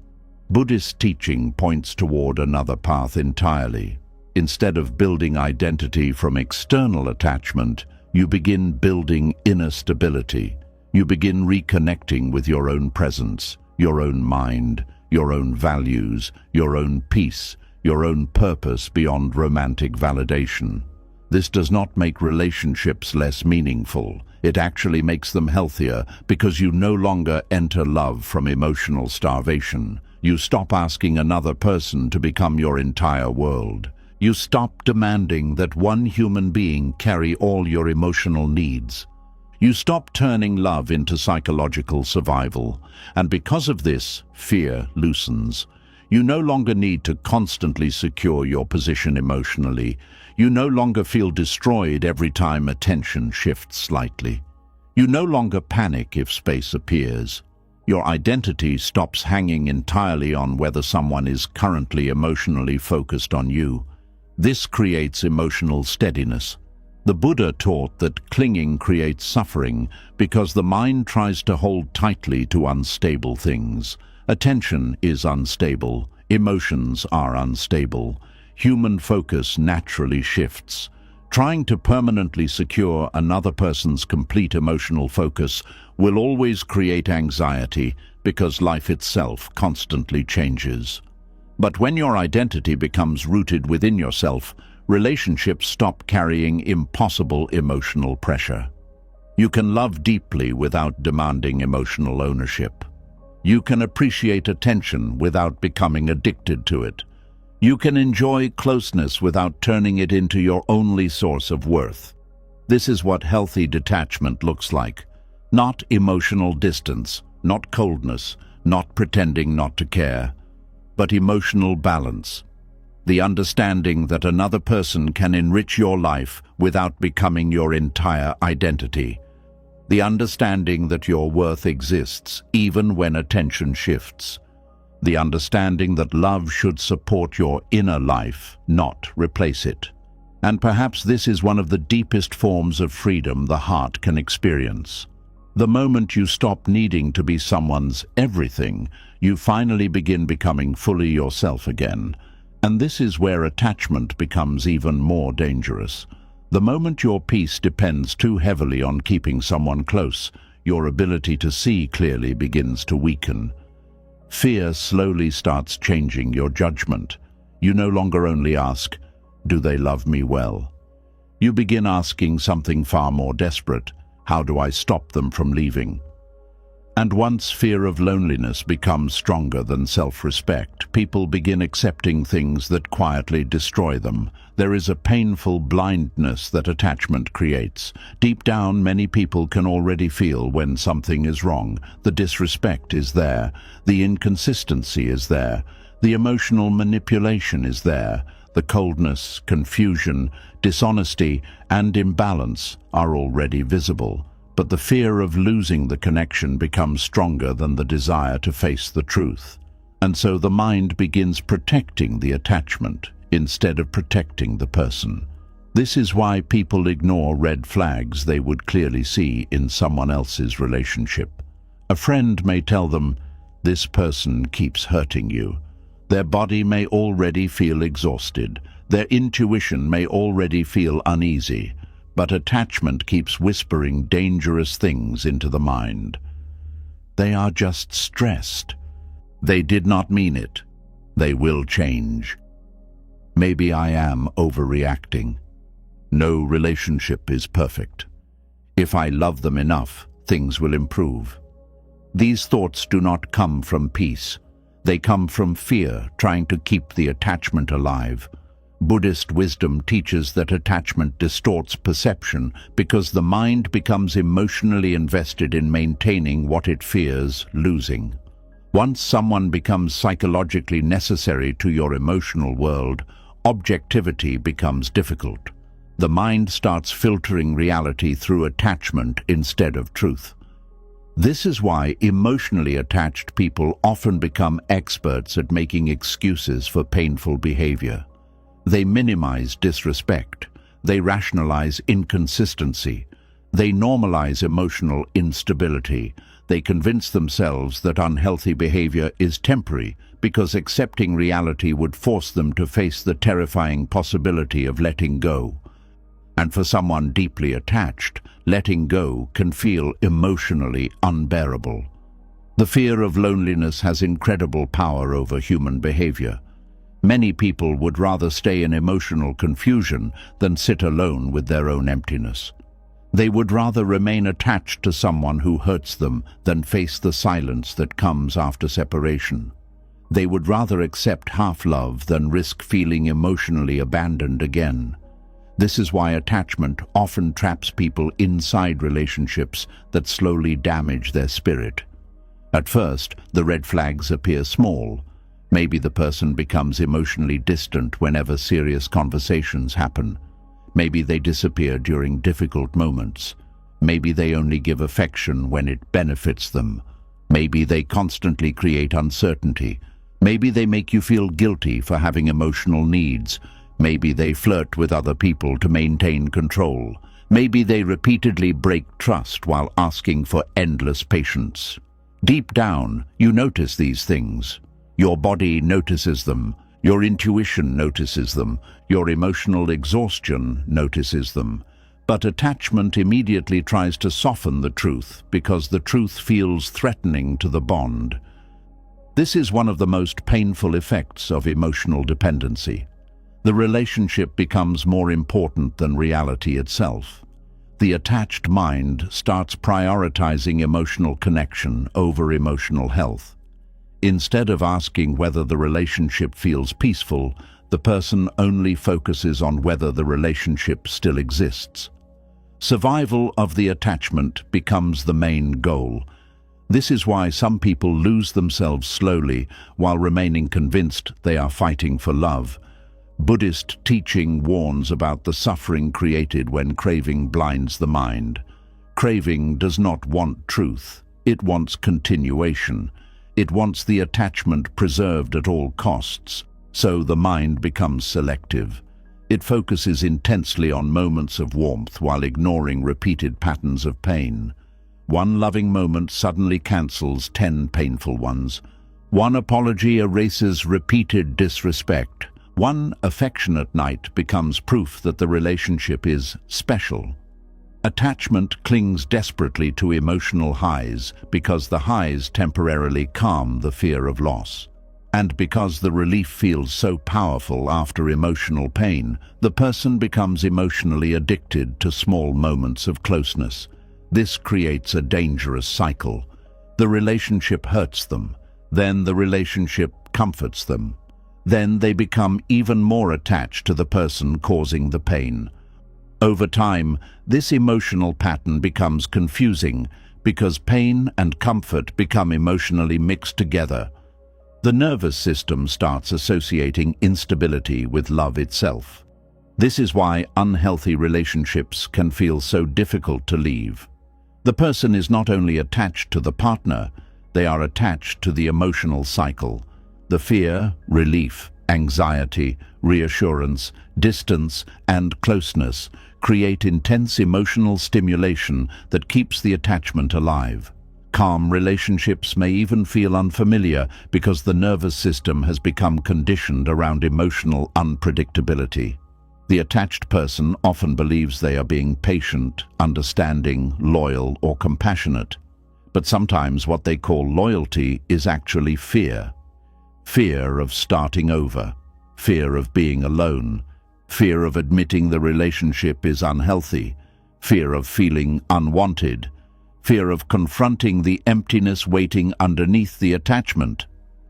Buddhist teaching points toward another path entirely. Instead of building identity from external attachment, you begin building inner stability. You begin reconnecting with your own presence, your own mind, your own values, your own peace, your own purpose beyond romantic validation. This does not make relationships less meaningful. It actually makes them healthier because you no longer enter love from emotional starvation. You stop asking another person to become your entire world. You stop demanding that one human being carry all your emotional needs. You stop turning love into psychological survival, and because of this, fear loosens. You no longer need to constantly secure your position emotionally. You no longer feel destroyed every time attention shifts slightly. You no longer panic if space appears. Your identity stops hanging entirely on whether someone is currently emotionally focused on you. This creates emotional steadiness. The Buddha taught that clinging creates suffering because the mind tries to hold tightly to unstable things. Attention is unstable. Emotions are unstable. Human focus naturally shifts. Trying to permanently secure another person's complete emotional focus will always create anxiety because life itself constantly changes. But when your identity becomes rooted within yourself, relationships stop carrying impossible emotional pressure. You can love deeply without demanding emotional ownership. You can appreciate attention without becoming addicted to it. You can enjoy closeness without turning it into your only source of worth. This is what healthy detachment looks like. Not emotional distance, not coldness, not pretending not to care, but emotional balance. The understanding that another person can enrich your life without becoming your entire identity. The understanding that your worth exists even when attention shifts. The understanding that love should support your inner life, not replace it. And perhaps this is one of the deepest forms of freedom the heart can experience. The moment you stop needing to be someone's everything, you finally begin becoming fully yourself again. And this is where attachment becomes even more dangerous. The moment your peace depends too heavily on keeping someone close, your ability to see clearly begins to weaken. Fear slowly starts changing your judgment. You no longer only ask, "Do they love me well?" You begin asking something far more desperate. How do I stop them from leaving? And once fear of loneliness becomes stronger than self-respect, people begin accepting things that quietly destroy them. There is a painful blindness that attachment creates. Deep down, many people can already feel when something is wrong. The disrespect is there. The inconsistency is there. The emotional manipulation is there. The coldness, confusion, dishonesty, and imbalance are already visible. But the fear of losing the connection becomes stronger than the desire to face the truth. And so the mind begins protecting the attachment instead of protecting the person. This is why people ignore red flags they would clearly see in someone else's relationship. A friend may tell them, "This person keeps hurting you." Their body may already feel exhausted. Their intuition may already feel uneasy. But attachment keeps whispering dangerous things into the mind. They are just stressed. They did not mean it. They will change. Maybe I am overreacting. No relationship is perfect. If I love them enough, things will improve. These thoughts do not come from peace. They come from fear, trying to keep the attachment alive. Buddhist wisdom teaches that attachment distorts perception because the mind becomes emotionally invested in maintaining what it fears losing. Once someone becomes psychologically necessary to your emotional world, objectivity becomes difficult. The mind starts filtering reality through attachment instead of truth. This is why emotionally attached people often become experts at making excuses for painful behavior. They minimize disrespect. They rationalize inconsistency. They normalize emotional instability. They convince themselves that unhealthy behavior is temporary because accepting reality would force them to face the terrifying possibility of letting go. And for someone deeply attached, letting go can feel emotionally unbearable. The fear of loneliness has incredible power over human behavior. Many people would rather stay in emotional confusion than sit alone with their own emptiness. They would rather remain attached to someone who hurts them than face the silence that comes after separation. They would rather accept half-love than risk feeling emotionally abandoned again. This is why attachment often traps people inside relationships that slowly damage their spirit. At first, the red flags appear small. Maybe the person becomes emotionally distant whenever serious conversations happen. Maybe they disappear during difficult moments. Maybe they only give affection when it benefits them. Maybe they constantly create uncertainty. Maybe they make you feel guilty for having emotional needs. Maybe they flirt with other people to maintain control. Maybe they repeatedly break trust while asking for endless patience. Deep down, you notice these things. Your body notices them. Your intuition notices them. Your emotional exhaustion notices them. But attachment immediately tries to soften the truth because the truth feels threatening to the bond. This is one of the most painful effects of emotional dependency. The relationship becomes more important than reality itself. The attached mind starts prioritizing emotional connection over emotional health. Instead of asking whether the relationship feels peaceful, the person only focuses on whether the relationship still exists. Survival of the attachment becomes the main goal. This is why some people lose themselves slowly while remaining convinced they are fighting for love. Buddhist teaching warns about the suffering created when craving blinds the mind. Craving does not want truth. It wants continuation. It wants the attachment preserved at all costs, so the mind becomes selective. It focuses intensely on moments of warmth while ignoring repeated patterns of pain. One loving moment suddenly cancels 10 painful ones. One apology erases repeated disrespect. One affectionate night becomes proof that the relationship is special. Attachment clings desperately to emotional highs because the highs temporarily calm the fear of loss. And because the relief feels so powerful after emotional pain, the person becomes emotionally addicted to small moments of closeness. This creates a dangerous cycle. The relationship hurts them. Then the relationship comforts them. Then they become even more attached to the person causing the pain. Over time, this emotional pattern becomes confusing because pain and comfort become emotionally mixed together. The nervous system starts associating instability with love itself. This is why unhealthy relationships can feel so difficult to leave. The person is not only attached to the partner, they are attached to the emotional cycle. The fear, relief, anxiety, reassurance, distance, and closeness create intense emotional stimulation that keeps the attachment alive. Calm relationships may even feel unfamiliar because the nervous system has become conditioned around emotional unpredictability. The attached person often believes they are being patient, understanding, loyal, or compassionate. But sometimes what they call loyalty is actually fear. Fear of starting over, fear of being alone, fear of admitting the relationship is unhealthy, fear of feeling unwanted, fear of confronting the emptiness waiting underneath the attachment.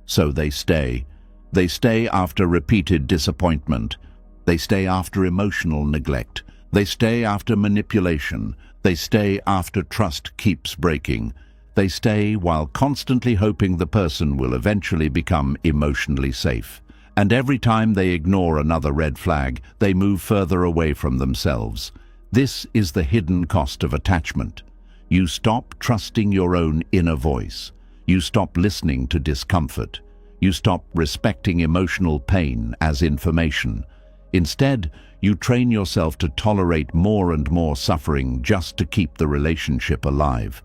So they stay. They stay after repeated disappointment. They stay after emotional neglect. They stay after manipulation. They stay after trust keeps breaking. They stay while constantly hoping the person will eventually become emotionally safe. And every time they ignore another red flag, they move further away from themselves. This is the hidden cost of attachment. You stop trusting your own inner voice. You stop listening to discomfort. You stop respecting emotional pain as information. Instead, you train yourself to tolerate more and more suffering just to keep the relationship alive.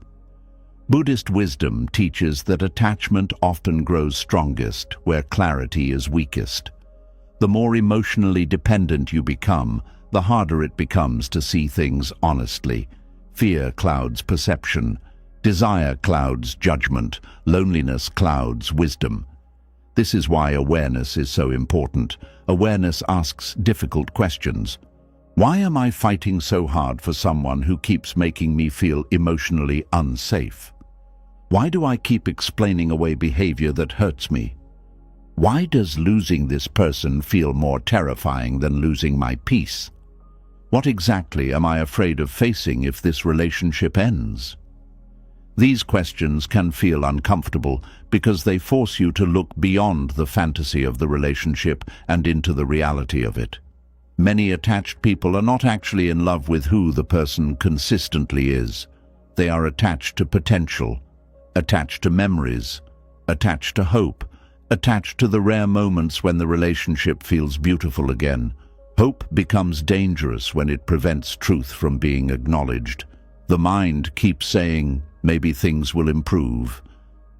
Buddhist wisdom teaches that attachment often grows strongest where clarity is weakest. The more emotionally dependent you become, the harder it becomes to see things honestly. Fear clouds perception. Desire clouds judgment. Loneliness clouds wisdom. This is why awareness is so important. Awareness asks difficult questions. Why am I fighting so hard for someone who keeps making me feel emotionally unsafe? Why do I keep explaining away behavior that hurts me? Why does losing this person feel more terrifying than losing my peace? What exactly am I afraid of facing if this relationship ends? These questions can feel uncomfortable because they force you to look beyond the fantasy of the relationship and into the reality of it. Many attached people are not actually in love with who the person consistently is. They are attached to potential, attached to memories, attached to hope, attached to the rare moments when the relationship feels beautiful again. Hope becomes dangerous when it prevents truth from being acknowledged. The mind keeps saying, maybe things will improve.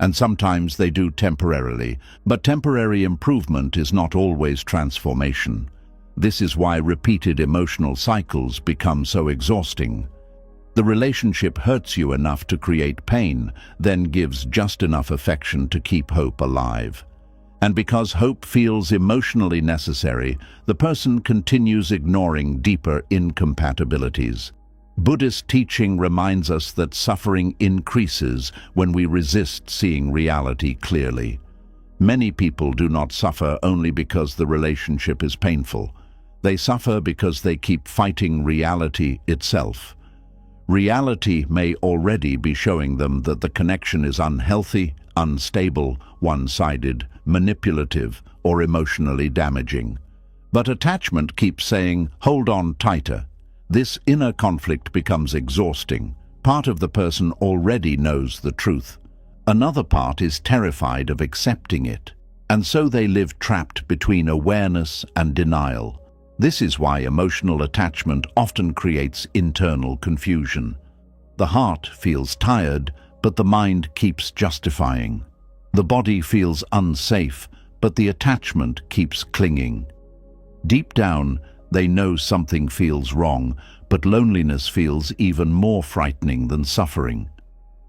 And sometimes they do temporarily, but temporary improvement is not always transformation. This is why repeated emotional cycles become so exhausting. The relationship hurts you enough to create pain, then gives just enough affection to keep hope alive. And because hope feels emotionally necessary, the person continues ignoring deeper incompatibilities. Buddhist teaching reminds us that suffering increases when we resist seeing reality clearly. Many people do not suffer only because the relationship is painful. They suffer because they keep fighting reality itself. Reality may already be showing them that the connection is unhealthy, unstable, one-sided, manipulative, or emotionally damaging. But attachment keeps saying, hold on tighter. This inner conflict becomes exhausting. Part of the person already knows the truth. Another part is terrified of accepting it. And so they live trapped between awareness and denial. This is why emotional attachment often creates internal confusion. The heart feels tired, but the mind keeps justifying. The body feels unsafe, but the attachment keeps clinging. Deep down, they know something feels wrong, but loneliness feels even more frightening than suffering.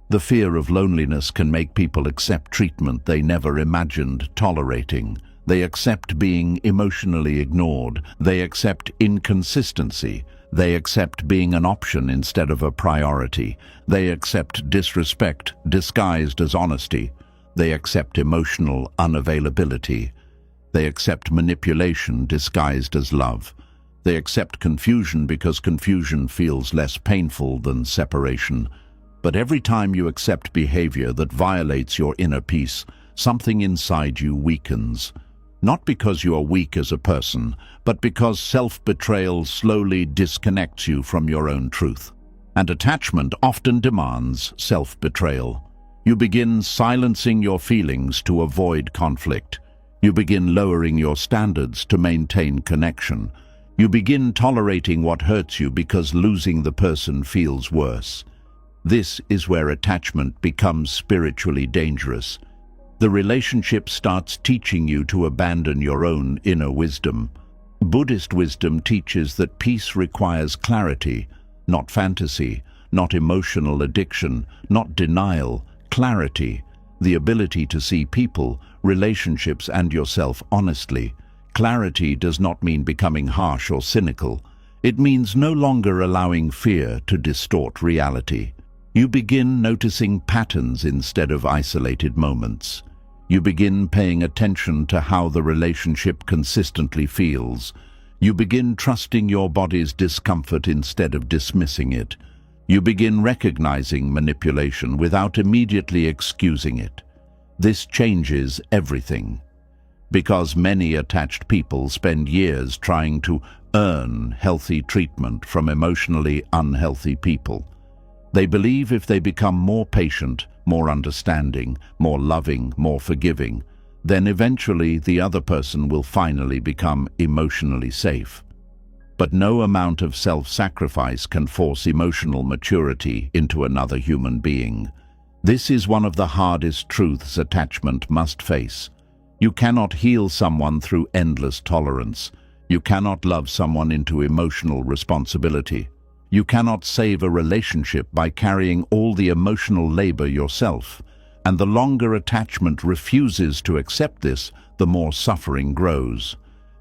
The fear of loneliness can make people accept treatment they never imagined tolerating. They accept being emotionally ignored. They accept inconsistency. They accept being an option instead of a priority. They accept disrespect disguised as honesty. They accept emotional unavailability. They accept manipulation disguised as love. They accept confusion because confusion feels less painful than separation. But every time you accept behavior that violates your inner peace, something inside you weakens. Not because you are weak as a person, but because self-betrayal slowly disconnects you from your own truth. And attachment often demands self-betrayal. You begin silencing your feelings to avoid conflict. You begin lowering your standards to maintain connection. You begin tolerating what hurts you because losing the person feels worse. This is where attachment becomes spiritually dangerous. The relationship starts teaching you to abandon your own inner wisdom. Buddhist wisdom teaches that peace requires clarity, not fantasy, not emotional addiction, not denial, clarity, the ability to see people, relationships, and yourself honestly. Clarity does not mean becoming harsh or cynical. It means no longer allowing fear to distort reality. You begin noticing patterns instead of isolated moments. You begin paying attention to how the relationship consistently feels. You begin trusting your body's discomfort instead of dismissing it. You begin recognizing manipulation without immediately excusing it. This changes everything. Because many attached people spend years trying to earn healthy treatment from emotionally unhealthy people. They believe if they become more patient, more understanding, more loving, more forgiving, then eventually the other person will finally become emotionally safe. But no amount of self-sacrifice can force emotional maturity into another human being. This is one of the hardest truths attachment must face. You cannot heal someone through endless tolerance. You cannot love someone into emotional responsibility. You cannot save a relationship by carrying all the emotional labor yourself. And the longer attachment refuses to accept this, the more suffering grows.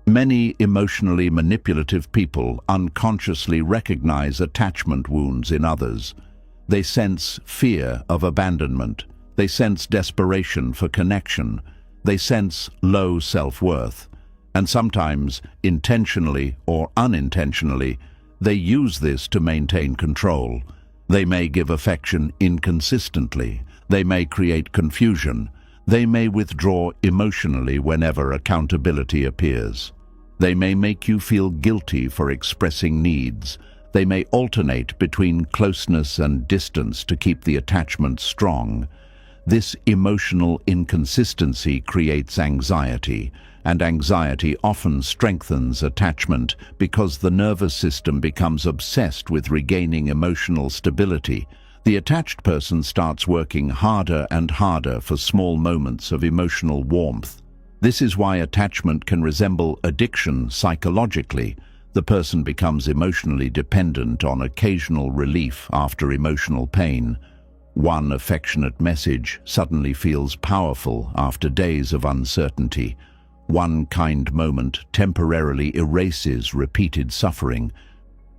Many emotionally manipulative people unconsciously recognize attachment wounds in others. They sense fear of abandonment. They sense desperation for connection. They sense low self-worth. And sometimes, intentionally or unintentionally, they use this to maintain control. They may give affection inconsistently. They may create confusion. They may withdraw emotionally whenever accountability appears. They may make you feel guilty for expressing needs. They may alternate between closeness and distance to keep the attachment strong. This emotional inconsistency creates anxiety, and anxiety often strengthens attachment because the nervous system becomes obsessed with regaining emotional stability. The attached person starts working harder and harder for small moments of emotional warmth. This is why attachment can resemble addiction psychologically. The person becomes emotionally dependent on occasional relief after emotional pain. One affectionate message suddenly feels powerful after days of uncertainty. One kind moment temporarily erases repeated suffering.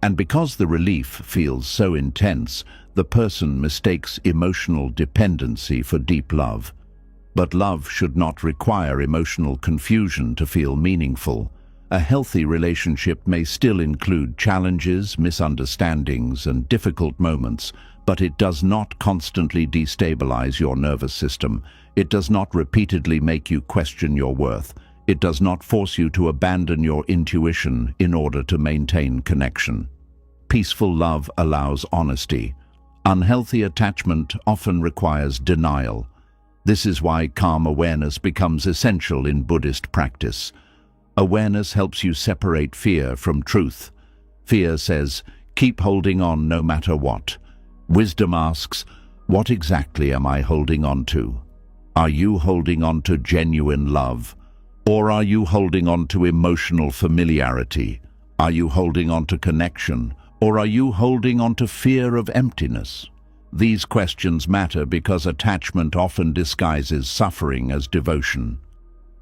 And because the relief feels so intense, the person mistakes emotional dependency for deep love. But love should not require emotional confusion to feel meaningful. A healthy relationship may still include challenges, misunderstandings, and difficult moments, but it does not constantly destabilize your nervous system. It does not repeatedly make you question your worth. It does not force you to abandon your intuition in order to maintain connection. Peaceful love allows honesty. Unhealthy attachment often requires denial. This is why calm awareness becomes essential in Buddhist practice. Awareness helps you separate fear from truth. Fear says, keep holding on no matter what. Wisdom asks, what exactly am I holding on to? Are you holding on to genuine love? Or are you holding on to emotional familiarity? Are you holding on to connection? Or are you holding on to fear of emptiness? These questions matter because attachment often disguises suffering as devotion.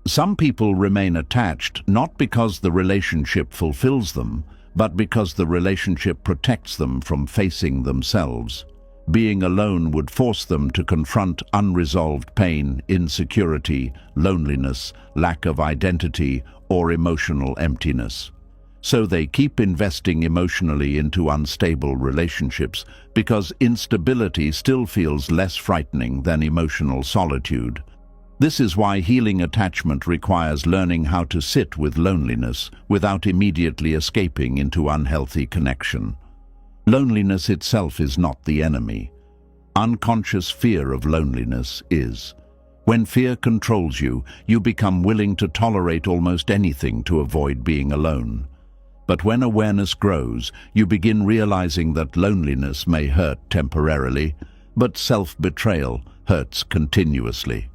Some people remain attached not because the relationship fulfills them, but because the relationship protects them from facing themselves. Being alone would force them to confront unresolved pain, insecurity, loneliness, lack of identity, or emotional emptiness. So they keep investing emotionally into unstable relationships because instability still feels less frightening than emotional solitude. This is why healing attachment requires learning how to sit with loneliness without immediately escaping into unhealthy connection. Loneliness itself is not the enemy. Unconscious fear of loneliness is. When fear controls you, you become willing to tolerate almost anything to avoid being alone. But when awareness grows, you begin realizing that loneliness may hurt temporarily, but self-betrayal hurts continuously.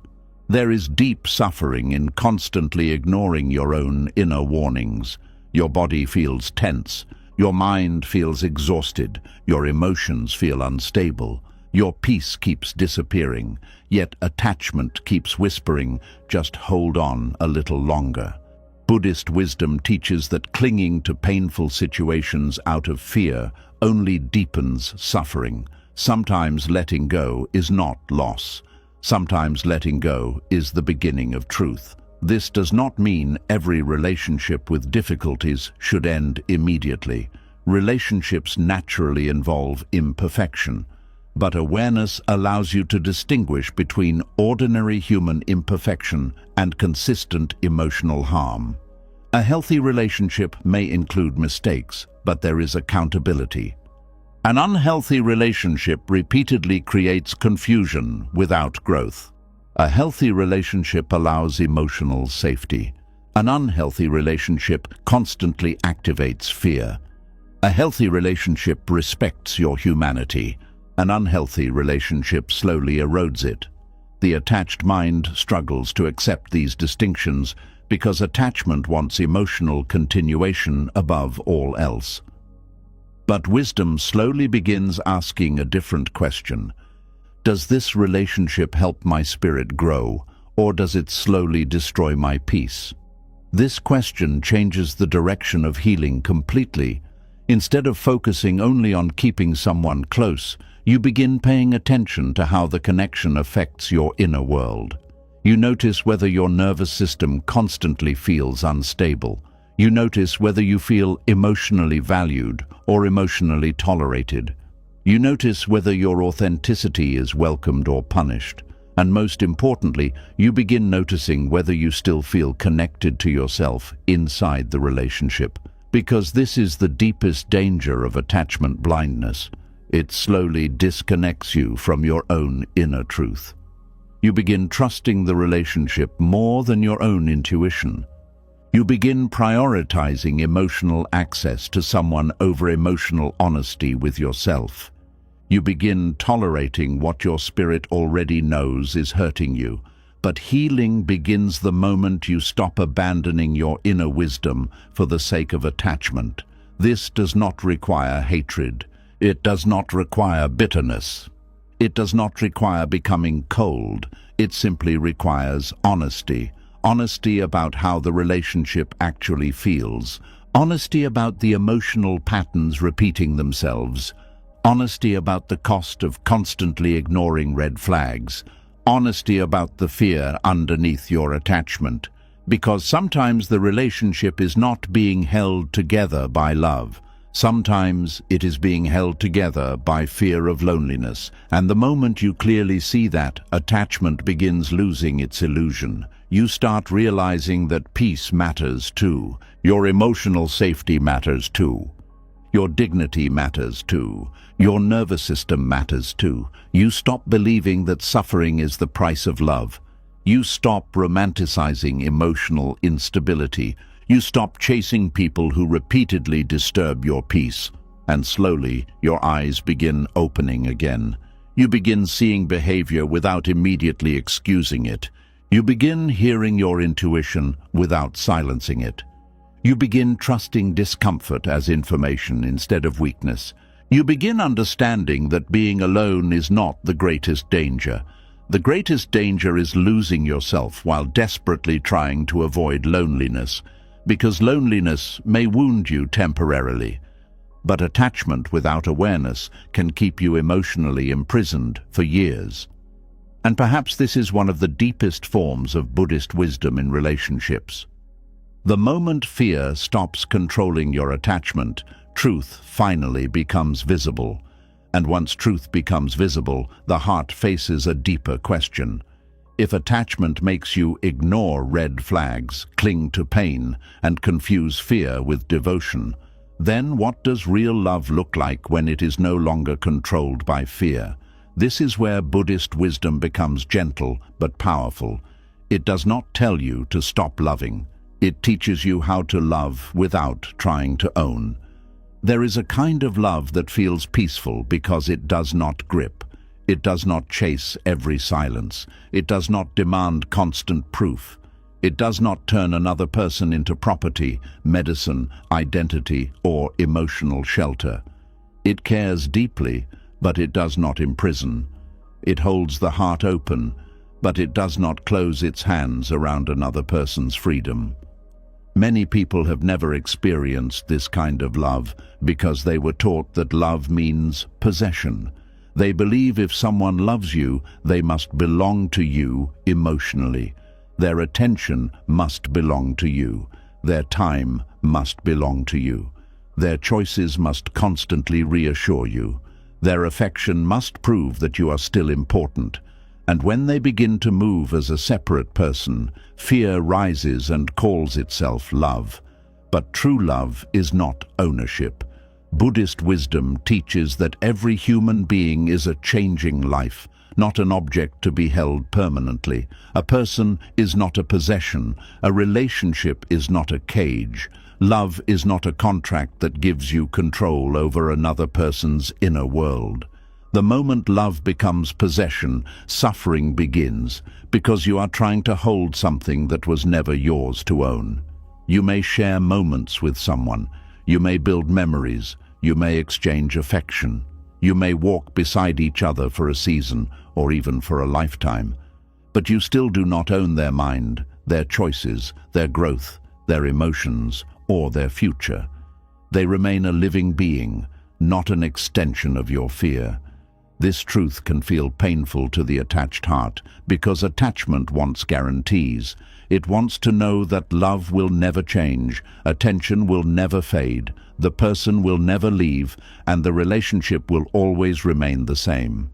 There is deep suffering in constantly ignoring your own inner warnings. Your body feels tense, your mind feels exhausted, your emotions feel unstable. Your peace keeps disappearing, yet attachment keeps whispering, just hold on a little longer. Buddhist wisdom teaches that clinging to painful situations out of fear only deepens suffering. Sometimes letting go is not loss. Sometimes letting go is the beginning of truth. This does not mean every relationship with difficulties should end immediately. Relationships naturally involve imperfection, but awareness allows you to distinguish between ordinary human imperfection and consistent emotional harm. A healthy relationship may include mistakes, but there is accountability. An unhealthy relationship repeatedly creates confusion without growth. A healthy relationship allows emotional safety. An unhealthy relationship constantly activates fear. A healthy relationship respects your humanity. An unhealthy relationship slowly erodes it. The attached mind struggles to accept these distinctions because attachment wants emotional continuation above all else. But wisdom slowly begins asking a different question. Does this relationship help my spirit grow, or does it slowly destroy my peace? This question changes the direction of healing completely. Instead of focusing only on keeping someone close, you begin paying attention to how the connection affects your inner world. You notice whether your nervous system constantly feels unstable. You notice whether you feel emotionally valued or emotionally tolerated. You notice whether your authenticity is welcomed or punished. And most importantly, you begin noticing whether you still feel connected to yourself inside the relationship. Because this is the deepest danger of attachment blindness. It slowly disconnects you from your own inner truth. You begin trusting the relationship more than your own intuition. You begin prioritizing emotional access to someone over emotional honesty with yourself. You begin tolerating what your spirit already knows is hurting you. But healing begins the moment you stop abandoning your inner wisdom for the sake of attachment. This does not require hatred. It does not require bitterness. It does not require becoming cold. It simply requires honesty. Honesty about how the relationship actually feels. Honesty about the emotional patterns repeating themselves. Honesty about the cost of constantly ignoring red flags. Honesty about the fear underneath your attachment. Because sometimes the relationship is not being held together by love. Sometimes it is being held together by fear of loneliness. And the moment you clearly see that, attachment begins losing its illusion. You start realizing that peace matters too. Your emotional safety matters too. Your dignity matters too. Your nervous system matters too. You stop believing that suffering is the price of love. You stop romanticizing emotional instability. You stop chasing people who repeatedly disturb your peace. And slowly, your eyes begin opening again. You begin seeing behavior without immediately excusing it. You begin hearing your intuition without silencing it. You begin trusting discomfort as information instead of weakness. You begin understanding that being alone is not the greatest danger. The greatest danger is losing yourself while desperately trying to avoid loneliness. because loneliness may wound you temporarily, but attachment without awareness can keep you emotionally imprisoned for years. And perhaps this is one of the deepest forms of Buddhist wisdom in relationships. The moment fear stops controlling your attachment, truth finally becomes visible. And once truth becomes visible, the heart faces a deeper question. If attachment makes you ignore red flags, cling to pain, and confuse fear with devotion, then what does real love look like when it is no longer controlled by fear? This is where Buddhist wisdom becomes gentle but powerful. It does not tell you to stop loving. It teaches you how to love without trying to own. There is a kind of love that feels peaceful because it does not grip. It does not chase every silence. It does not demand constant proof. It does not turn another person into property, medicine, identity, or emotional shelter. It cares deeply, but it does not imprison. It holds the heart open, but it does not close its hands around another person's freedom. Many people have never experienced this kind of love because they were taught that love means possession. They believe if someone loves you, they must belong to you emotionally. Their attention must belong to you. Their time must belong to you. Their choices must constantly reassure you. Their affection must prove that you are still important. And when they begin to move as a separate person, fear rises and calls itself love. But true love is not ownership. Buddhist wisdom teaches that every human being is a changing life, not an object to be held permanently. A person is not a possession. A relationship is not a cage. Love is not a contract that gives you control over another person's inner world. The moment love becomes possession, suffering begins, because you are trying to hold something that was never yours to own. You may share moments with someone. You may build memories. You may exchange affection. You may walk beside each other for a season, or even for a lifetime. But you still do not own their mind, their choices, their growth, their emotions, or their future. They remain a living being, not an extension of your fear. This truth can feel painful to the attached heart because attachment wants guarantees. It wants to know that love will never change, attention will never fade, the person will never leave, and the relationship will always remain the same.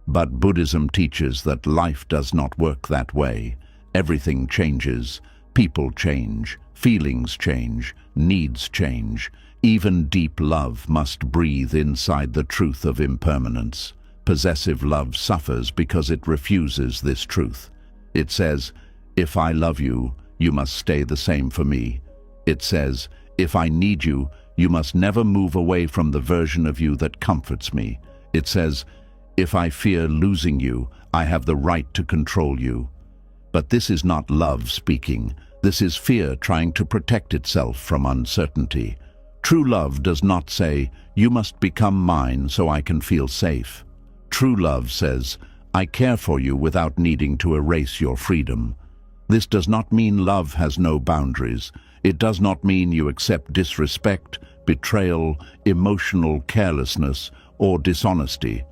But Buddhism teaches that life does not work that way. Everything changes. People change. Feelings change. Needs change. Even deep love must breathe inside the truth of impermanence. Possessive love suffers because it refuses this truth. It says, "If I love you, you must stay the same for me." It says, "If I need you, you must never move away from the version of you that comforts me." It says, "If I fear losing you, I have the right to control you." But this is not love speaking. This is fear trying to protect itself from uncertainty. True love does not say, "You must become mine so I can feel safe." True love says, "I care for you without needing to erase your freedom." This does not mean love has no boundaries. It does not mean you accept disrespect, betrayal, emotional carelessness, or dishonesty.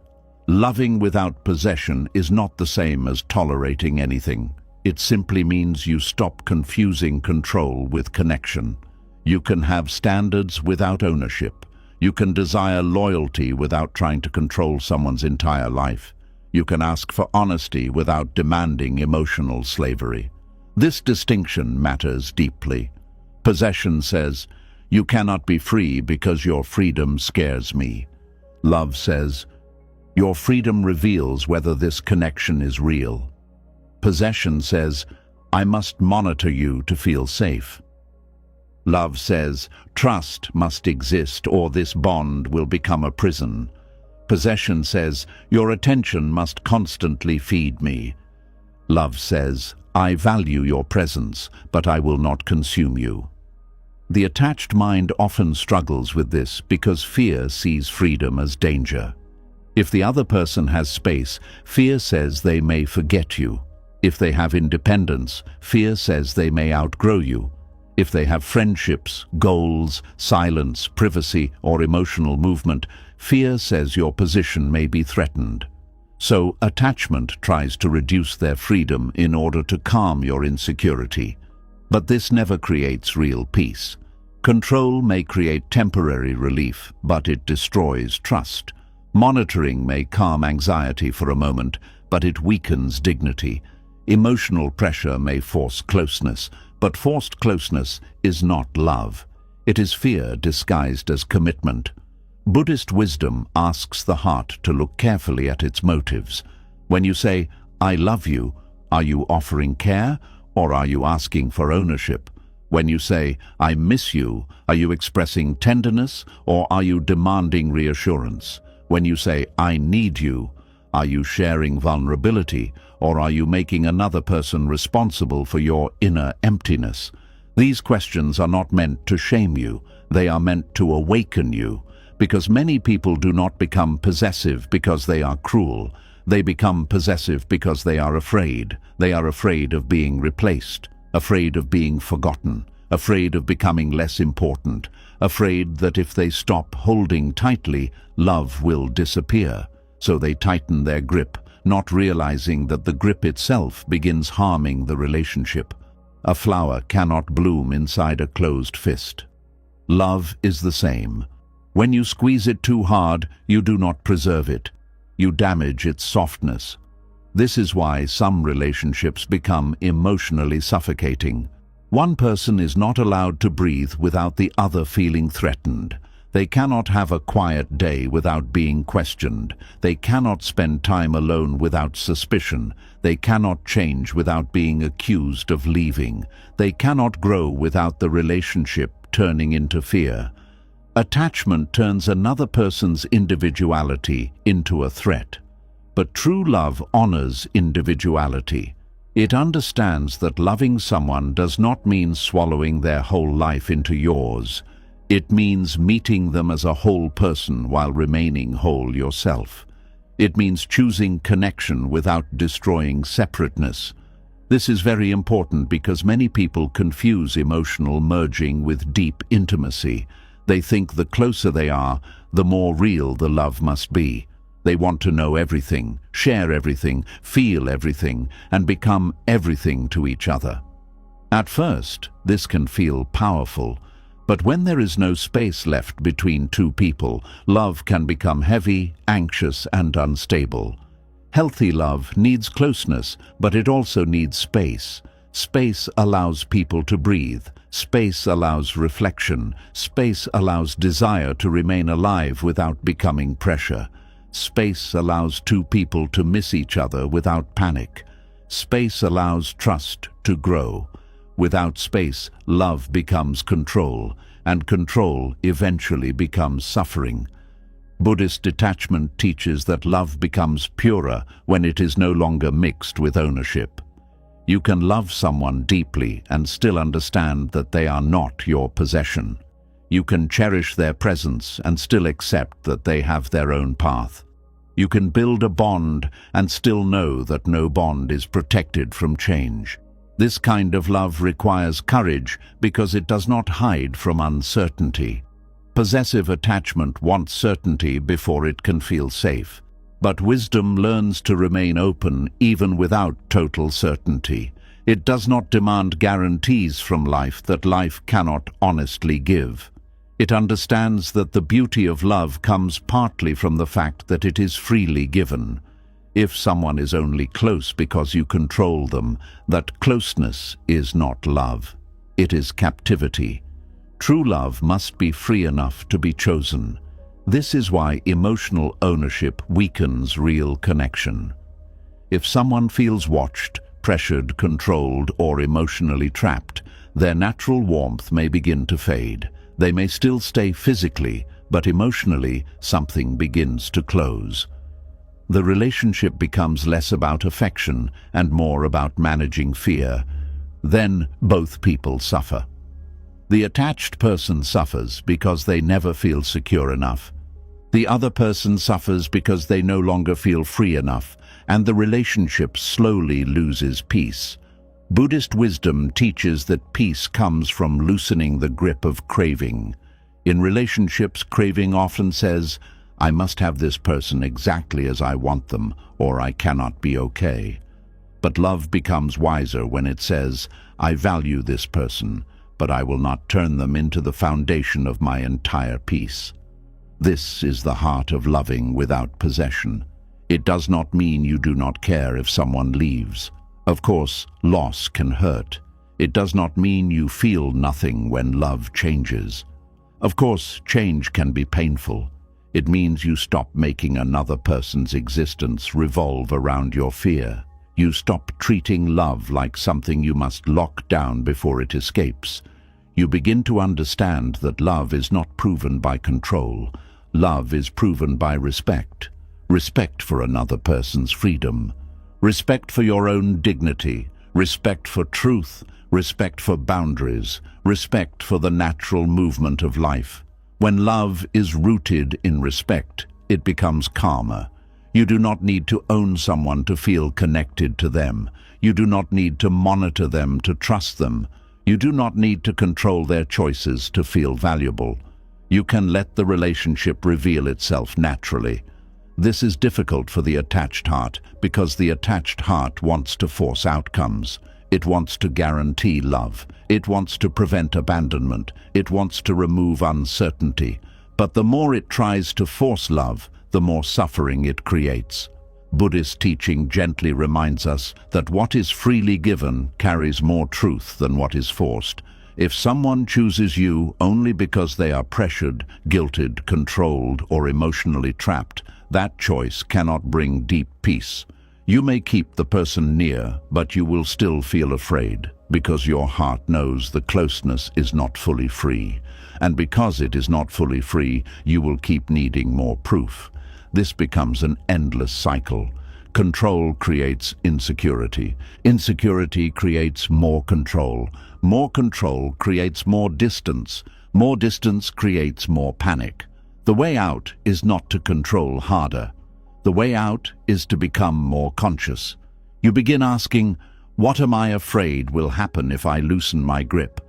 Loving without possession is not the same as tolerating anything. It simply means you stop confusing control with connection. You can have standards without ownership. You can desire loyalty without trying to control someone's entire life. You can ask for honesty without demanding emotional slavery. This distinction matters deeply. Possession says, "You cannot be free because your freedom scares me." Love says, "Your freedom reveals whether this connection is real." Possession says, "I must monitor you to feel safe." Love says, "Trust must exist or this bond will become a prison." Possession says, "Your attention must constantly feed me." Love says, "I value your presence, but I will not consume you." The attached mind often struggles with this because fear sees freedom as danger. If the other person has space, fear says they may forget you. If they have independence, fear says they may outgrow you. If they have friendships, goals, silence, privacy, or emotional movement, fear says your position may be threatened. So attachment tries to reduce their freedom in order to calm your insecurity. But this never creates real peace. Control may create temporary relief, but it destroys trust. Monitoring may calm anxiety for a moment, but it weakens dignity. Emotional pressure may force closeness, but forced closeness is not love. It is fear disguised as commitment. Buddhist wisdom asks the heart to look carefully at its motives. When you say, "I love you," are you offering care, or are you asking for ownership? When you say, "I miss you," are you expressing tenderness, or are you demanding reassurance? When you say, "I need you," are you sharing vulnerability, or are you making another person responsible for your inner emptiness? These questions are not meant to shame you. They are meant to awaken you. Because many people do not become possessive because they are cruel. They become possessive because they are afraid. They are afraid of being replaced, afraid of being forgotten, afraid of becoming less important, afraid that if they stop holding tightly, love will disappear. So they tighten their grip, not realizing that the grip itself begins harming the relationship. A flower cannot bloom inside a closed fist. Love is the same. When you squeeze it too hard, you do not preserve it. You damage its softness. This is why some relationships become emotionally suffocating. One person is not allowed to breathe without the other feeling threatened. They cannot have a quiet day without being questioned. They cannot spend time alone without suspicion. They cannot change without being accused of leaving. They cannot grow without the relationship turning into fear. Attachment turns another person's individuality into a threat. But true love honors individuality. It understands that loving someone does not mean swallowing their whole life into yours. It means meeting them as a whole person while remaining whole yourself. It means choosing connection without destroying separateness. This is very important because many people confuse emotional merging with deep intimacy. They think the closer they are, the more real the love must be. They want to know everything, share everything, feel everything, and become everything to each other. At first, this can feel powerful, but when there is no space left between two people, love can become heavy, anxious, and unstable. Healthy love needs closeness, but it also needs space. Space allows people to breathe. Space allows reflection. Space allows desire to remain alive without becoming pressure. Space allows two people to miss each other without panic. Space allows trust to grow. Without space, love becomes control, and control eventually becomes suffering. Buddhist detachment teaches that love becomes purer when it is no longer mixed with ownership. You can love someone deeply and still understand that they are not your possession. You can cherish their presence and still accept that they have their own path. You can build a bond and still know that no bond is protected from change. This kind of love requires courage because it does not hide from uncertainty. Possessive attachment wants certainty before it can feel safe. But wisdom learns to remain open even without total certainty. It does not demand guarantees from life that life cannot honestly give. It understands that the beauty of love comes partly from the fact that it is freely given. If someone is only close because you control them, that closeness is not love. It is captivity. True love must be free enough to be chosen. This is why emotional ownership weakens real connection. If someone feels watched, pressured, controlled, or emotionally trapped, their natural warmth may begin to fade. They may still stay physically, but emotionally, something begins to close. The relationship becomes less about affection and more about managing fear. Then both people suffer. The attached person suffers because they never feel secure enough. The other person suffers because they no longer feel free enough, and the relationship slowly loses peace. Buddhist wisdom teaches that peace comes from loosening the grip of craving. In relationships, craving often says, "I must have this person exactly as I want them, or I cannot be okay." But love becomes wiser when it says, "I value this person, but I will not turn them into the foundation of my entire peace." This is the heart of loving without possession. It does not mean you do not care if someone leaves. Of course, loss can hurt. It does not mean you feel nothing when love changes. Of course, change can be painful. It means you stop making another person's existence revolve around your fear. You stop treating love like something you must lock down before it escapes. You begin to understand that love is not proven by control. Love is proven by respect. Respect for another person's freedom. Respect for your own dignity. Respect for truth. Respect for boundaries. Respect for the natural movement of life. When love is rooted in respect, it becomes calmer. You do not need to own someone to feel connected to them. You do not need to monitor them to trust them. You do not need to control their choices to feel valuable. You can let the relationship reveal itself naturally. This is difficult for the attached heart because the attached heart wants to force outcomes. It wants to guarantee love. It wants to prevent abandonment. It wants to remove uncertainty. But the more it tries to force love, the more suffering it creates. Buddhist teaching gently reminds us that what is freely given carries more truth than what is forced. If someone chooses you only because they are pressured, guilted, controlled, or emotionally trapped, that choice cannot bring deep peace. You may keep the person near, but you will still feel afraid, because your heart knows the closeness is not fully free. And because it is not fully free, you will keep needing more proof. This becomes an endless cycle. Control creates insecurity. Insecurity creates more control. More control creates more distance. More distance creates more panic. The way out is not to control harder. The way out is to become more conscious. You begin asking, what am I afraid will happen if I loosen my grip?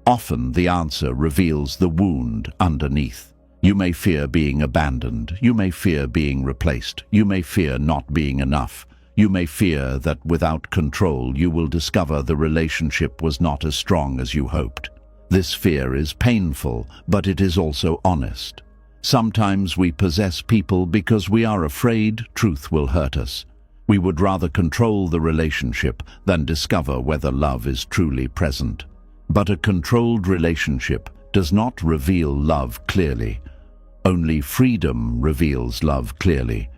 Often the answer reveals the wound underneath. You may fear being abandoned. You may fear being replaced. You may fear not being enough. You may fear that without control you will discover the relationship was not as strong as you hoped. This fear is painful, but it is also honest. Sometimes we possess people because we are afraid truth will hurt us. We would rather control the relationship than discover whether love is truly present. But a controlled relationship does not reveal love clearly. Only freedom reveals love clearly.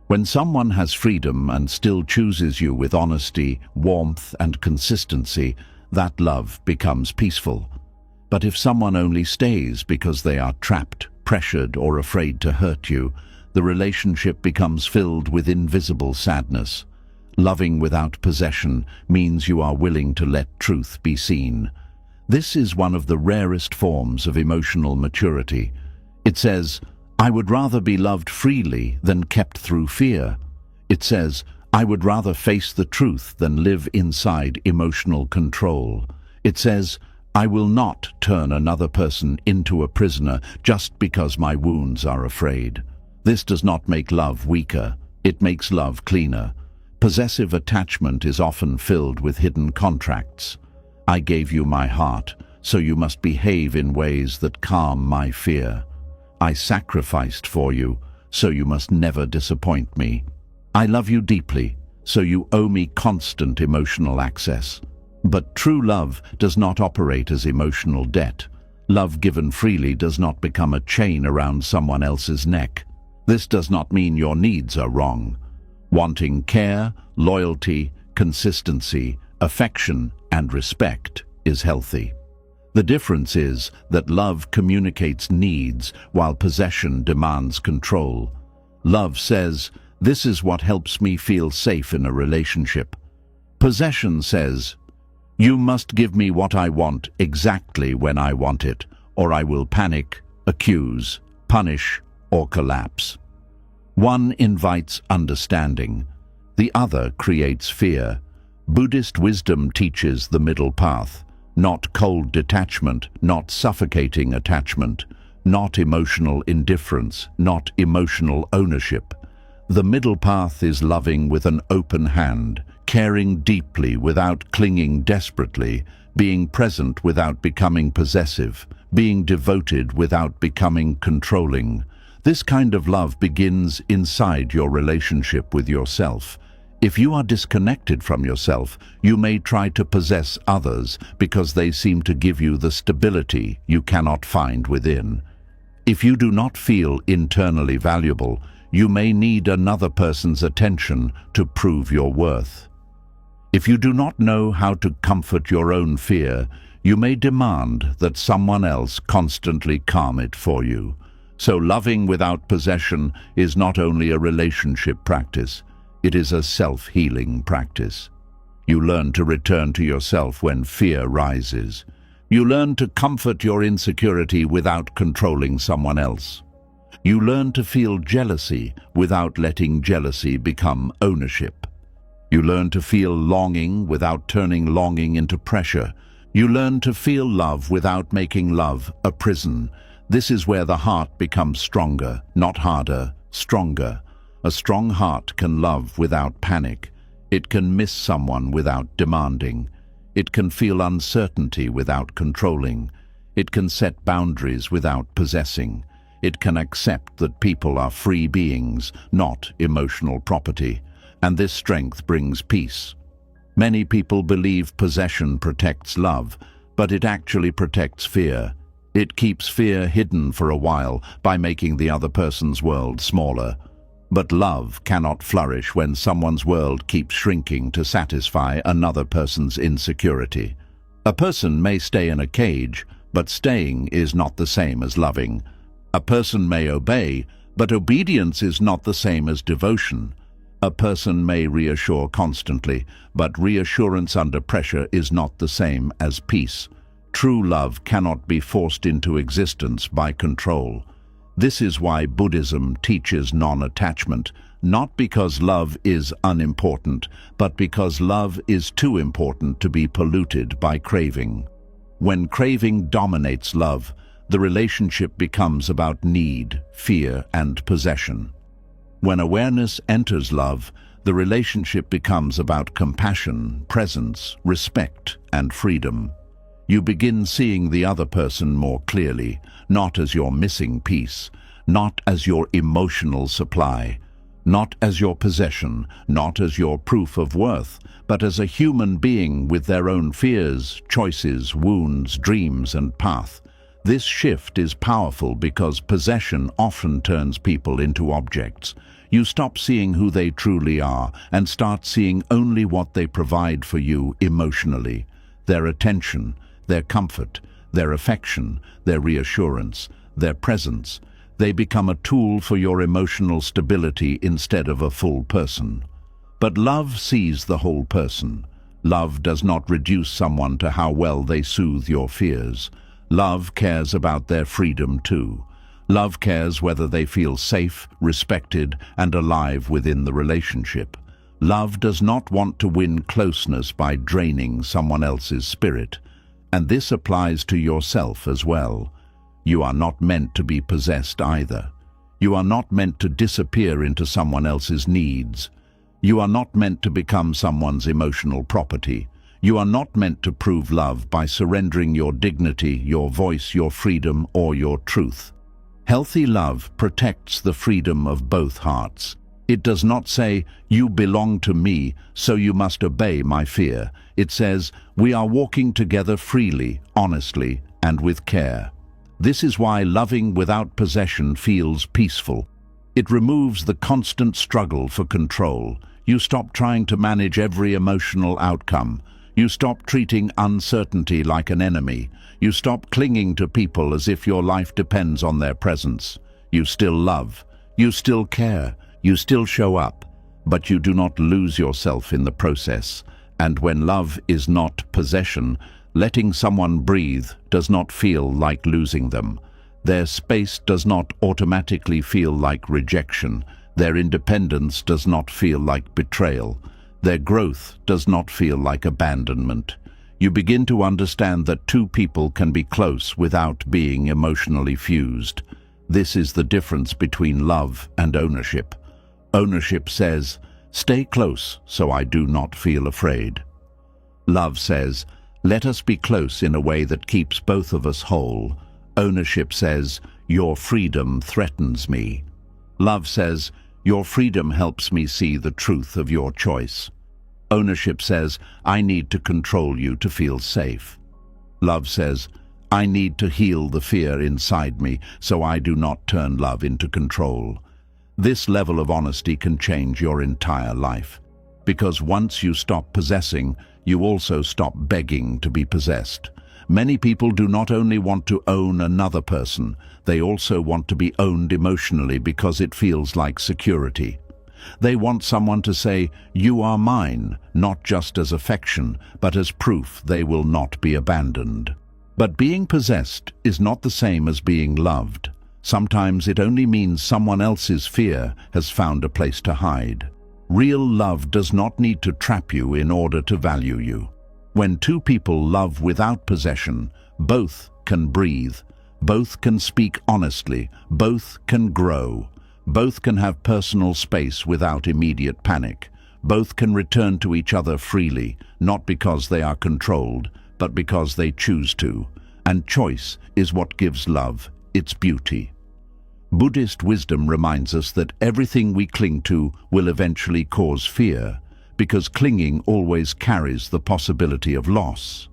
When someone has freedom and still chooses you with honesty, warmth, and consistency, that love becomes peaceful. But if someone only stays because they are trapped, pressured, or afraid to hurt you, the relationship becomes filled with invisible sadness. Loving without possession means you are willing to let truth be seen. This is one of the rarest forms of emotional maturity. It says, I would rather be loved freely than kept through fear. It says, I would rather face the truth than live inside emotional control. It says, I will not turn another person into a prisoner just because my wounds are afraid. This does not make love weaker. It makes love cleaner. Possessive attachment is often filled with hidden contracts. I gave you my heart, so you must behave in ways that calm my fear. I sacrificed for you, so you must never disappoint me. I love you deeply, so you owe me constant emotional access. But true love does not operate as emotional debt. Love given freely does not become a chain around someone else's neck. This does not mean your needs are wrong. Wanting care, loyalty, consistency, affection, and respect is healthy. The difference is that love communicates needs while possession demands control. Love says, this is what helps me feel safe in a relationship. Possession says, you must give me what I want exactly when I want it, or I will panic, accuse, punish, or collapse. One invites understanding. The other creates fear. Buddhist wisdom teaches the middle path, not cold detachment, not suffocating attachment, not emotional indifference, not emotional ownership. The middle path is loving with an open hand, caring deeply without clinging desperately, being present without becoming possessive, being devoted without becoming controlling. This kind of love begins inside your relationship with yourself. If you are disconnected from yourself, you may try to possess others because they seem to give you the stability you cannot find within. If you do not feel internally valuable, you may need another person's attention to prove your worth. If you do not know how to comfort your own fear, you may demand that someone else constantly calm it for you. So loving without possession is not only a relationship practice, it is a self-healing practice. You learn to return to yourself when fear rises. You learn to comfort your insecurity without controlling someone else. You learn to feel jealousy without letting jealousy become ownership. You learn to feel longing without turning longing into pressure. You learn to feel love without making love a prison. This is where the heart becomes stronger, not harder, stronger. A strong heart can love without panic. It can miss someone without demanding. It can feel uncertainty without controlling. It can set boundaries without possessing. It can accept that people are free beings, not emotional property. And this strength brings peace. Many people believe possession protects love, but it actually protects fear. It keeps fear hidden for a while by making the other person's world smaller. But love cannot flourish when someone's world keeps shrinking to satisfy another person's insecurity. A person may stay in a cage, but staying is not the same as loving. A person may obey, but obedience is not the same as devotion. A person may reassure constantly, but reassurance under pressure is not the same as peace. True love cannot be forced into existence by control. This is why Buddhism teaches non-attachment, not because love is unimportant, but because love is too important to be polluted by craving. When craving dominates love, the relationship becomes about need, fear, and possession. When awareness enters love, the relationship becomes about compassion, presence, respect, and freedom. You begin seeing the other person more clearly, not as your missing piece, not as your emotional supply, not as your possession, not as your proof of worth, but as a human being with their own fears, choices, wounds, dreams, and path. This shift is powerful because possession often turns people into objects. You stop seeing who they truly are and start seeing only what they provide for you emotionally. Their attention, their comfort, their affection, their reassurance, their presence. They become a tool for your emotional stability instead of a full person. But love sees the whole person. Love does not reduce someone to how well they soothe your fears. Love cares about their freedom too. Love cares whether they feel safe, respected, and alive within the relationship. Love does not want to win closeness by draining someone else's spirit. And this applies to yourself as well. You are not meant to be possessed either. You are not meant to disappear into someone else's needs. You are not meant to become someone's emotional property. You are not meant to prove love by surrendering your dignity, your voice, your freedom, or your truth. Healthy love protects the freedom of both hearts. It does not say, "You belong to me, so you must obey my fear." It says, "We are walking together freely, honestly, and with care." This is why loving without possession feels peaceful. It removes the constant struggle for control. You stop trying to manage every emotional outcome. You stop treating uncertainty like an enemy. You stop clinging to people as if your life depends on their presence. You still love. You still care. You still show up. But you do not lose yourself in the process. And when love is not possession, letting someone breathe does not feel like losing them. Their space does not automatically feel like rejection. Their independence does not feel like betrayal. Their growth does not feel like abandonment. You begin to understand that two people can be close without being emotionally fused. This is the difference between love and ownership. Ownership says, "Stay close so I do not feel afraid." Love says, "Let us be close in a way that keeps both of us whole." Ownership says, "Your freedom threatens me." Love says, "Your freedom helps me see the truth of your choice." Ownership says, "I need to control you to feel safe." Love says, "I need to heal the fear inside me so I do not turn love into control." This level of honesty can change your entire life. Because once you stop possessing, you also stop begging to be possessed. Many people do not only want to own another person, they also want to be owned emotionally because it feels like security. They want someone to say, "You are mine," not just as affection, but as proof they will not be abandoned. But being possessed is not the same as being loved. Sometimes it only means someone else's fear has found a place to hide. Real love does not need to trap you in order to value you. When two people love without possession, both can breathe, both can speak honestly, both can grow, both can have personal space without immediate panic, both can return to each other freely, not because they are controlled, but because they choose to. And choice is what gives love its beauty. Buddhist wisdom reminds us that everything we cling to will eventually cause fear, because clinging always carries the possibility of loss.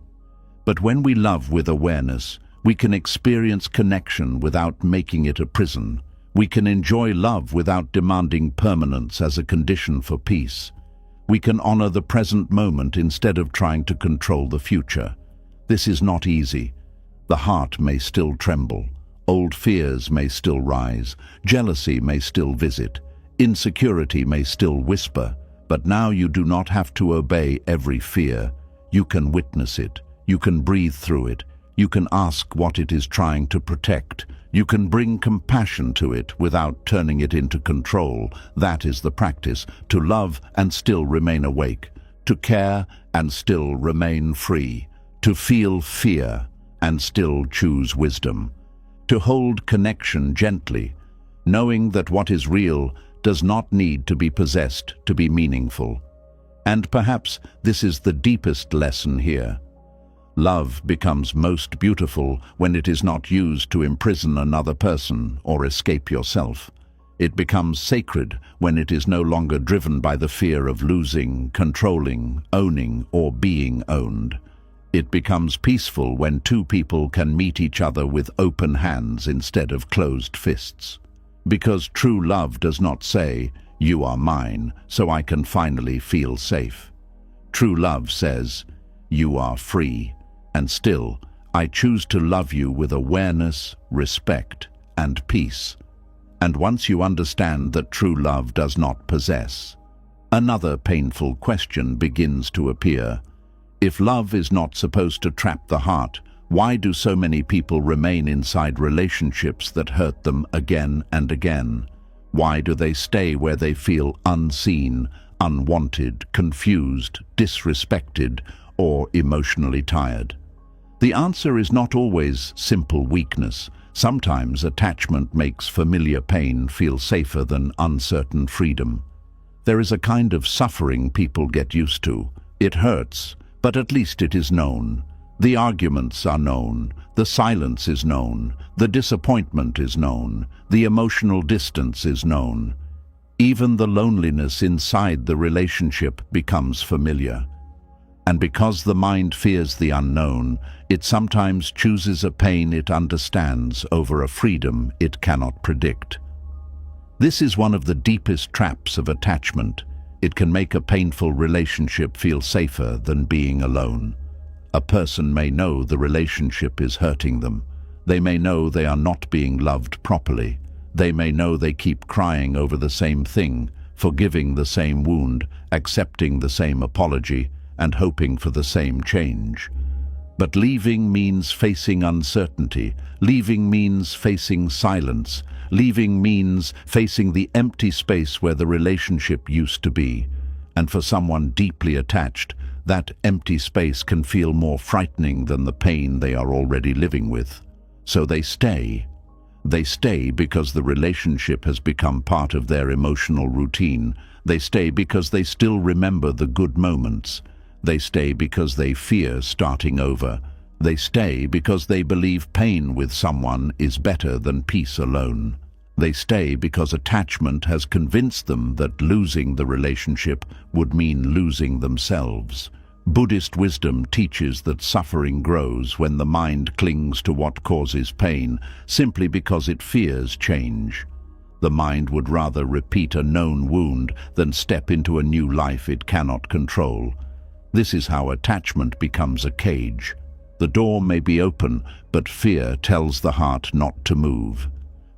But when we love with awareness, we can experience connection without making it a prison. We can enjoy love without demanding permanence as a condition for peace. We can honor the present moment instead of trying to control the future. This is not easy. The heart may still tremble. Old fears may still rise. Jealousy may still visit. Insecurity may still whisper. But now you do not have to obey every fear. You can witness it. You can breathe through it. You can ask what it is trying to protect. You can bring compassion to it without turning it into control. That is the practice, to love and still remain awake, to care and still remain free, to feel fear and still choose wisdom, to hold connection gently, knowing that what is real does not need to be possessed to be meaningful. And perhaps this is the deepest lesson here. Love becomes most beautiful when it is not used to imprison another person or escape yourself. It becomes sacred when it is no longer driven by the fear of losing, controlling, owning, or being owned. It becomes peaceful when two people can meet each other with open hands instead of closed fists. Because true love does not say, "You are mine, so I can finally feel safe." True love says, "You are free, and still, I choose to love you with awareness, respect, and peace." And once you understand that true love does not possess, another painful question begins to appear. If love is not supposed to trap the heart, why do so many people remain inside relationships that hurt them again and again? Why do they stay where they feel unseen, unwanted, confused, disrespected, or emotionally tired? The answer is not always simple weakness. Sometimes attachment makes familiar pain feel safer than uncertain freedom. There is a kind of suffering people get used to. It hurts, but at least it is known. The arguments are known, the silence is known, the disappointment is known, the emotional distance is known. Even the loneliness inside the relationship becomes familiar. And because the mind fears the unknown, it sometimes chooses a pain it understands over a freedom it cannot predict. This is one of the deepest traps of attachment. It can make a painful relationship feel safer than being alone. A person may know the relationship is hurting them. They may know they are not being loved properly. They may know they keep crying over the same thing, forgiving the same wound, accepting the same apology, and hoping for the same change. But leaving means facing uncertainty. Leaving means facing silence. Leaving means facing the empty space where the relationship used to be. And for someone deeply attached, that empty space can feel more frightening than the pain they are already living with. So they stay. They stay because the relationship has become part of their emotional routine. They stay because they still remember the good moments. They stay because they fear starting over. They stay because they believe pain with someone is better than peace alone. They stay because attachment has convinced them that losing the relationship would mean losing themselves. Buddhist wisdom teaches that suffering grows when the mind clings to what causes pain, simply because it fears change. The mind would rather repeat a known wound than step into a new life it cannot control. This is how attachment becomes a cage. The door may be open, but fear tells the heart not to move.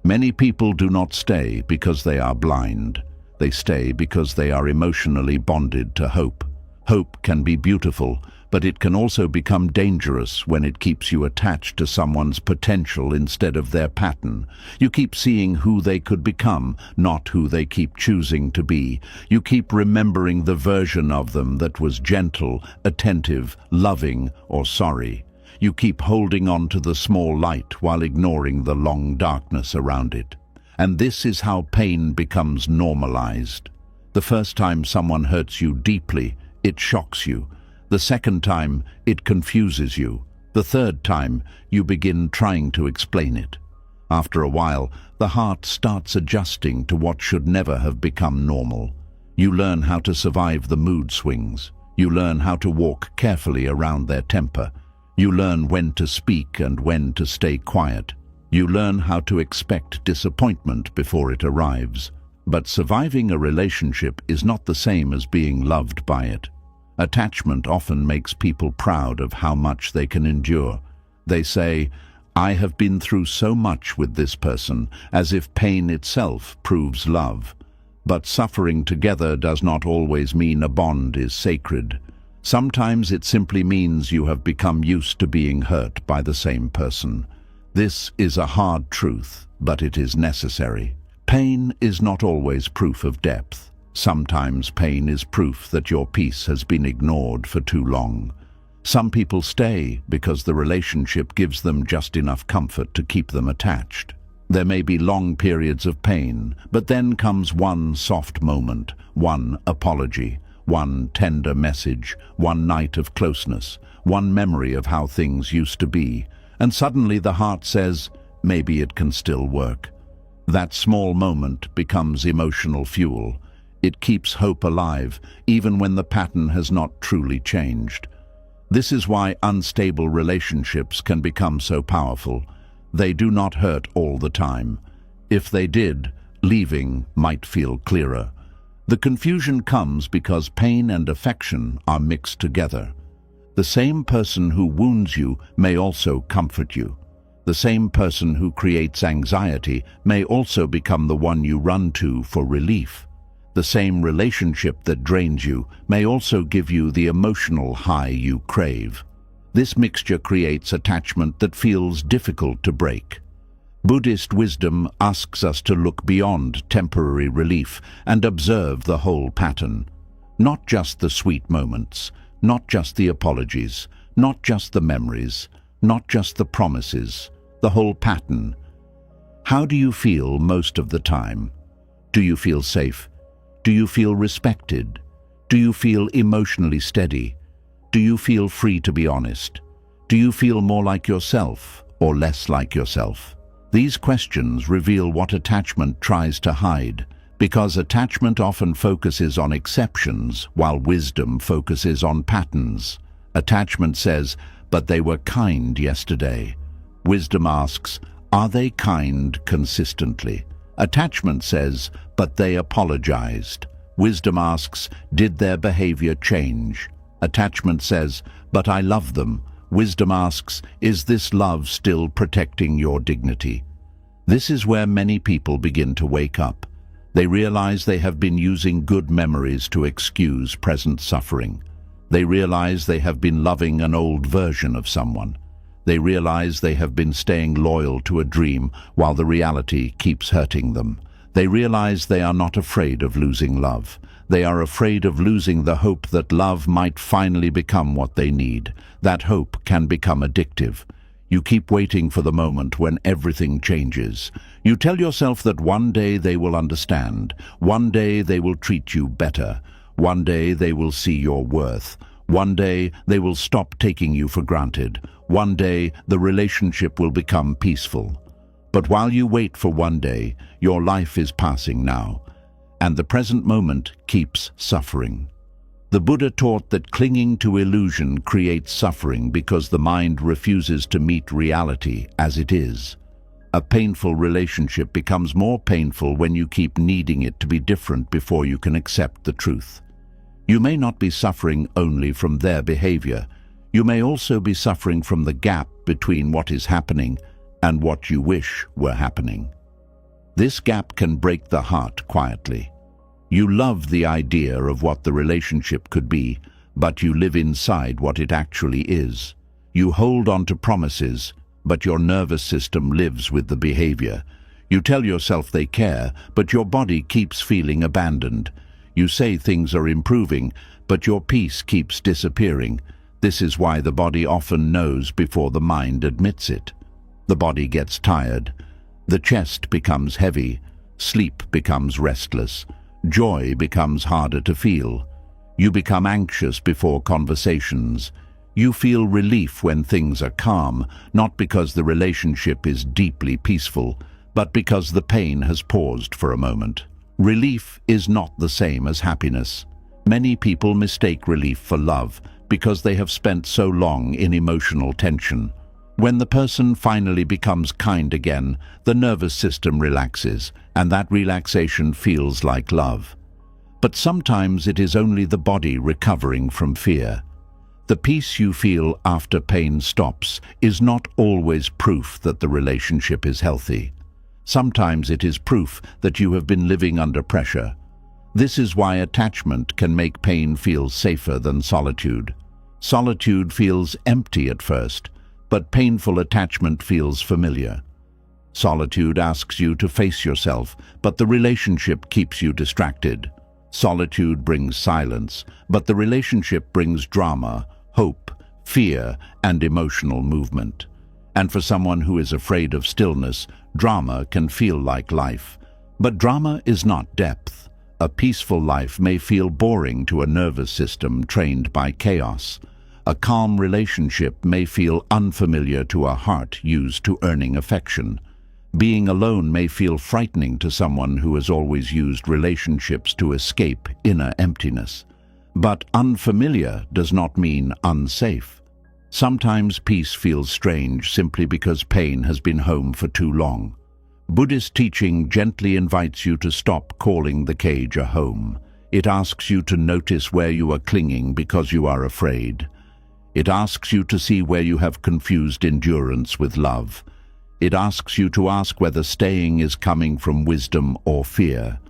Many people do not stay because they are blind. They stay because they are emotionally bonded to hope. Hope can be beautiful, but it can also become dangerous when it keeps you attached to someone's potential instead of their pattern. You keep seeing who they could become, not who they keep choosing to be. You keep remembering the version of them that was gentle, attentive, loving, or sorry. You keep holding on to the small light while ignoring the long darkness around it. And this is how pain becomes normalized. The first time someone hurts you deeply, it shocks you. The second time, it confuses you. The third time, you begin trying to explain it. After a while, the heart starts adjusting to what should never have become normal. You learn how to survive the mood swings. You learn how to walk carefully around their temper. You learn when to speak and when to stay quiet. You learn how to expect disappointment before it arrives. But surviving a relationship is not the same as being loved by it. Attachment often makes people proud of how much they can endure. They say, "I have been through so much with this person," as if pain itself proves love. But suffering together does not always mean a bond is sacred. Sometimes it simply means you have become used to being hurt by the same person. This is a hard truth, but it is necessary. Pain is not always proof of depth. Sometimes pain is proof that your peace has been ignored for too long. Some people stay because the relationship gives them just enough comfort to keep them attached. There may be long periods of pain, but then comes one soft moment, one apology, one tender message, one night of closeness, one memory of how things used to be, and suddenly the heart says, maybe it can still work. That small moment becomes emotional fuel. It keeps hope alive, even when the pattern has not truly changed. This is why unstable relationships can become so powerful. They do not hurt all the time. If they did, leaving might feel clearer. The confusion comes because pain and affection are mixed together. The same person who wounds you may also comfort you. The same person who creates anxiety may also become the one you run to for relief. The same relationship that drains you may also give you the emotional high you crave. This mixture creates attachment that feels difficult to break. Buddhist wisdom asks us to look beyond temporary relief and observe the whole pattern. Not just the sweet moments, not just the apologies, not just the memories, not just the promises, the whole pattern. How do you feel most of the time? Do you feel safe? Do you feel respected? Do you feel emotionally steady? Do you feel free to be honest? Do you feel more like yourself or less like yourself? These questions reveal what attachment tries to hide, because attachment often focuses on exceptions while wisdom focuses on patterns. Attachment says, but they were kind yesterday. Wisdom asks, are they kind consistently? Attachment says, but they apologized. Wisdom asks, did their behavior change? Attachment says, but I love them. Wisdom asks, is this love still protecting your dignity? This is where many people begin to wake up. They realize they have been using good memories to excuse present suffering. They realize they have been loving an old version of someone. They realize they have been staying loyal to a dream while the reality keeps hurting them. They realize they are not afraid of losing love. They are afraid of losing the hope that love might finally become what they need. That hope can become addictive. You keep waiting for the moment when everything changes. You tell yourself that one day they will understand. One day they will treat you better. One day they will see your worth. One day they will stop taking you for granted. One day the relationship will become peaceful. But while you wait for one day, your life is passing now, and the present moment keeps suffering. The Buddha taught that clinging to illusion creates suffering because the mind refuses to meet reality as it is. A painful relationship becomes more painful when you keep needing it to be different before you can accept the truth. You may not be suffering only from their behavior. You may also be suffering from the gap between what is happening and what you wish were happening. This gap can break the heart quietly. You love the idea of what the relationship could be, but you live inside what it actually is. You hold on to promises, but your nervous system lives with the behavior. You tell yourself they care, but your body keeps feeling abandoned. You say things are improving, but your peace keeps disappearing. This is why the body often knows before the mind admits it. The body gets tired. The chest becomes heavy. Sleep becomes restless. Joy becomes harder to feel. You become anxious before conversations. You feel relief when things are calm, not because the relationship is deeply peaceful, but because the pain has paused for a moment. Relief is not the same as happiness. Many people mistake relief for love because they have spent so long in emotional tension. When the person finally becomes kind again, the nervous system relaxes, and that relaxation feels like love. But sometimes it is only the body recovering from fear. The peace you feel after pain stops is not always proof that the relationship is healthy. Sometimes it is proof that you have been living under pressure. This is why attachment can make pain feel safer than solitude. Solitude feels empty at first, but painful attachment feels familiar. Solitude asks you to face yourself, but the relationship keeps you distracted. Solitude brings silence, but the relationship brings drama, hope, fear, and emotional movement. And for someone who is afraid of stillness, drama can feel like life. But drama is not depth. A peaceful life may feel boring to a nervous system trained by chaos. A calm relationship may feel unfamiliar to a heart used to earning affection. Being alone may feel frightening to someone who has always used relationships to escape inner emptiness. But unfamiliar does not mean unsafe. Sometimes peace feels strange simply because pain has been home for too long. Buddhist teaching gently invites you to stop calling the cage a home. It asks you to notice where you are clinging because you are afraid. It asks you to see where you have confused endurance with love. It asks you to ask whether staying is coming from wisdom or fear.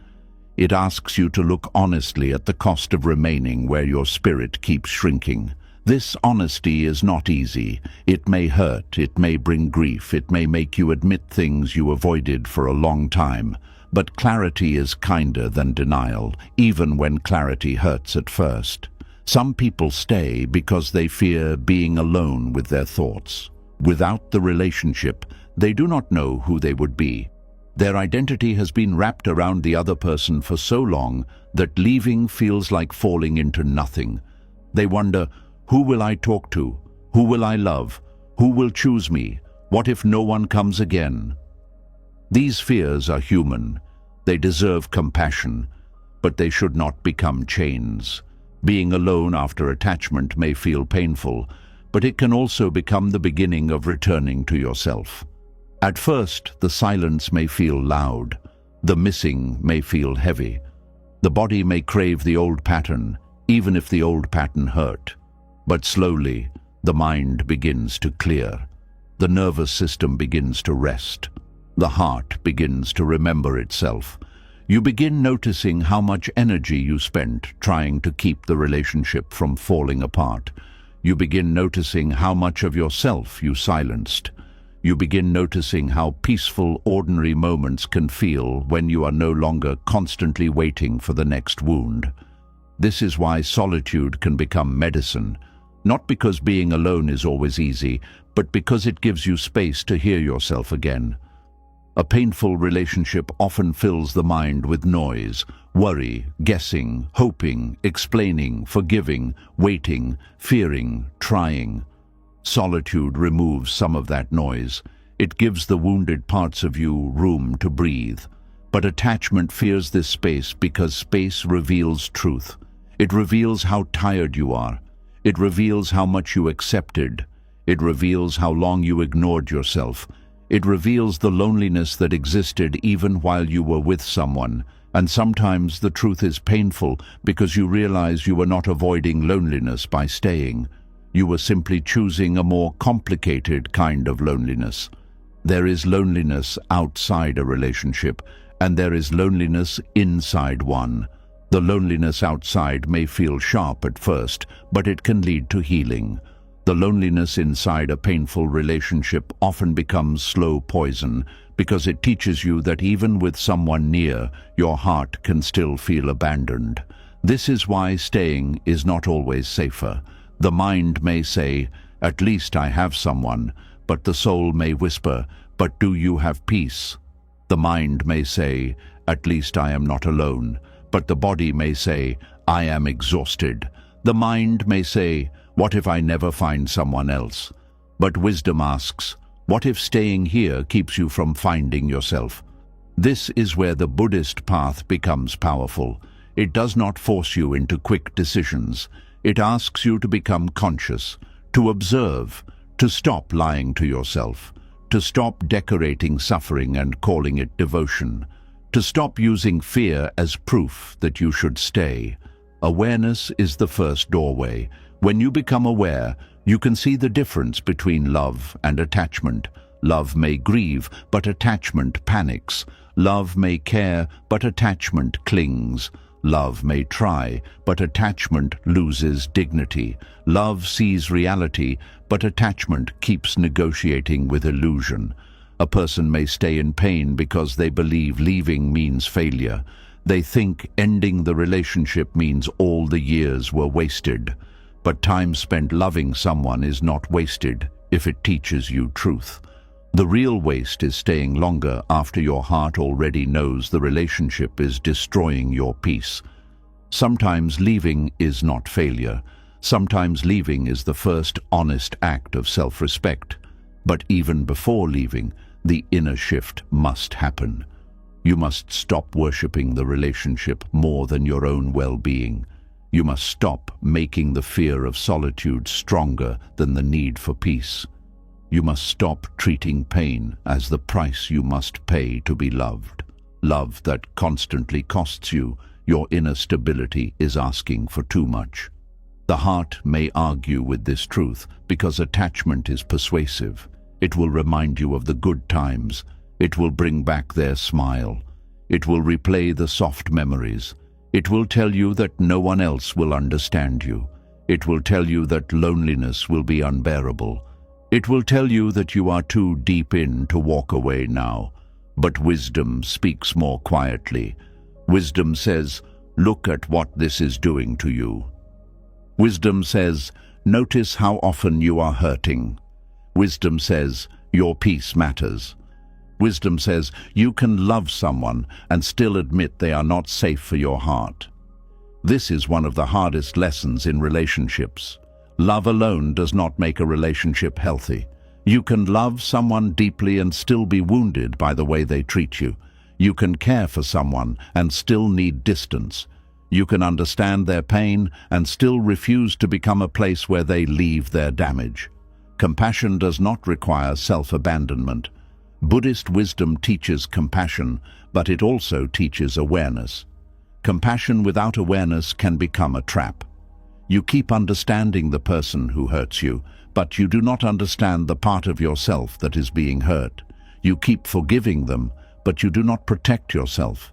It asks you to look honestly at the cost of remaining where your spirit keeps shrinking. This honesty is not easy. It may hurt, it may bring grief, it may make you admit things you avoided for a long time. But clarity is kinder than denial, even when clarity hurts at first. Some people stay because they fear being alone with their thoughts. Without the relationship, they do not know who they would be. Their identity has been wrapped around the other person for so long that leaving feels like falling into nothing. They wonder, who will I talk to? Who will I love? Who will choose me? What if no one comes again? These fears are human. They deserve compassion, but they should not become chains. Being alone after attachment may feel painful, but it can also become the beginning of returning to yourself. At first, the silence may feel loud. The missing may feel heavy. The body may crave the old pattern, even if the old pattern hurt. But slowly, the mind begins to clear. The nervous system begins to rest. The heart begins to remember itself. You begin noticing how much energy you spent trying to keep the relationship from falling apart. You begin noticing how much of yourself you silenced. You begin noticing how peaceful, ordinary moments can feel when you are no longer constantly waiting for the next wound. This is why solitude can become medicine, not because being alone is always easy, but because it gives you space to hear yourself again. A painful relationship often fills the mind with noise, worry, guessing, hoping, explaining, forgiving, waiting, fearing, trying. Solitude removes some of that noise. It gives the wounded parts of you room to breathe. But attachment fears this space because space reveals truth. It reveals how tired you are. It reveals how much you accepted. It reveals how long you ignored yourself. It reveals the loneliness that existed even while you were with someone. And sometimes the truth is painful because you realize you were not avoiding loneliness by staying. You were simply choosing a more complicated kind of loneliness. There is loneliness outside a relationship, and there is loneliness inside one. The loneliness outside may feel sharp at first, but it can lead to healing. The loneliness inside a painful relationship often becomes slow poison because it teaches you that even with someone near, your heart can still feel abandoned. This is why staying is not always safer. The mind may say, "At least I have someone," but the soul may whisper, "But do you have peace?" The mind may say, "At least I am not alone," but the body may say, "I am exhausted." The mind may say, "What if I never find someone else?" But wisdom asks, what if staying here keeps you from finding yourself? This is where the Buddhist path becomes powerful. It does not force you into quick decisions. It asks you to become conscious, to observe, to stop lying to yourself, to stop decorating suffering and calling it devotion, to stop using fear as proof that you should stay. Awareness is the first doorway. When you become aware, you can see the difference between love and attachment. Love may grieve, but attachment panics. Love may care, but attachment clings. Love may try, but attachment loses dignity. Love sees reality, but attachment keeps negotiating with illusion. A person may stay in pain because they believe leaving means failure. They think ending the relationship means all the years were wasted. But time spent loving someone is not wasted if it teaches you truth. The real waste is staying longer after your heart already knows the relationship is destroying your peace. Sometimes leaving is not failure. Sometimes leaving is the first honest act of self-respect. But even before leaving, the inner shift must happen. You must stop worshipping the relationship more than your own well-being. You must stop making the fear of solitude stronger than the need for peace. You must stop treating pain as the price you must pay to be loved. Love that constantly costs you. Your inner stability is asking for too much. The heart may argue with this truth because attachment is persuasive. It will remind you of the good times. It will bring back their smile. It will replay the soft memories. It will tell you that no one else will understand you. It will tell you that loneliness will be unbearable. It will tell you that you are too deep in to walk away now. But wisdom speaks more quietly. Wisdom says, "Look at what this is doing to you." Wisdom says, "Notice how often you are hurting." Wisdom says, "Your peace matters." Wisdom says, "You can love someone and still admit they are not safe for your heart." This is one of the hardest lessons in relationships. Love alone does not make a relationship healthy. You can love someone deeply and still be wounded by the way they treat you. You can care for someone and still need distance. You can understand their pain and still refuse to become a place where they leave their damage. Compassion does not require self-abandonment. Buddhist wisdom teaches compassion, but it also teaches awareness. Compassion without awareness can become a trap. You keep understanding the person who hurts you, but you do not understand the part of yourself that is being hurt. You keep forgiving them, but you do not protect yourself.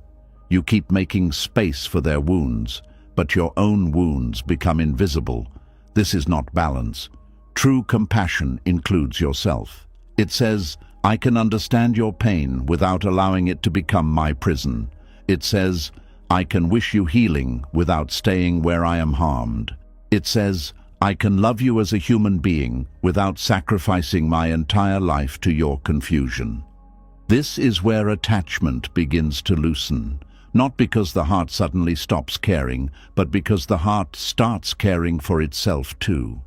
You keep making space for their wounds, but your own wounds become invisible. This is not balance. True compassion includes yourself. It says, "I can understand your pain without allowing it to become my prison." It says, I can wish you healing without staying where I am harmed. It says, I can love you as a human being without sacrificing my entire life to your confusion. This is where attachment begins to loosen, not because the heart suddenly stops caring, but because the heart starts caring for itself too.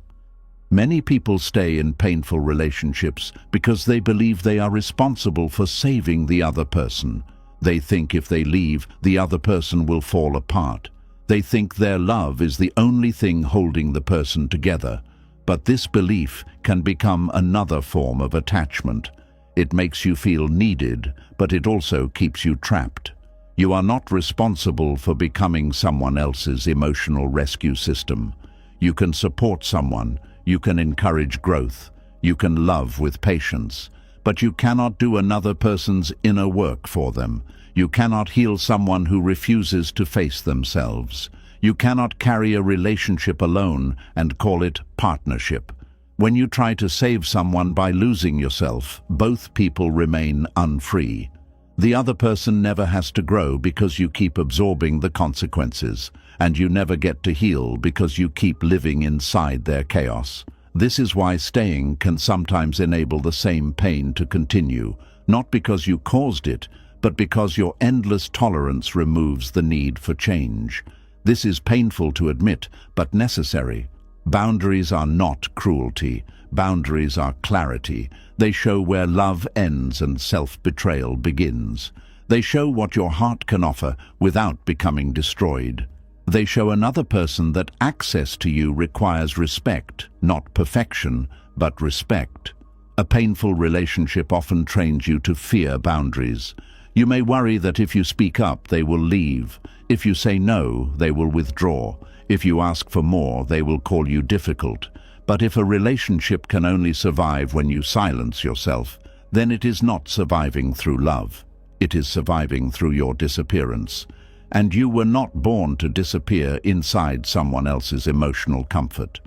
Many people stay in painful relationships because they believe they are responsible for saving the other person. They think if they leave, the other person will fall apart. They think their love is the only thing holding the person together. But this belief can become another form of attachment. It makes you feel needed, but it also keeps you trapped. You are not responsible for becoming someone else's emotional rescue system. You can support someone, you can encourage growth, you can love with patience, but you cannot do another person's inner work for them. You cannot heal someone who refuses to face themselves. You cannot carry a relationship alone and call it partnership. When you try to save someone by losing yourself, both people remain unfree. The other person never has to grow because you keep absorbing the consequences, and you never get to heal because you keep living inside their chaos. This is why staying can sometimes enable the same pain to continue, not because you caused it, but because your endless tolerance removes the need for change. This is painful to admit, but necessary. Boundaries are not cruelty. Boundaries are clarity. They show where love ends and self-betrayal begins. They show what your heart can offer without becoming destroyed. They show another person that access to you requires respect, not perfection, but respect. A painful relationship often trains you to fear boundaries. You may worry that if you speak up, they will leave. If you say no, they will withdraw. If you ask for more, they will call you difficult. But if a relationship can only survive when you silence yourself, then it is not surviving through love. It is surviving through your disappearance. And you were not born to disappear inside someone else's emotional comfort.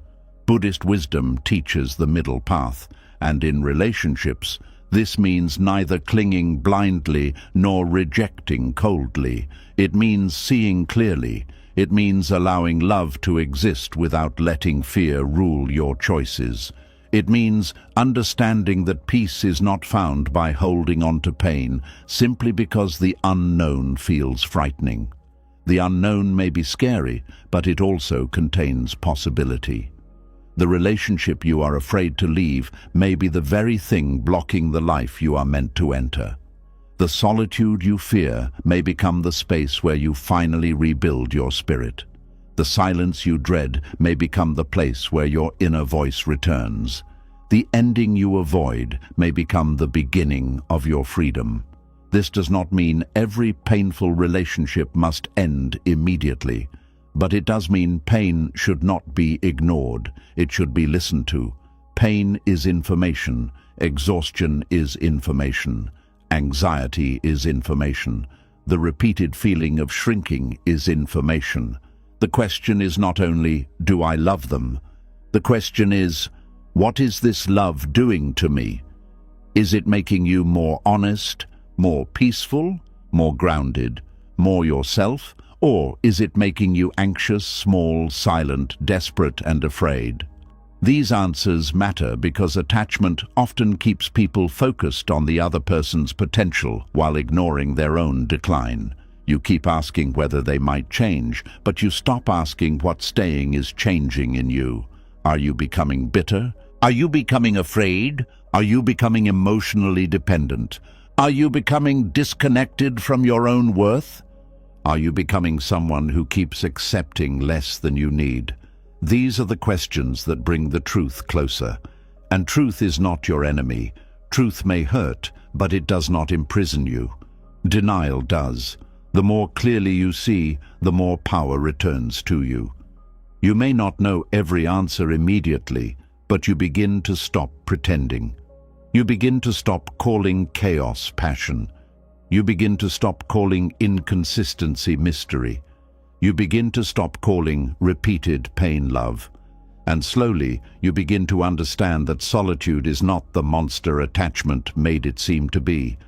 Buddhist wisdom teaches the middle path, and in relationships, this means neither clinging blindly nor rejecting coldly. It means seeing clearly. It means allowing love to exist without letting fear rule your choices. It means understanding that peace is not found by holding on to pain simply because the unknown feels frightening. The unknown may be scary, but it also contains possibility. The relationship you are afraid to leave may be the very thing blocking the life you are meant to enter. The solitude you fear may become the space where you finally rebuild your spirit. The silence you dread may become the place where your inner voice returns. The ending you avoid may become the beginning of your freedom. This does not mean every painful relationship must end immediately, but it does mean pain should not be ignored. It should be listened to. Pain is information. Exhaustion is information. Anxiety is information. The repeated feeling of shrinking is information. The question is not only, do I love them? The question is, what is this love doing to me? Is it making you more honest, more peaceful, more grounded, more yourself? Or is it making you anxious, small, silent, desperate, and afraid? These answers matter because attachment often keeps people focused on the other person's potential while ignoring their own decline. You keep asking whether they might change, but you stop asking what staying is changing in you. Are you becoming bitter? Are you becoming afraid? Are you becoming emotionally dependent? Are you becoming disconnected from your own worth? Are you becoming someone who keeps accepting less than you need? These are the questions that bring the truth closer. And truth is not your enemy. Truth may hurt, but it does not imprison you. Denial does. The more clearly you see, the more power returns to you. You may not know every answer immediately, but you begin to stop pretending. You begin to stop calling chaos passion. You begin to stop calling inconsistency mystery. You begin to stop calling repeated pain love. And slowly, you begin to understand that solitude is not the monster attachment made it seem to be.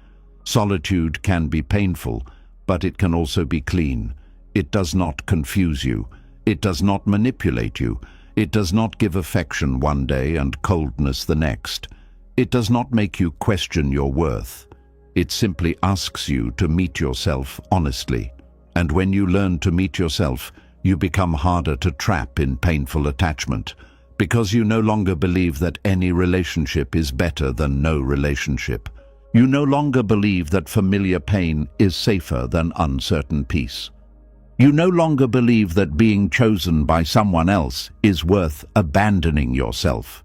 Solitude can be painful, but it can also be clean. It does not confuse you. It does not manipulate you. It does not give affection one day and coldness the next. It does not make you question your worth. It simply asks you to meet yourself honestly. And when you learn to meet yourself, you become harder to trap in painful attachment, because you no longer believe that any relationship is better than no relationship. You no longer believe that familiar pain is safer than uncertain peace. You no longer believe that being chosen by someone else is worth abandoning yourself.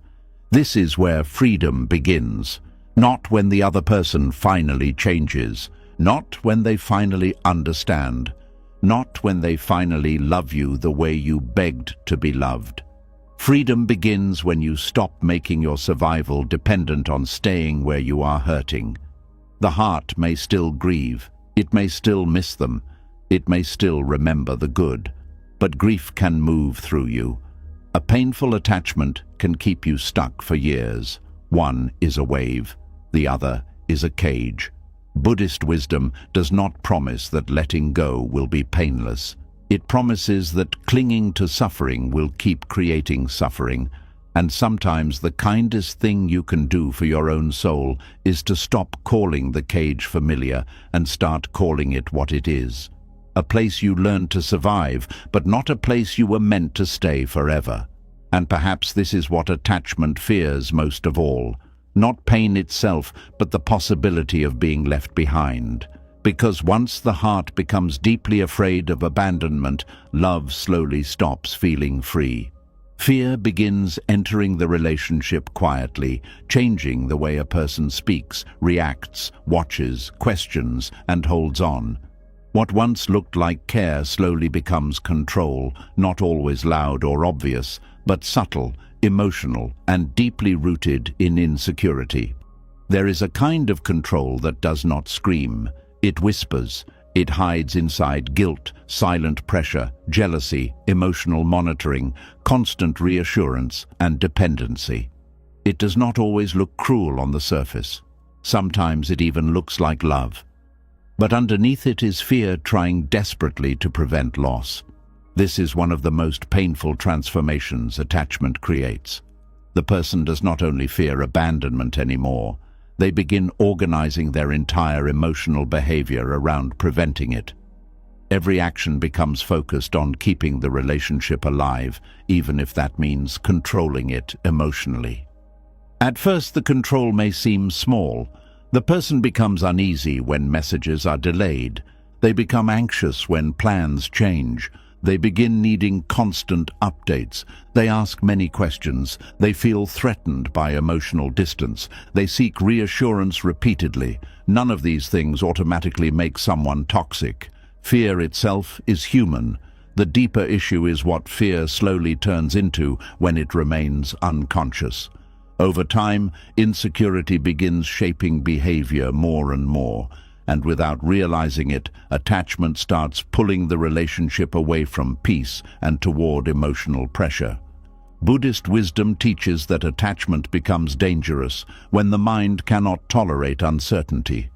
This is where freedom begins, not when the other person finally changes, not when they finally understand, not when they finally love you the way you begged to be loved. Freedom begins when you stop making your survival dependent on staying where you are hurting. The heart may still grieve, it may still miss them, it may still remember the good, but grief can move through you. A painful attachment can keep you stuck for years. One is a wave, the other is a cage. Buddhist wisdom does not promise that letting go will be painless. It promises that clinging to suffering will keep creating suffering, and sometimes the kindest thing you can do for your own soul is to stop calling the cage familiar and start calling it what it is. A place you learned to survive, but not a place you were meant to stay forever. And perhaps this is what attachment fears most of all. Not pain itself, but the possibility of being left behind. Because once the heart becomes deeply afraid of abandonment, love slowly stops feeling free. Fear begins entering the relationship quietly, changing the way a person speaks, reacts, watches, questions, and holds on. What once looked like care slowly becomes control, not always loud or obvious, but subtle, emotional, and deeply rooted in insecurity. There is a kind of control that does not scream. It whispers. It hides inside guilt, silent pressure, jealousy, emotional monitoring, constant reassurance, and dependency. It does not always look cruel on the surface. Sometimes it even looks like love. But underneath it is fear trying desperately to prevent loss. This is one of the most painful transformations attachment creates. The person does not only fear abandonment anymore, they begin organizing their entire emotional behavior around preventing it. Every action becomes focused on keeping the relationship alive, even if that means controlling it emotionally. At first, the control may seem small. The person becomes uneasy when messages are delayed. They become anxious when plans change. They begin needing constant updates. They ask many questions. They feel threatened by emotional distance. They seek reassurance repeatedly. None of these things automatically make someone toxic. Fear itself is human. The deeper issue is what fear slowly turns into when it remains unconscious. Over time, insecurity begins shaping behavior more and more. And without realizing it, attachment starts pulling the relationship away from peace and toward emotional pressure. Buddhist wisdom teaches that attachment becomes dangerous when the mind cannot tolerate uncertainty.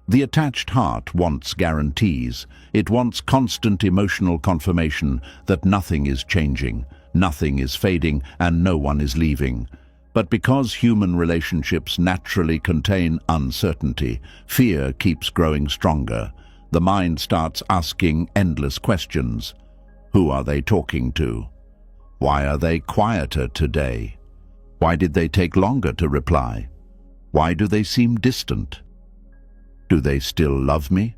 The attached heart wants guarantees. It wants constant emotional confirmation that nothing is changing, nothing is fading, and no one is leaving. But because human relationships naturally contain uncertainty, fear keeps growing stronger. The mind starts asking endless questions. Who are they talking to? Why are they quieter today? Why did they take longer to reply? Why do they seem distant? Do they still love me?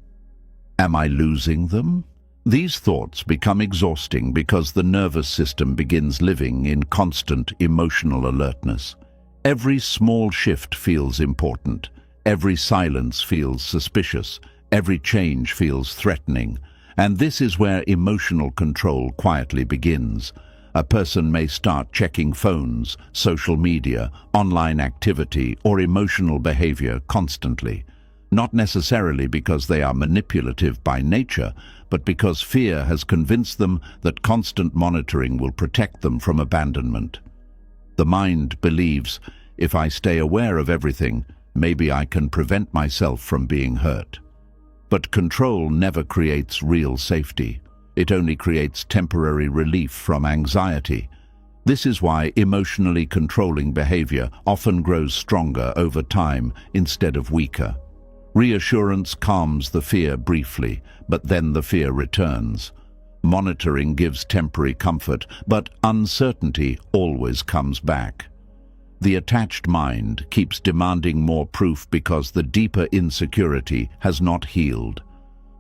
Am I losing them? These thoughts become exhausting because the nervous system begins living in constant emotional alertness. Every small shift feels important. Every silence feels suspicious. Every change feels threatening. And this is where emotional control quietly begins. A person may start checking phones, social media, online activity, or emotional behavior constantly. Not necessarily because they are manipulative by nature, but because fear has convinced them that constant monitoring will protect them from abandonment. The mind believes, if I stay aware of everything, maybe I can prevent myself from being hurt. But control never creates real safety. It only creates temporary relief from anxiety. This is why emotionally controlling behavior often grows stronger over time instead of weaker. Reassurance calms the fear briefly, but then the fear returns. Monitoring gives temporary comfort, but uncertainty always comes back. The attached mind keeps demanding more proof because the deeper insecurity has not healed.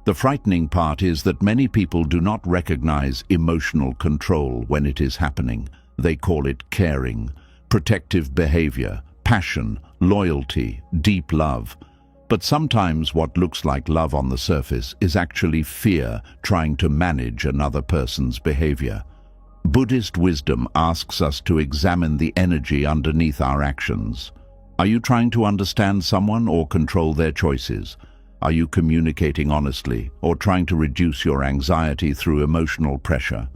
The frightening part is that many people do not recognize emotional control when it is happening. They call it caring, protective behavior, passion, loyalty, deep love. But sometimes what looks like love on the surface is actually fear trying to manage another person's behavior. Buddhist wisdom asks us to examine the energy underneath our actions. Are you trying to understand someone or control their choices? Are you communicating honestly or trying to reduce your anxiety through emotional pressure?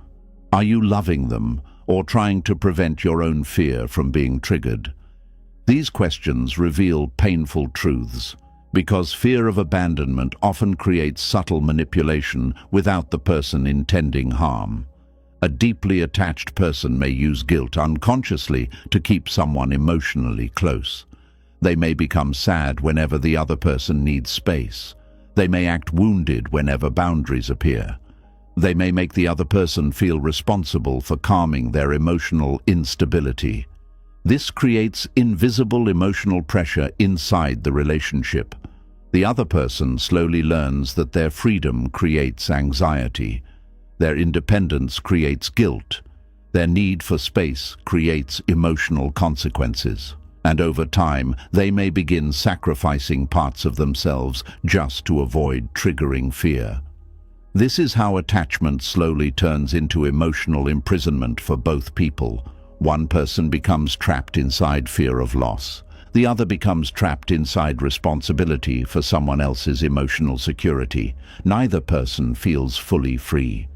Are you loving them or trying to prevent your own fear from being triggered? These questions reveal painful truths, because fear of abandonment often creates subtle manipulation without the person intending harm. A deeply attached person may use guilt unconsciously to keep someone emotionally close. They may become sad whenever the other person needs space. They may act wounded whenever boundaries appear. They may make the other person feel responsible for calming their emotional instability. This creates invisible emotional pressure inside the relationship. The other person slowly learns that their freedom creates anxiety. Their independence creates guilt. Their need for space creates emotional consequences. And over time, they may begin sacrificing parts of themselves just to avoid triggering fear. This is how attachment slowly turns into emotional imprisonment for both people. One person becomes trapped inside fear of loss. The other becomes trapped inside responsibility for someone else's emotional security. Neither person feels fully free.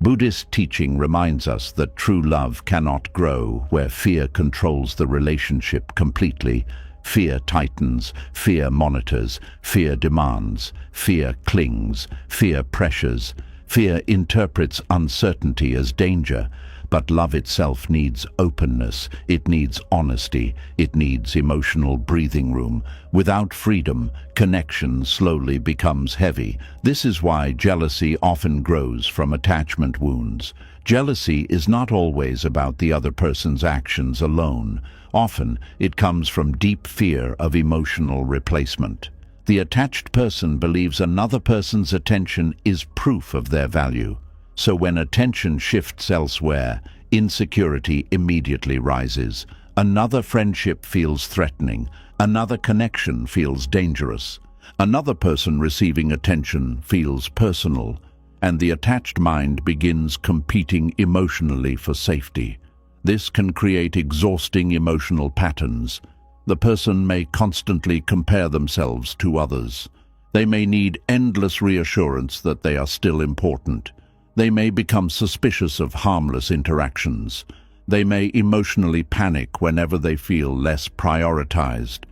Buddhist teaching reminds us that true love cannot grow where fear controls the relationship completely. Fear tightens, fear monitors, fear demands, fear clings, fear pressures, fear interprets uncertainty as danger. But love itself needs openness, it needs honesty, it needs emotional breathing room. Without freedom, connection slowly becomes heavy. This is why jealousy often grows from attachment wounds. Jealousy is not always about the other person's actions alone. Often, it comes from deep fear of emotional replacement. The attached person believes another person's attention is proof of their value. So when attention shifts elsewhere, insecurity immediately rises. Another friendship feels threatening. Another connection feels dangerous. Another person receiving attention feels personal. And the attached mind begins competing emotionally for safety. This can create exhausting emotional patterns. The person may constantly compare themselves to others. They may need endless reassurance that they are still important. They may become suspicious of harmless interactions. They may emotionally panic whenever they feel less prioritized.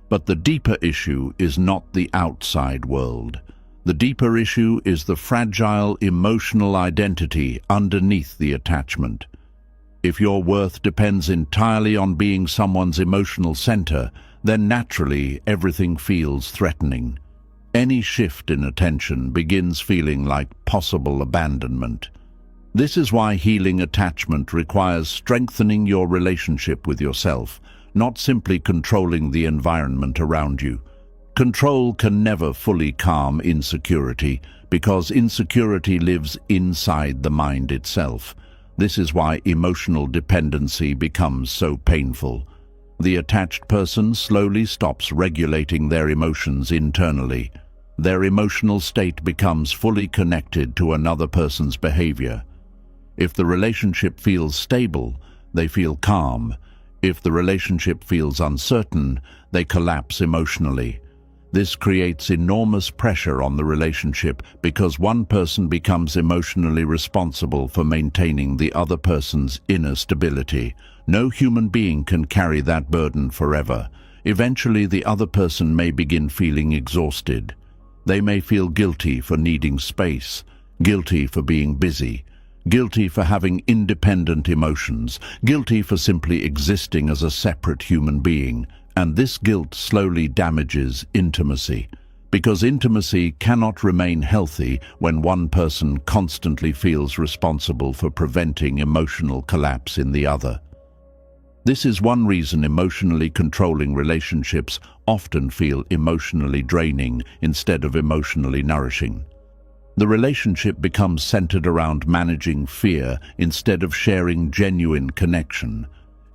But the deeper issue is not the outside world. The deeper issue is the fragile emotional identity underneath the attachment. If your worth depends entirely on being someone's emotional center, then naturally everything feels threatening. Any shift in attention begins feeling like possible abandonment. This is why healing attachment requires strengthening your relationship with yourself, not simply controlling the environment around you. Control can never fully calm insecurity, because insecurity lives inside the mind itself. This is why emotional dependency becomes so painful. The attached person slowly stops regulating their emotions internally. Their emotional state becomes fully connected to another person's behavior. If the relationship feels stable, they feel calm. If the relationship feels uncertain, they collapse emotionally. This creates enormous pressure on the relationship because one person becomes emotionally responsible for maintaining the other person's inner stability. No human being can carry that burden forever. Eventually, the other person may begin feeling exhausted. They may feel guilty for needing space, guilty for being busy, guilty for having independent emotions, guilty for simply existing as a separate human being. And this guilt slowly damages intimacy, because intimacy cannot remain healthy when one person constantly feels responsible for preventing emotional collapse in the other. This is one reason emotionally controlling relationships often feel emotionally draining instead of emotionally nourishing. The relationship becomes centered around managing fear instead of sharing genuine connection.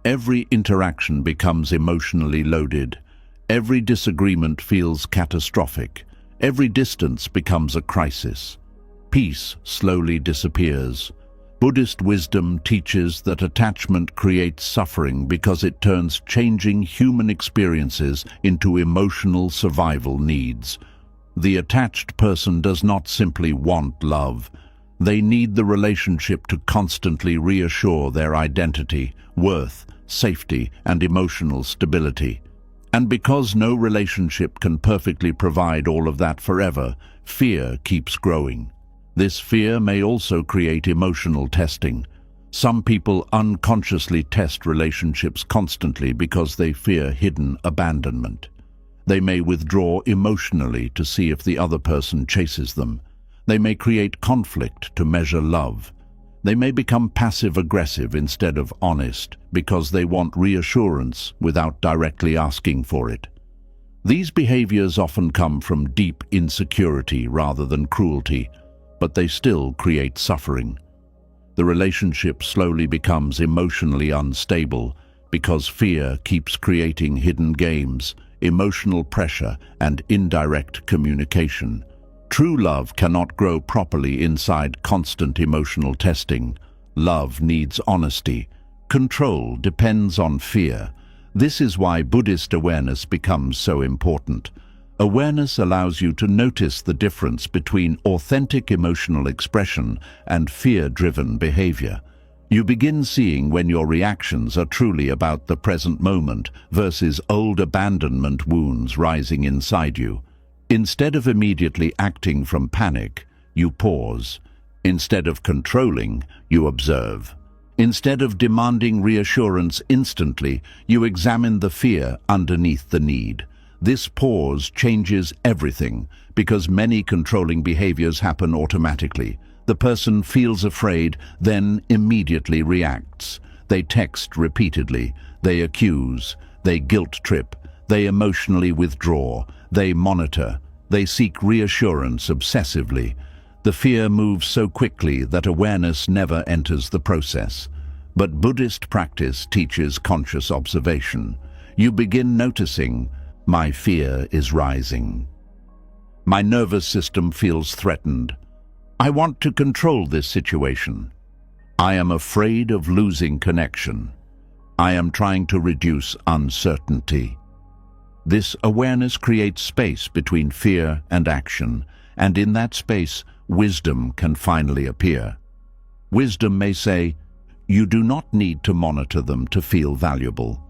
Every interaction becomes emotionally loaded. Every disagreement feels catastrophic. Every distance becomes a crisis. Peace slowly disappears. Buddhist wisdom teaches that attachment creates suffering because it turns changing human experiences into emotional survival needs. The attached person does not simply want love. They need the relationship to constantly reassure their identity, worth, safety, and emotional stability. And because no relationship can perfectly provide all of that forever, fear keeps growing. This fear may also create emotional testing. Some people unconsciously test relationships constantly because they fear hidden abandonment. They may withdraw emotionally to see if the other person chases them. They may create conflict to measure love. They may become passive-aggressive instead of honest because they want reassurance without directly asking for it. These behaviors often come from deep insecurity rather than cruelty, but they still create suffering. The relationship slowly becomes emotionally unstable because fear keeps creating hidden games, emotional pressure, and indirect communication. True love cannot grow properly inside constant emotional testing. Love needs honesty. Control depends on fear. This is why Buddhist awareness becomes so important. Awareness allows you to notice the difference between authentic emotional expression and fear-driven behavior. You begin seeing when your reactions are truly about the present moment versus old abandonment wounds rising inside you. Instead of immediately acting from panic, you pause. Instead of controlling, you observe. Instead of demanding reassurance instantly, you examine the fear underneath the need. This pause changes everything because many controlling behaviors happen automatically. The person feels afraid, then immediately reacts. They text repeatedly, they accuse, they guilt trip, they emotionally withdraw, they monitor, they seek reassurance obsessively. The fear moves so quickly that awareness never enters the process. But Buddhist practice teaches conscious observation. You begin noticing, my fear is rising. My nervous system feels threatened. I want to control this situation. I am afraid of losing connection. I am trying to reduce uncertainty. This awareness creates space between fear and action, and in that space, wisdom can finally appear. Wisdom may say, you do not need to monitor them to feel valuable.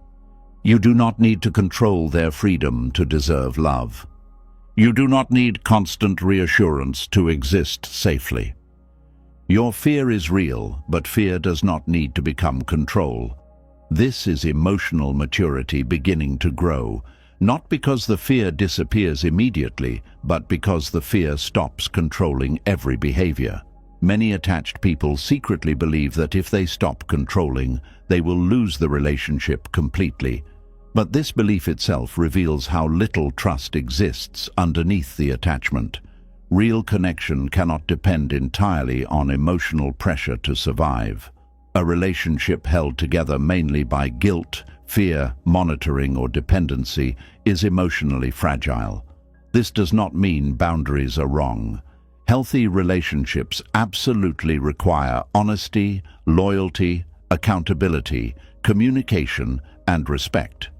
You do not need to control their freedom to deserve love. You do not need constant reassurance to exist safely. Your fear is real, but fear does not need to become control. This is emotional maturity beginning to grow, not because the fear disappears immediately, but because the fear stops controlling every behavior. Many attached people secretly believe that if they stop controlling, they will lose the relationship completely. But this belief itself reveals how little trust exists underneath the attachment. Real connection cannot depend entirely on emotional pressure to survive. A relationship held together mainly by guilt, fear, monitoring, or dependency is emotionally fragile. This does not mean boundaries are wrong. Healthy relationships absolutely require honesty, loyalty, accountability, communication, and respect.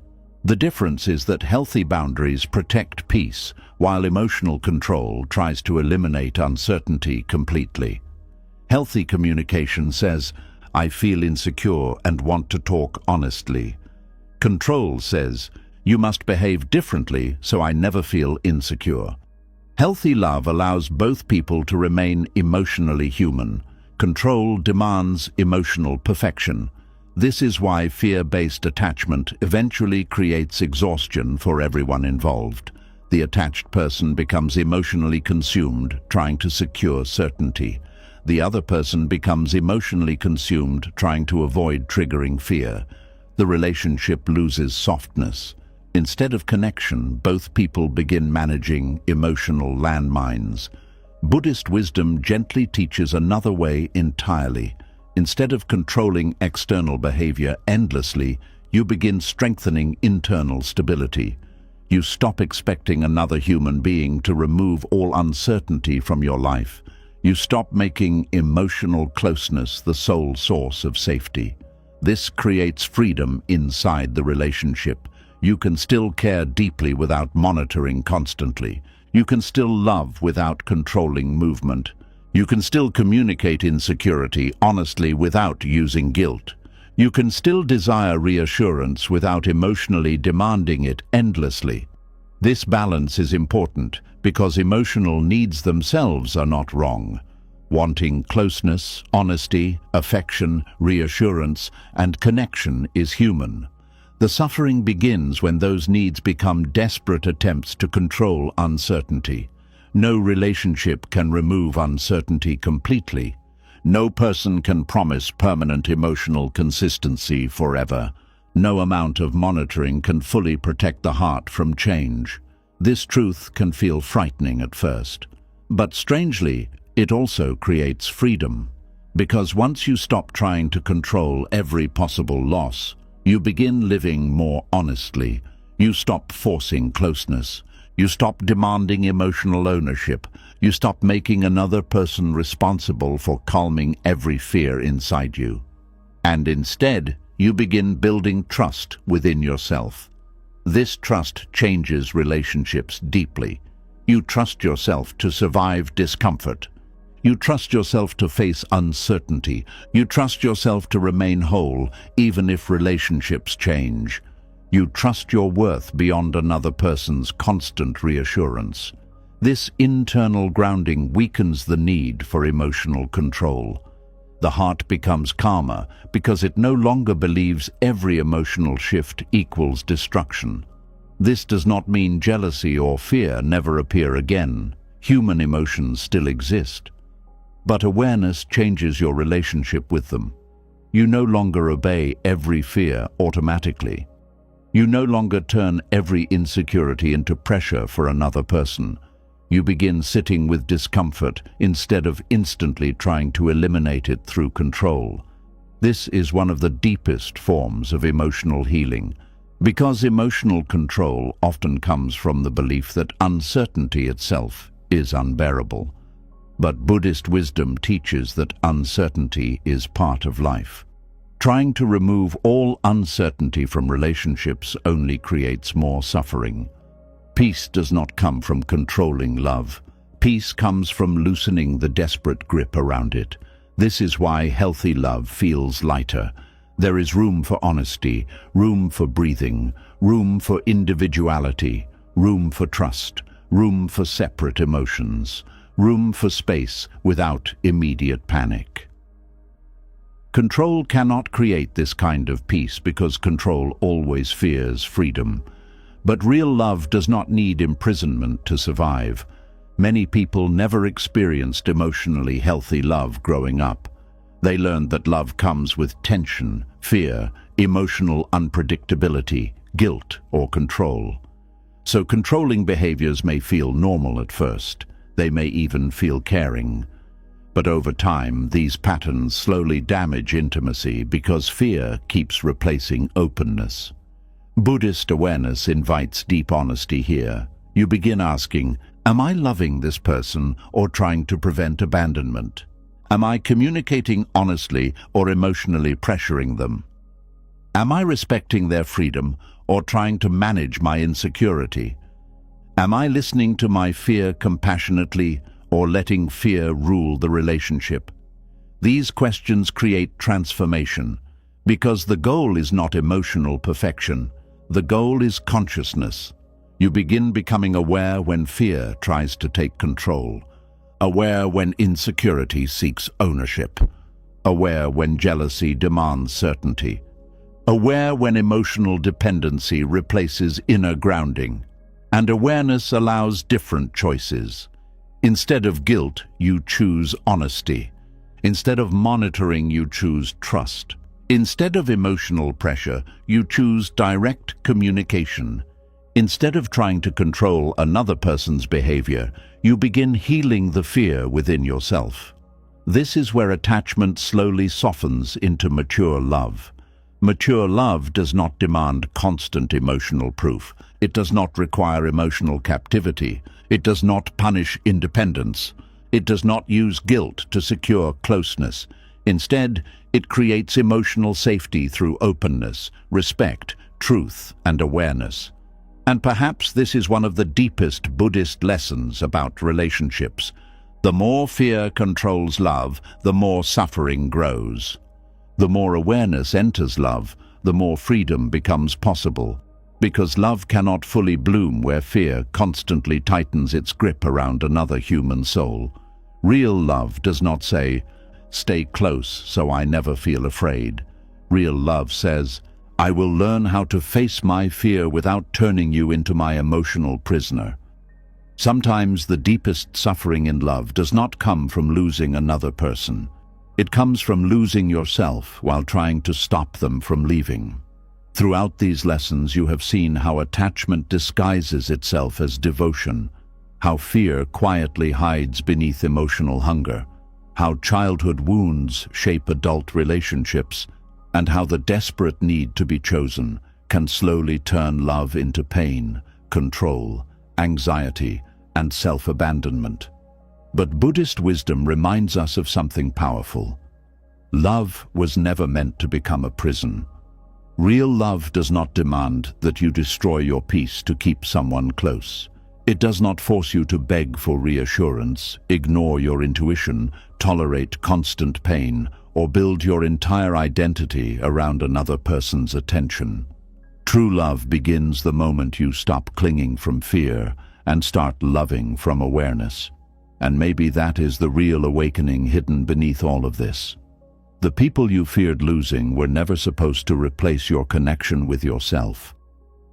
The difference is that healthy boundaries protect peace, while emotional control tries to eliminate uncertainty completely. Healthy communication says, I feel insecure and want to talk honestly. Control says, you must behave differently so I never feel insecure. Healthy love allows both people to remain emotionally human. Control demands emotional perfection. This is why fear-based attachment eventually creates exhaustion for everyone involved. The attached person becomes emotionally consumed, trying to secure certainty. The other person becomes emotionally consumed, trying to avoid triggering fear. The relationship loses softness. Instead of connection, both people begin managing emotional landmines. Buddhist wisdom gently teaches another way entirely. Instead of controlling external behavior endlessly, you begin strengthening internal stability. You stop expecting another human being to remove all uncertainty from your life. You stop making emotional closeness the sole source of safety. This creates freedom inside the relationship. You can still care deeply without monitoring constantly. You can still love without controlling movement. You can still communicate insecurity honestly without using guilt. You can still desire reassurance without emotionally demanding it endlessly. This balance is important because emotional needs themselves are not wrong. Wanting closeness, honesty, affection, reassurance, and connection is human. The suffering begins when those needs become desperate attempts to control uncertainty. No relationship can remove uncertainty completely. No person can promise permanent emotional consistency forever. No amount of monitoring can fully protect the heart from change. This truth can feel frightening at first. But strangely, it also creates freedom. Because once you stop trying to control every possible loss, you begin living more honestly. You stop forcing closeness. You stop demanding emotional ownership. You stop making another person responsible for calming every fear inside you. And instead, you begin building trust within yourself. This trust changes relationships deeply. You trust yourself to survive discomfort. You trust yourself to face uncertainty. You trust yourself to remain whole, even if relationships change. You trust your worth beyond another person's constant reassurance. This internal grounding weakens the need for emotional control. The heart becomes calmer because it no longer believes every emotional shift equals destruction. This does not mean jealousy or fear never appear again. Human emotions still exist. But awareness changes your relationship with them. You no longer obey every fear automatically. You no longer turn every insecurity into pressure for another person. You begin sitting with discomfort instead of instantly trying to eliminate it through control. This is one of the deepest forms of emotional healing, because emotional control often comes from the belief that uncertainty itself is unbearable. But Buddhist wisdom teaches that uncertainty is part of life. Trying to remove all uncertainty from relationships only creates more suffering. Peace does not come from controlling love. Peace comes from loosening the desperate grip around it. This is why healthy love feels lighter. There is room for honesty, room for breathing, room for individuality, room for trust, room for separate emotions, room for space without immediate panic. Control cannot create this kind of peace because control always fears freedom. But real love does not need imprisonment to survive. Many people never experienced emotionally healthy love growing up. They learned that love comes with tension, fear, emotional unpredictability, guilt, or control. So controlling behaviors may feel normal at first. They may even feel caring. But over time, these patterns slowly damage intimacy because fear keeps replacing openness. Buddhist awareness invites deep honesty here. You begin asking, am I loving this person or trying to prevent abandonment? Am I communicating honestly or emotionally pressuring them? Am I respecting their freedom or trying to manage my insecurity? Am I listening to my fear compassionately or letting fear rule the relationship? These questions create transformation, because the goal is not emotional perfection. The goal is consciousness. You begin becoming aware when fear tries to take control, aware when insecurity seeks ownership, aware when jealousy demands certainty, aware when emotional dependency replaces inner grounding. And awareness allows different choices. Instead of guilt, you choose honesty. Instead of monitoring, you choose trust. Instead of emotional pressure, you choose direct communication. Instead of trying to control another person's behavior, you begin healing the fear within yourself. This is where attachment slowly softens into mature love. Mature love does not demand constant emotional proof. It does not require emotional captivity. It does not punish independence. It does not use guilt to secure closeness. Instead, it creates emotional safety through openness, respect, truth, and awareness. And perhaps this is one of the deepest Buddhist lessons about relationships. The more fear controls love, the more suffering grows. The more awareness enters love, the more freedom becomes possible. Because love cannot fully bloom where fear constantly tightens its grip around another human soul. Real love does not say, "Stay close so I never feel afraid." Real love says, "I will learn how to face my fear without turning you into my emotional prisoner." Sometimes the deepest suffering in love does not come from losing another person. It comes from losing yourself while trying to stop them from leaving. Throughout these lessons, you have seen how attachment disguises itself as devotion, how fear quietly hides beneath emotional hunger, how childhood wounds shape adult relationships, and how the desperate need to be chosen can slowly turn love into pain, control, anxiety, and self-abandonment. But Buddhist wisdom reminds us of something powerful. Love was never meant to become a prison. Real love does not demand that you destroy your peace to keep someone close. It does not force you to beg for reassurance, ignore your intuition, tolerate constant pain, or build your entire identity around another person's attention. True love begins the moment you stop clinging from fear and start loving from awareness. And maybe that is the real awakening hidden beneath all of this. The people you feared losing were never supposed to replace your connection with yourself.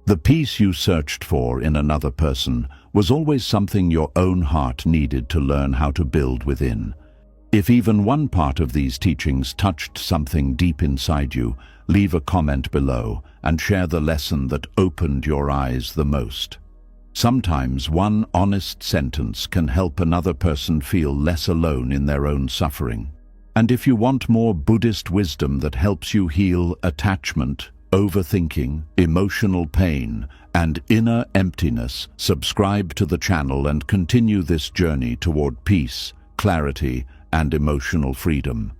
The peace you searched for in another person was always something your own heart needed to learn how to build within. If even one part of these teachings touched something deep inside you, leave a comment below and share the lesson that opened your eyes the most. Sometimes one honest sentence can help another person feel less alone in their own suffering. And if you want more Buddhist wisdom that helps you heal attachment, overthinking, emotional pain, and inner emptiness, subscribe to the channel and continue this journey toward peace, clarity, and emotional freedom.